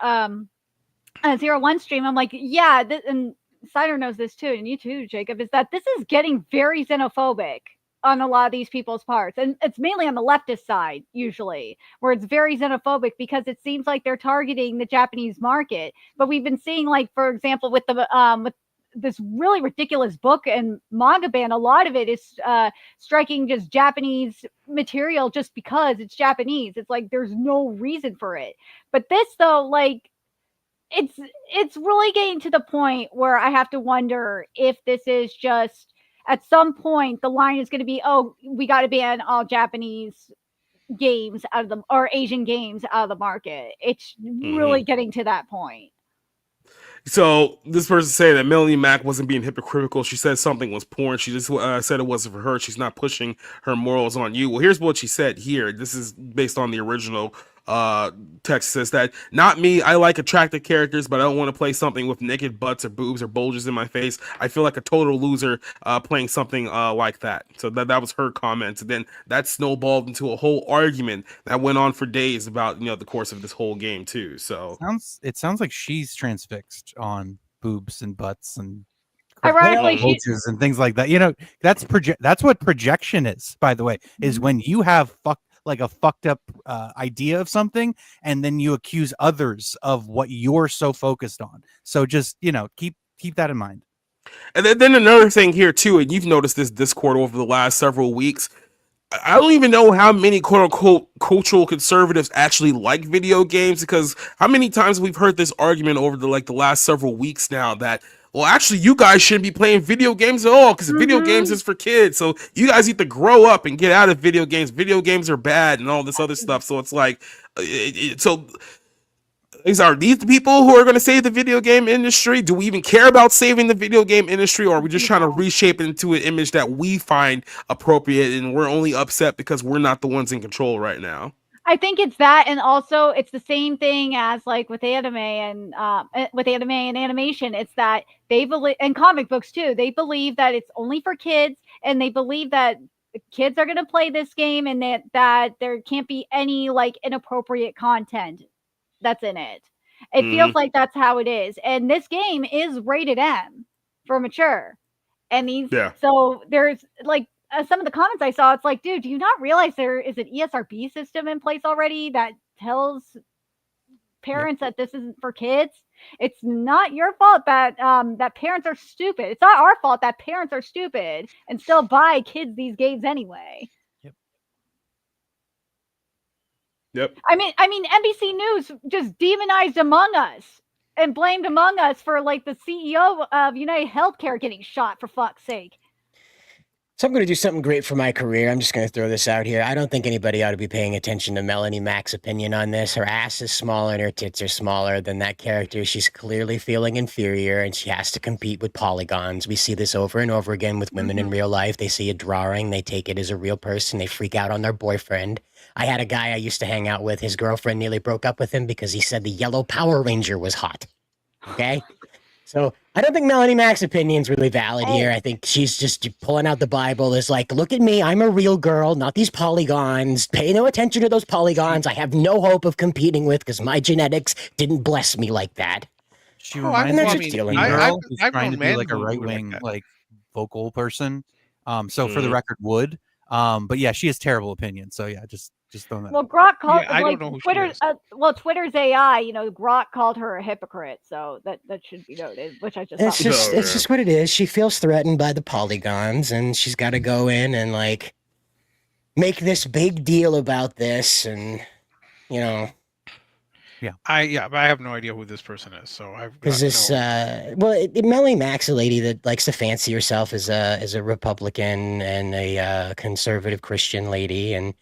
01 stream, I'm like, yeah, and Cider knows this too, and you too, Jacob, is that this is getting very xenophobic on a lot of these people's parts. And it's mainly on the leftist side, usually, where it's very xenophobic because it seems like they're targeting the Japanese market. But we've been seeing, like, for example, with this really ridiculous book and manga ban, a lot of it is striking just Japanese material just because it's Japanese. It's like there's no reason for it. But this, though, like, it's really getting to the point where I have to wonder if this is just, at some point the line is going to be, oh, we got to ban all Japanese games out of the, or Asian games out of the market. It's really getting to that point. So this person saying that Melanie Mac wasn't being hypocritical. She said something was porn. She just said it wasn't for her. She's not pushing her morals on you. Well, here's what she said here. This is based on the original text. Says that, not me, I like attractive characters, but I don't want to play something with naked butts or boobs or bulges in my face. I feel like a total loser playing something like that. So that was her comment, and then that snowballed into a whole argument that went on for days about, you know, the course of this whole game too. So it sounds like she's transfixed on boobs and butts and ironically bulges and things like that. You know, that's what projection is, by the way, is when you have a fucked up idea of something, and then you accuse others of what you're so focused on. So just, you know, keep that in mind. And then another thing here too, and you've noticed this Discord over the last several weeks, I don't even know how many quote unquote cultural conservatives actually like video games, because how many times we've heard this argument over the last several weeks now that, well, actually, you guys shouldn't be playing video games at all because video games is for kids. So you guys need to grow up and get out of video games. Video games are bad and all this other stuff. So it's like, so are these the people who are going to save the video game industry? Do we even care about saving the video game industry, or are we just trying to reshape it into an image that we find appropriate, and we're only upset because we're not the ones in control right now? I think it's that, and also it's the same thing as like with anime and animation. It's that they believe, and comic books too, they believe that it's only for kids, and they believe that kids are going to play this game, and that there can't be any like inappropriate content that's in it. It feels like that's how it is. And this game is rated M for mature. And so there's like some of the comments I saw, it's like, dude, do you not realize there is an ESRB system in place already that tells parents that this isn't for kids? It's not your fault that that parents are stupid. It's not our fault that parents are stupid and still buy kids these games anyway. Yep. I mean, NBC News just demonized Among Us and blamed Among Us for like the CEO of United Healthcare getting shot, for fuck's sake. So I'm going to do something great for my career. I'm just going to throw this out here. I don't think anybody ought to be paying attention to Melanie Mack's opinion on this. Her ass is smaller and her tits are smaller than that character. She's clearly feeling inferior and she has to compete with polygons. We see this over and over again with women in real life. They see a drawing, they take it as a real person, they freak out on their boyfriend. I had a guy I used to hang out with. His girlfriend nearly broke up with him because he said the yellow Power Ranger was hot. Okay? So I don't think Melanie Mack's opinion's really valid here. I think she's just pulling out the Bible as like, look at me, I'm a real girl, not these polygons. Pay no attention to those polygons. I have no hope of competing with because my genetics didn't bless me like that. She reminds me of a girl who's trying to be like a right-wing, like vocal person. So for the record, would. But yeah, she has terrible opinions. So yeah, just throwing that. Well, Grok called I don't know who Twitter. Twitter's AI. You know, Grok called her a hypocrite. So that should be noted. Which I just. It's just what it is. She feels threatened by the polygons, and she's got to go in and like make this big deal about this, and you know. But I have no idea who this person is. So I've because this Melanie Mack's a lady that likes to fancy herself as a Republican and a conservative Christian lady, and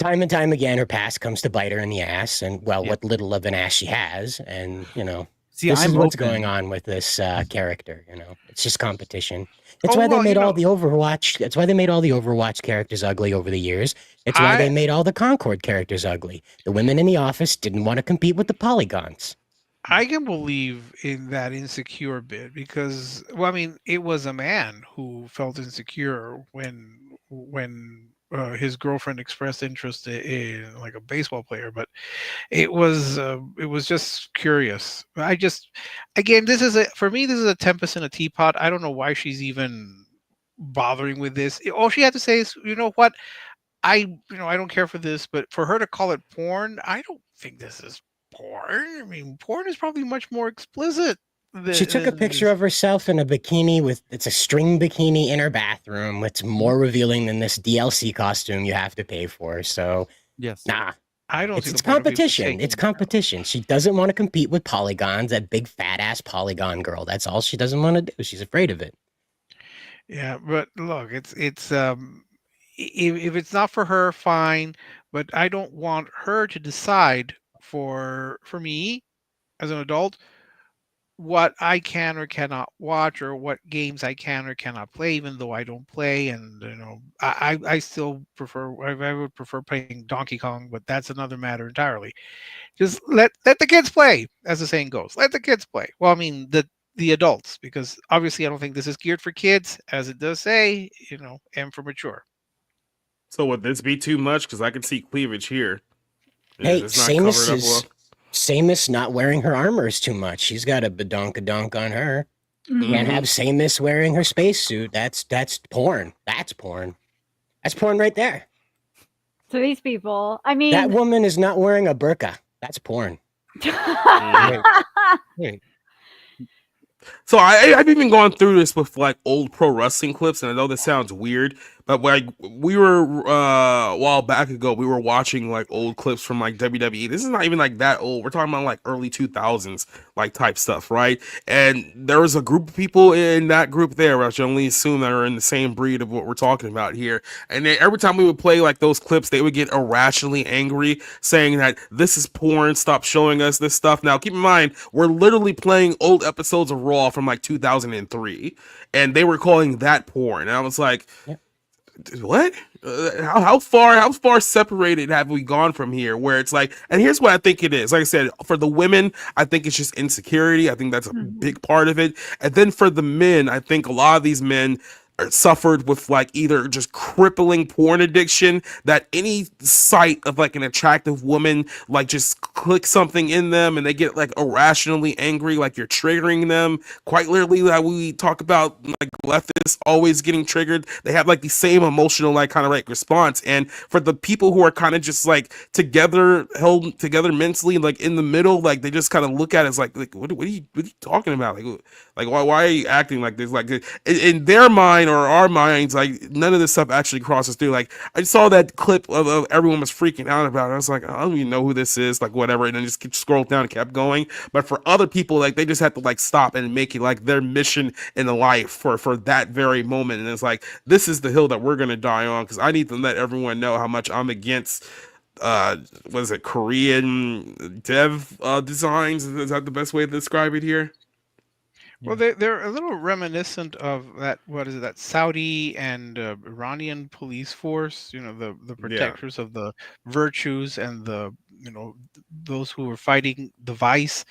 time again her past comes to bite her in the ass, and what little of an ass she has, and you know, this is what's going on with this character. You know, it's just competition. It's why they made all the Overwatch. That's why they made all the Overwatch characters ugly over the years. It's why they made all the Concord characters ugly. The women in the office didn't want to compete with the polygons. I can believe in that insecure bit because, well, I mean, it was a man who felt insecure when his girlfriend expressed interest in like a baseball player, but it was just curious. Again, for me, this is a tempest in a teapot. I don't know why she's even bothering with this. All she had to say is, you know what, I don't care for this, but for her to call it porn, I don't think this is porn. I mean, porn is probably much more explicit. She took a picture of herself in a bikini it's a string bikini in her bathroom. It's more revealing than this DLC costume you have to pay for. So yes, I don't. It's competition. It's competition. She doesn't want to compete with polygons. That big fat ass polygon girl. That's all she doesn't want to do. She's afraid of it. Yeah, but look, it's if it's not for her, fine. But I don't want her to decide for me as an adult what I can or cannot watch or what games I can or cannot play, even though I don't play. And you know, I still prefer. I would prefer playing Donkey Kong, but that's another matter entirely. Just let the kids play, as the saying goes. Let the kids play. Well, I mean the adults, because obviously I don't think this is geared for kids, as it does say, you know, and for mature. So would this be too much? Because I can see cleavage here. Hey, Samus not wearing her armor is too much. She's got a badonkadonk on her. You can't have Samus wearing her spacesuit. That's porn. That's porn. That's porn right there. So these people, I mean, that woman is not wearing a burqa. That's porn. So I've even gone through this with like old pro wrestling clips, and I know this sounds weird, but like we were a while back ago, we were watching like old clips from like WWE. This is not even like that old. We're talking about like early 2000s like type stuff, right? And there was a group of people in that group there, which I only assume that are in the same breed of what we're talking about here. And then every time we would play like those clips, they would get irrationally angry, saying that this is porn. Stop showing us this stuff. Now, keep in mind, we're literally playing old episodes of Raw from like 2003, and they were calling that porn. And I was like, what? How far separated have we gone from here? Where it's like, and here's what I think it is. Like I said, for the women, I think it's just insecurity. I think that's a big part of it. And then for the men, I think a lot of these men, suffered with like either just crippling porn addiction, that any sight of like an attractive woman like just click something in them and they get like irrationally angry, like you're triggering them. Quite literally, that we talk about like leftists always getting triggered. They have like the same emotional like kind of like response. And for the people who are kind of just like together, held together mentally, like in the middle, like they just kind of look at it as like what are you talking about? Like why are you acting like this? Like in their mind or our minds, like none of this stuff actually crosses through. Like I saw that clip of everyone was freaking out about it. I was like, I don't even know who this is, like whatever, and then just scrolled down and kept going. But for other people, like they just had to like stop and make it like their mission in the life for that very moment. And it's like, this is the hill that we're gonna die on, because I need to let everyone know how much I'm against what is it, Korean dev designs. Is that the best way to describe it here? Well, they're a little reminiscent of that. What is it? That Saudi and Iranian police force. You know, the protectors of the virtues and the those who are fighting the vice.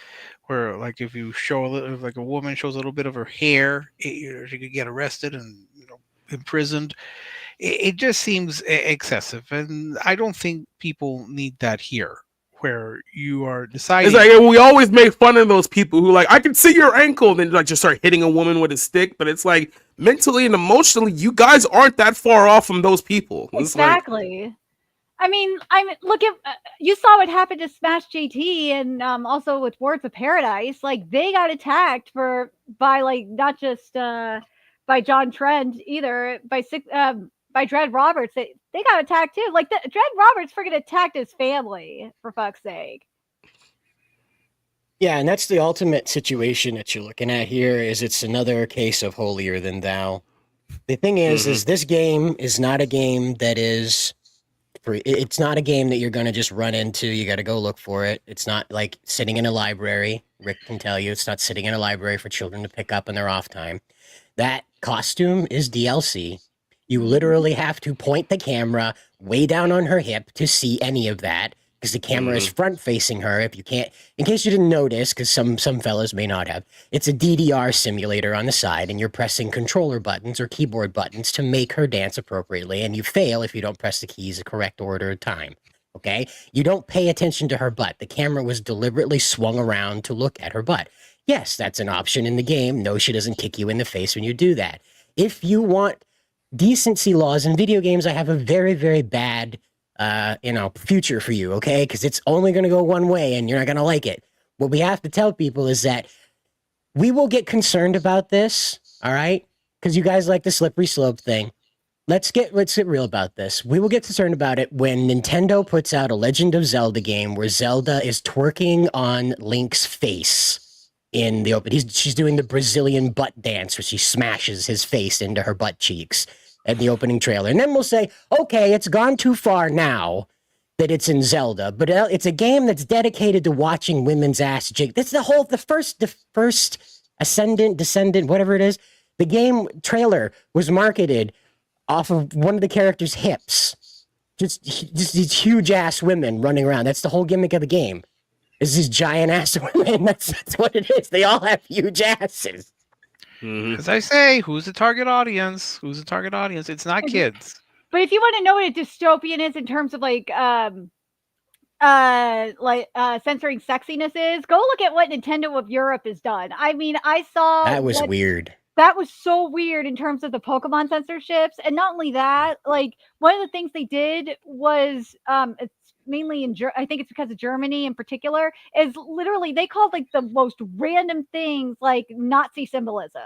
Where like if you show a little, like a woman shows a little bit of her hair, she could get arrested and imprisoned. It just seems excessive, and I don't think people need that here. Where you are deciding. It's like we always make fun of those people who like, I can see your ankle, then like just start hitting a woman with a stick. But it's like mentally and emotionally, you guys aren't that far off from those people. Exactly. I mean, look at you saw what happened to Smash JT and also with Words of Paradise. Like they got attacked by like not just by John Trent either, by Dread Roberts. They got attacked too. Like Dread Roberts freaking attacked his family, for fuck's sake. Yeah, and that's the ultimate situation that you're looking at here. Is it's another case of holier than thou. The thing is this game is not a game that is free. It's not a game that you're going to just run into. You got to go look for it. It's not like sitting in a library. Rick can tell you it's not sitting in a library for children to pick up in their off time. That costume is DLC. You literally have to point the camera way down on her hip to see any of that, because the camera is front facing her. If you can't, in case you didn't notice, because some fellas may not have, it's a DDR simulator on the side, and you're pressing controller buttons or keyboard buttons to make her dance appropriately, and you fail if you don't press the keys the correct order of time. Okay? You don't pay attention to her butt. The camera was deliberately swung around to look at her butt. Yes, that's an option in the game. No, she doesn't kick you in the face when you do that. If you want decency laws in video games, I have a very, very bad, future for you, okay? Because it's only going to go one way and you're not going to like it. What we have to tell people is that we will get concerned about this, all right? Because you guys like the slippery slope thing. Let's get real about this. We will get concerned about it when Nintendo puts out a Legend of Zelda game where Zelda is twerking on Link's face in the open. She's doing the Brazilian butt dance where she smashes his face into her butt cheeks at the opening trailer. And then we'll say, okay, it's gone too far now that it's in Zelda, but it's a game that's dedicated to watching women's ass jig. That's the first ascendant, descendant, whatever it is. The game trailer was marketed off of one of the characters' hips. Just these huge ass women running around. That's the whole gimmick of the game. Is these giant ass women. That's what it is. They all have huge asses. As I say, who's the target audience? Who's the target audience? It's not kids. But if you want to know what a dystopian is in terms of censoring sexiness is, go look at what Nintendo of Europe has done. I mean, I saw that was weird. That was so weird in terms of the Pokemon censorships. And not only that, like one of the things they did was it's mainly I think it's because of Germany in particular, is literally they called like the most random things like Nazi symbolism.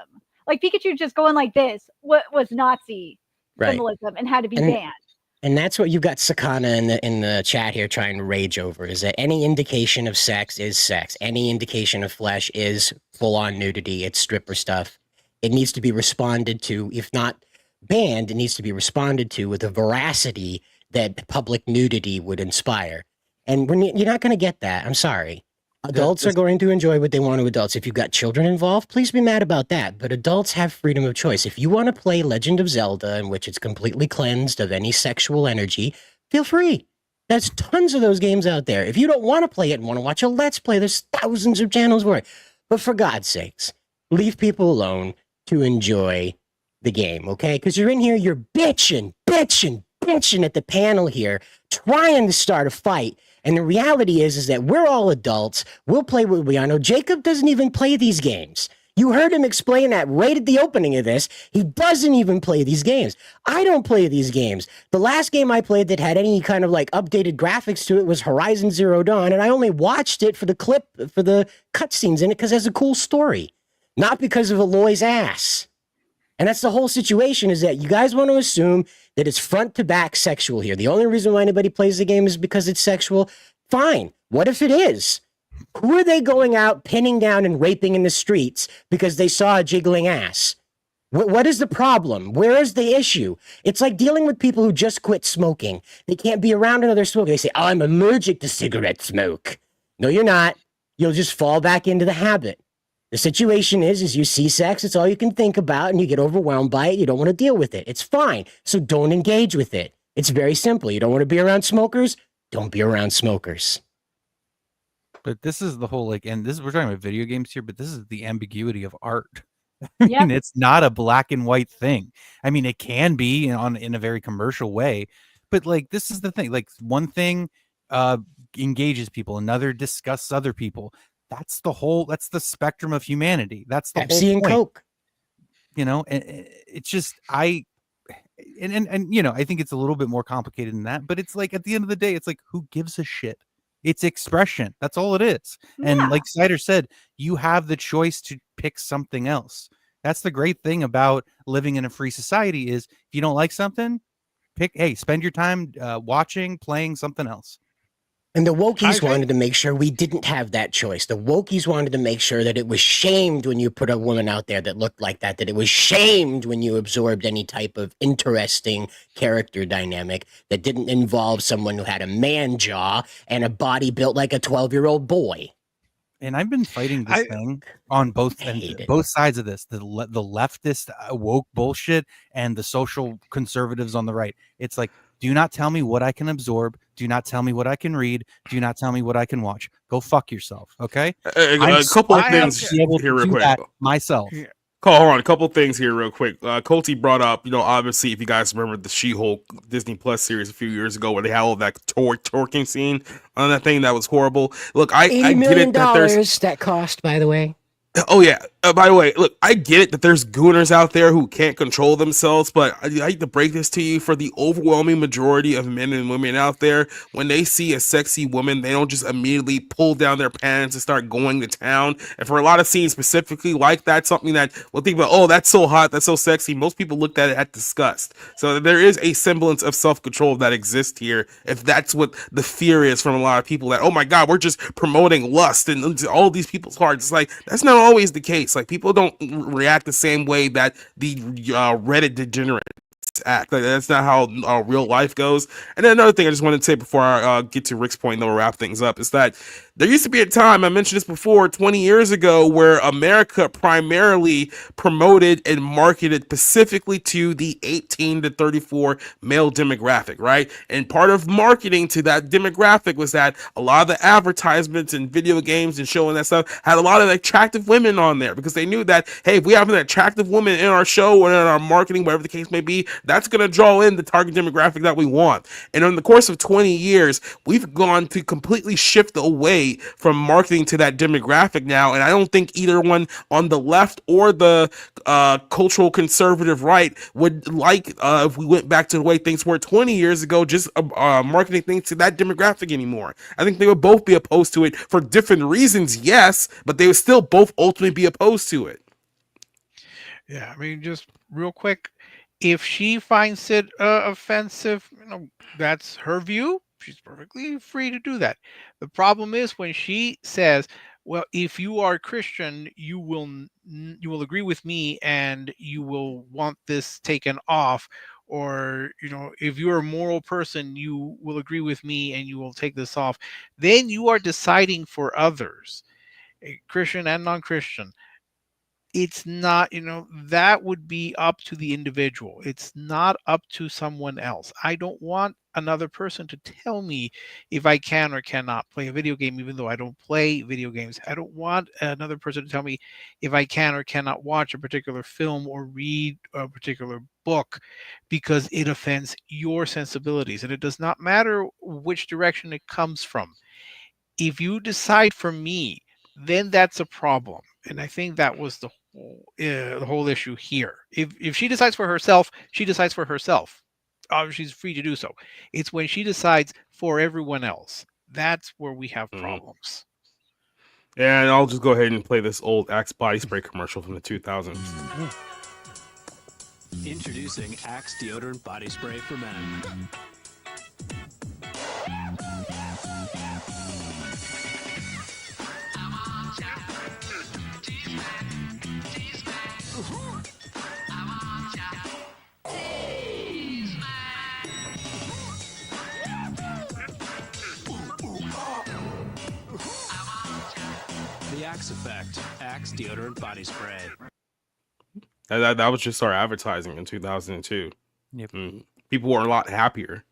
Like Pikachu just going like this, what was Nazi symbolism and had to be banned. And that's what you've got Sakana in the chat here trying to rage over, is that any indication of sex is sex. Any indication of flesh is full-on nudity. It's stripper stuff. It needs to be responded to, if not banned, it needs to be responded to with a veracity that public nudity would inspire. And when you're not going to get that, I'm sorry. Adults are going to enjoy what they want to adults. If you've got children involved, please be mad about that. But adults have freedom of choice. If you want to play Legend of Zelda, in which it's completely cleansed of any sexual energy, feel free. There's tons of those games out there. If you don't want to play it and want to watch a Let's Play, there's thousands of channels for it. But for God's sakes, leave people alone to enjoy the game, okay? Because you're in here, you're bitching at the panel here, trying to start a fight. And the reality is that we're all adults. We'll play what we are. No, Jacob doesn't even play these games. You heard him explain that right at the opening of this. He doesn't even play these games. I don't play these games. The last game I played that had any kind of like updated graphics to it was Horizon Zero Dawn, and I only watched it for the cutscenes in it because it has a cool story, not because of Aloy's ass. And that's the whole situation, is that you guys want to assume that it's front to back sexual here. The only reason why anybody plays the game is because it's sexual. Fine. What if it is? Who are they going out, pinning down and raping in the streets because they saw a jiggling ass? What is the problem? Where is the issue? It's like dealing with people who just quit smoking. They can't be around another smoker. They say, oh, I'm allergic to cigarette smoke. No, you're not. You'll just fall back into the habit. The situation is you see sex, it's all you can think about, and you get overwhelmed by it. You don't want to deal with it. It's fine. So don't engage with it. It's very simple. You don't want to be around smokers? Don't be around smokers. But this is the whole, like, and this is, we're talking about video games here, but this is the ambiguity of art. Yep. And it's not a black and white thing. I mean, it can be in a very commercial way, but like, this is the thing, like one thing engages people, another disgusts other people. That's the spectrum of humanity. That's the Pepsi whole and point. Coke. You know, and it's just, and you know, I think it's a little bit more complicated than that, but it's like, at the end of the day, it's like, who gives a shit? It's expression. That's all it is. And Yeah. like Cider said, you have the choice to pick something else. That's the great thing about living in a free society, is if you don't like something, spend your time watching, playing something else. And the wokies wanted to make sure we didn't have that choice. The wokies wanted to make sure that it was shamed when you put a woman out there that looked like that it was shamed when you absorbed any type of interesting character dynamic that didn't involve someone who had a man jaw and a body built like a 12-year-old boy. And I've been fighting this thing on both sides of this, the leftist woke bullshit and the social conservatives on the right. It's like, do not tell me what I can absorb. Do not tell me what I can read. Do not tell me what I can watch. Go fuck yourself, okay? A couple of things here real quick. Myself. Hold on, a couple things here real quick. Colty brought up, you know, obviously, if you guys remember the She-Hulk Disney Plus series a few years ago where they had all that twerking scene on that thing that was horrible. Look, I get it that there's that cost, by the way. Oh yeah. By the way, look, I get it that there's gooners out there who can't control themselves, but I hate to break this to you, for the overwhelming majority of men and women out there, when they see a sexy woman, they don't just immediately pull down their pants and start going to town. And for a lot of scenes specifically like that, something that we'll think about, oh, that's so hot, that's so sexy, most people looked at it at disgust. So there is a semblance of self-control that exists here, if that's what the fear is from a lot of people, that, oh my God, we're just promoting lust and all these people's hearts. It's like, that's not always the case. Like, people don't react the same way that the Reddit degenerates act. Like, that's not how real life goes. And then another thing I just wanted to say before I get to Rick's point, and then we'll wrap things up, is that there used to be a time, I mentioned this before, 20 years ago, where America primarily promoted and marketed specifically to the 18 to 34 male demographic, right? And part of marketing to that demographic was that a lot of the advertisements and video games and showing that stuff had a lot of attractive women on there, because they knew that, hey, if we have an attractive woman in our show or in our marketing, whatever the case may be, that's going to draw in the target demographic that we want. And in the course of 20 years, we've gone to completely shift away from marketing to that demographic now, and I don't think either one on the left or the cultural conservative right would like if we went back to the way things were 20 years ago, just marketing things to that demographic anymore. I think they would both be opposed to it for different reasons, yes, but they would still both ultimately be opposed to it. Yeah, I mean, just real quick, if she finds it offensive, you know, that's her view. She's perfectly free to do that. The problem is when she says, well, if you are Christian, you will agree with me and you will want this taken off, or, you know, if you're a moral person, you will agree with me and you will take this off. Then you are deciding for others, Christian and non-Christian. It's not, you know, that would be up to the individual. It's not up to someone else. I don't want another person to tell me if I can or cannot play a video game, even though I don't play video games. I don't want another person to tell me if I can or cannot watch a particular film or read a particular book, because it offends your sensibilities. And it does not matter which direction it comes from. If you decide for me, then that's a problem. And I think that was the whole issue here. If she decides for herself, she decides for herself. She's free to do so. It's when she decides for everyone else, that's where we have problems. And I'll just go ahead and play this old Axe body spray commercial from the 2000s. Introducing Axe deodorant body spray for men. The Axe Effect, Axe deodorant body spray. That was just our advertising in 2002. Yep. People were a lot happier.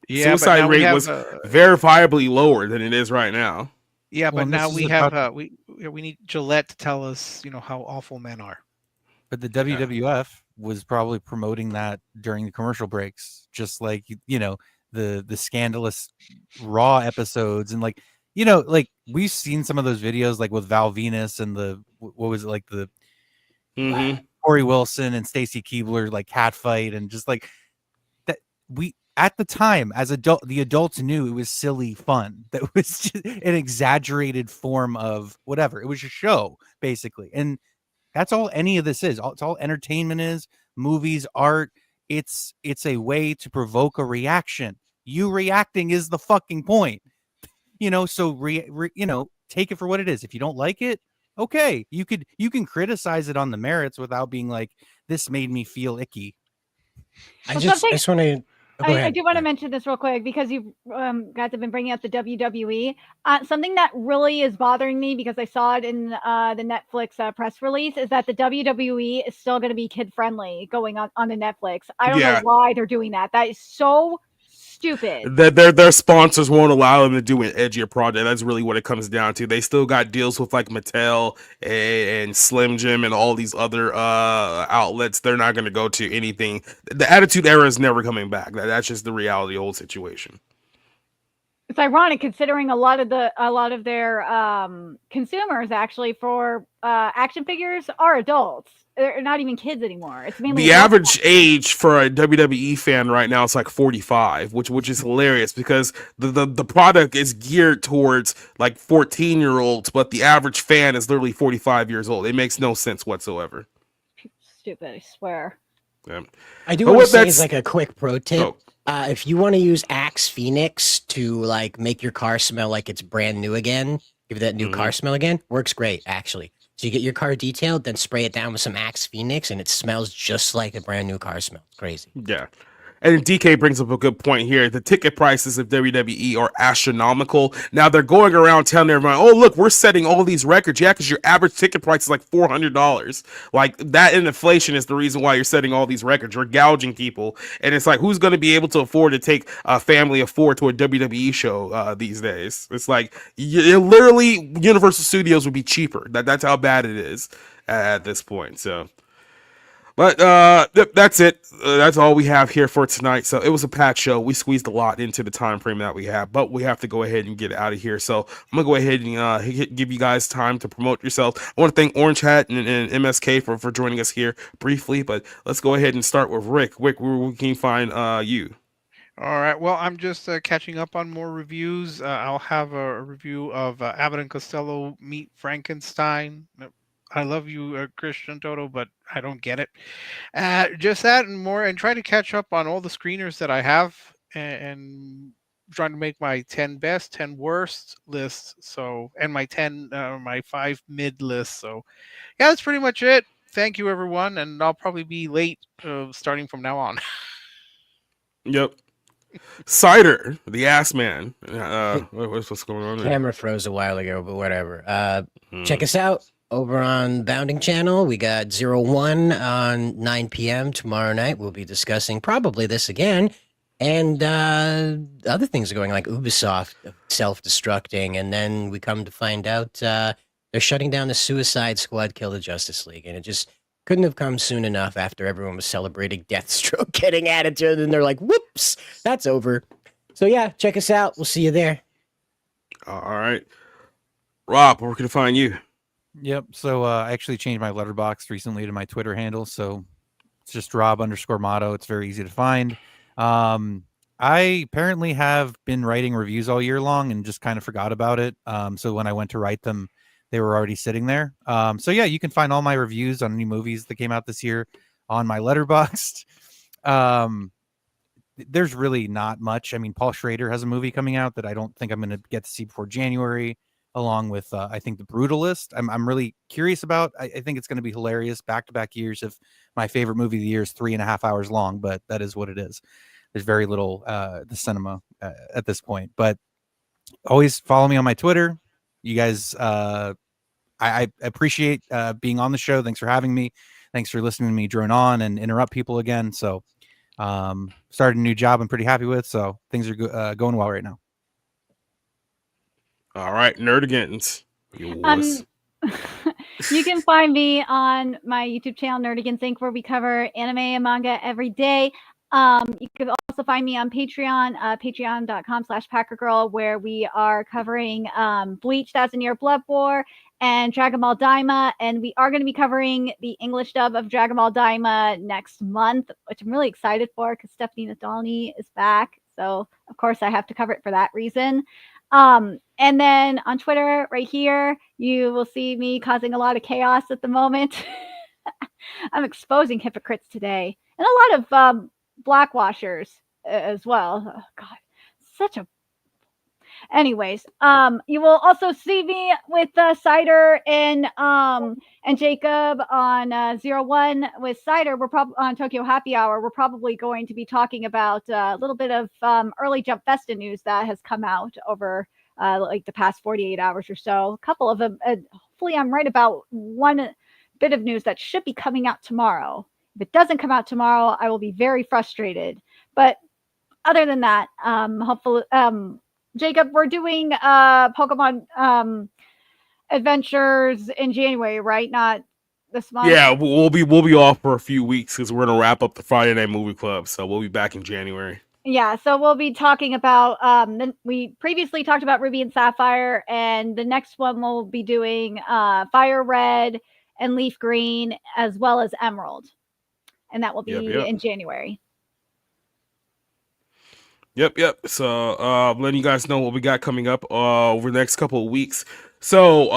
Yeah, Suicide rate was verifiably lower than it is right now. Yeah, but now we have we need Gillette to tell us, how awful men are. But the WWF was probably promoting that during the commercial breaks, just like the scandalous Raw episodes, and like we've seen some of those videos like with Val Venus and the Corey Wilson and Stacy Keibler like cat fight, and just like that we at the time as the adults knew it was silly fun. That was just an exaggerated form of whatever. It was a show basically, and that's all any of this is. It's all entertainment is, movies, art. It's a way to provoke a reaction. You reacting is the fucking point. So take it for what it is. If you don't like it, okay, you can criticize it on the merits without being like, this made me feel icky. I just want to. I do want to mention this real quick because you guys have been bringing up the WWE. Something that really is bothering me, because I saw it in the Netflix press release, is that the WWE is still going to be kid friendly going on the Netflix. I don't know why they're doing that. That is so stupid. Their sponsors won't allow them to do an edgier project. That's really what it comes down to. They still got deals with like Mattel and Slim Jim and all these other outlets. They're not going to go to anything. The Attitude Era is never coming back. That's just the reality of the whole situation. It's ironic considering a lot of their consumers actually for action figures are adults. They're not even kids anymore. It's mainly the average age for a WWE fan right now is like 45, which is hilarious because the product is geared towards like 14-year-olds, but the average fan is literally 45 years old. It makes no sense whatsoever. Stupid, I swear. Yeah. I do want to say as like a quick pro tip. If you want to use Axe Phoenix to like make your car smell like it's brand new again, give it that new car smell again, works great actually. So you get your car detailed, then spray it down with some Axe Phoenix, and it smells just like a brand new car smell. Crazy. Yeah. And DK brings up a good point here. The ticket prices of WWE are astronomical. Now they're going around telling everyone, oh, look, we're setting all these records. Yeah, because your average ticket price is like $400. Like that and inflation is the reason why you're setting all these records. You're gouging people. And it's like, who's going to be able to afford to take a family of four to a WWE show these days? It's like, literally, Universal Studios would be cheaper. That's how bad it is at this point. So... But that's it. That's all we have here for tonight. So it was a packed show. We squeezed a lot into the time frame that we have, but we have to go ahead and get out of here. So I'm going to go ahead and give you guys time to promote yourself. I want to thank Orange Hat and MSK for joining us here briefly, but let's go ahead and start with Rick. Rick, where can you find you? All right. Well, I'm just catching up on more reviews. I'll have a review of Abbott and Costello Meet Frankenstein. I love you, Christian Toto, but I don't get it. Just that and more, and try to catch up on all the screeners that I have, and trying to make my 10 best, 10 worst list. So, and my 5 mid list. So, yeah, that's pretty much it. Thank you, everyone, and I'll probably be late starting from now on. Yep. Cider, the ass man. What's going on there? Camera froze a while ago, but whatever. Check us out. Over on Bounding Channel, we got 01 on 9 p.m. tomorrow night. We'll be discussing probably this again. And other things are going like Ubisoft self-destructing, and then we come to find out they're shutting down the Suicide Squad Kill the Justice League, and it just couldn't have come soon enough after everyone was celebrating Deathstroke getting attitude, and they're like, whoops, that's over. So yeah, check us out. We'll see you there. All right. Rob, where can I find you? Yep. So I actually changed my letterbox recently to my Twitter handle. So it's just Rob_Motto. It's very easy to find. I apparently have been writing reviews all year long and just kind of forgot about it. So when I went to write them, they were already sitting there. So yeah, you can find all my reviews on any movies that came out this year on my Letterboxd. There's really not much. I mean, Paul Schrader has a movie coming out that I don't think I'm going to get to see before January, along with I think The Brutalist. I'm really curious about. I think it's going to be hilarious. Back-to-back years of my favorite movie of the year is 3.5 hours long, but that is what it is. There's very little the cinema at this point, but always follow me on my Twitter. You guys, I appreciate being on the show. Thanks for having me. Thanks for listening to me drone on and interrupt people again. So started a new job I'm pretty happy with. So things are going well right now. All right, Nerdigans. You can find me on my YouTube channel, Nerdigans Inc., where we cover anime and manga every day. You can also find me on Patreon, patreon.com/PackerGirl, where we are covering Bleach, Thousand Year Blood War, and Dragon Ball Daima. And we are going to be covering the English dub of Dragon Ball Daima next month, which I'm really excited for because Stephanie Nadolny is back. So, of course, I have to cover it for that reason. And then on Twitter, right here, you will see me causing a lot of chaos at the moment. I'm exposing hypocrites today. And a lot of blackwashers as well. Oh, God, such a... Anyways, you will also see me with Cider and Jacob on 01 with Cider. We're probably on Tokyo Happy Hour. We're probably going to be talking about a little bit of early Jump Festa news that has come out over like the past 48 hours or so. A couple of them. Hopefully, I'm right about one bit of news that should be coming out tomorrow. If it doesn't come out tomorrow, I will be very frustrated. But other than that, hopefully, Jacob, we're doing Pokemon adventures in January, right? Not this month. Yeah, we'll be off for a few weeks because we're gonna wrap up the Friday Night Movie Club, so we'll be back in January. Yeah, so we'll be talking about. We previously talked about Ruby and Sapphire, and the next one we'll be doing Fire Red and Leaf Green, as well as Emerald, and that will be in January. Yep. So letting you guys know what we got coming up over the next couple of weeks. So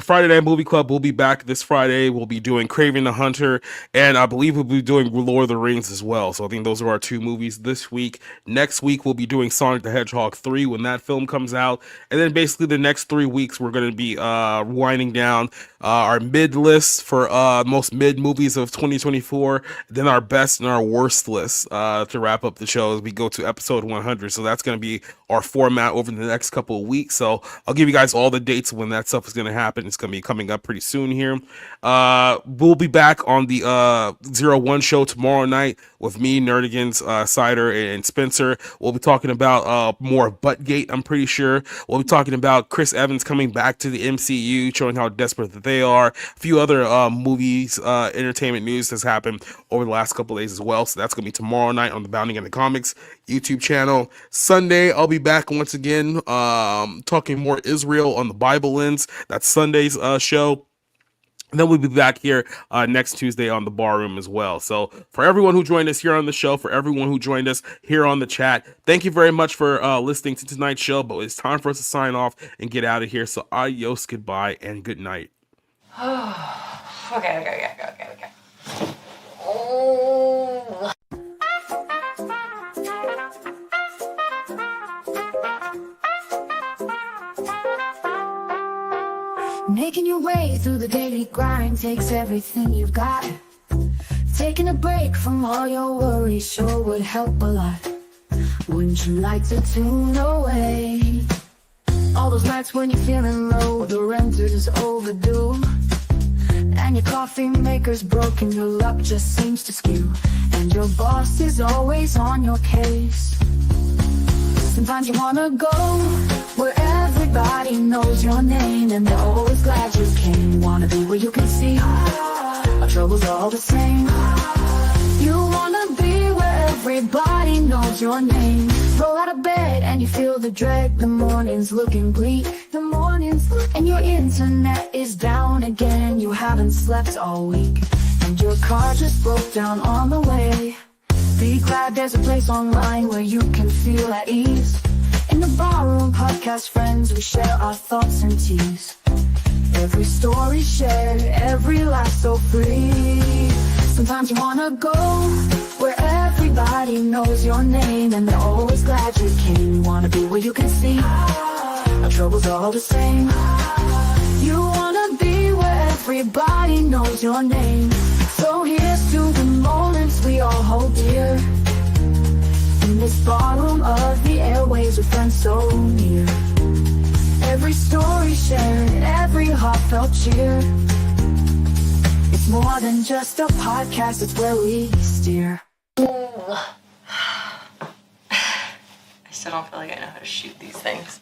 Friday Night Movie Club will be back this Friday. We'll be doing Kraven the Hunter, and I believe we'll be doing Lord of the Rings as well. So I think those are our two movies this week. Next week we'll be doing Sonic the Hedgehog 3 when that film comes out, and then basically the next 3 weeks we're going to be winding down our mid list for most mid movies of 2024, then our best and our worst list to wrap up the show as we go to episode 100. So that's going to be our format over the next couple of weeks. So I'll give you guys all the dates when that stuff is going to happen. It's going to be coming up pretty soon here. We'll be back on the 01 show tomorrow night with me, Nerdigans, Cider, and Spencer. We'll be talking about more ButtGate, I'm pretty sure. We'll be talking about Chris Evans coming back to the MCU, showing how desperate that they are. A few other movies, entertainment news has happened over the last couple of days as well. So that's going to be tomorrow night on the Bounding in the Comics YouTube channel. Sunday, I'll be back once again talking more Israel on the Bible Lens. That's Sunday's show. And then we'll be back here next Tuesday on the Bar Room as well. So for everyone who joined us here on the show, for everyone who joined us here on the chat, thank you very much for listening to tonight's show. But it's time for us to sign off and get out of here. So adios, goodbye, and good night. Okay. Oh. Making your way through the daily grind takes everything you've got. Taking a break from all your worries sure would help a lot. Wouldn't you like to tune away? All those nights when you're feeling low, the rent is overdue, and your coffee maker's broken. Your luck just seems to skew, and your boss is always on your case. Sometimes you wanna go where everybody knows your name, and they're always glad you came. Wanna be where you can see our troubles are all the same. You wanna be where everybody knows your name. Roll out of bed and you feel the dread. The morning's looking bleak, and your internet is down again. You haven't slept all week, and your car just broke down on the way. Be glad there's a place online where you can feel at ease. In the Barroom Podcast, friends, we share our thoughts and teas. Every story shared, every laugh so free. Sometimes you wanna go where everybody knows your name, and they're always glad you came. Wanna be where you can see our troubles are all the same. You wanna be where everybody knows your name. So here's to the moments we all hold dear, in this ballroom of the airwaves with friends so near. Every story shared, every heartfelt cheer. It's more than just a podcast, it's where we steer. I still don't feel like I know how to shoot these things.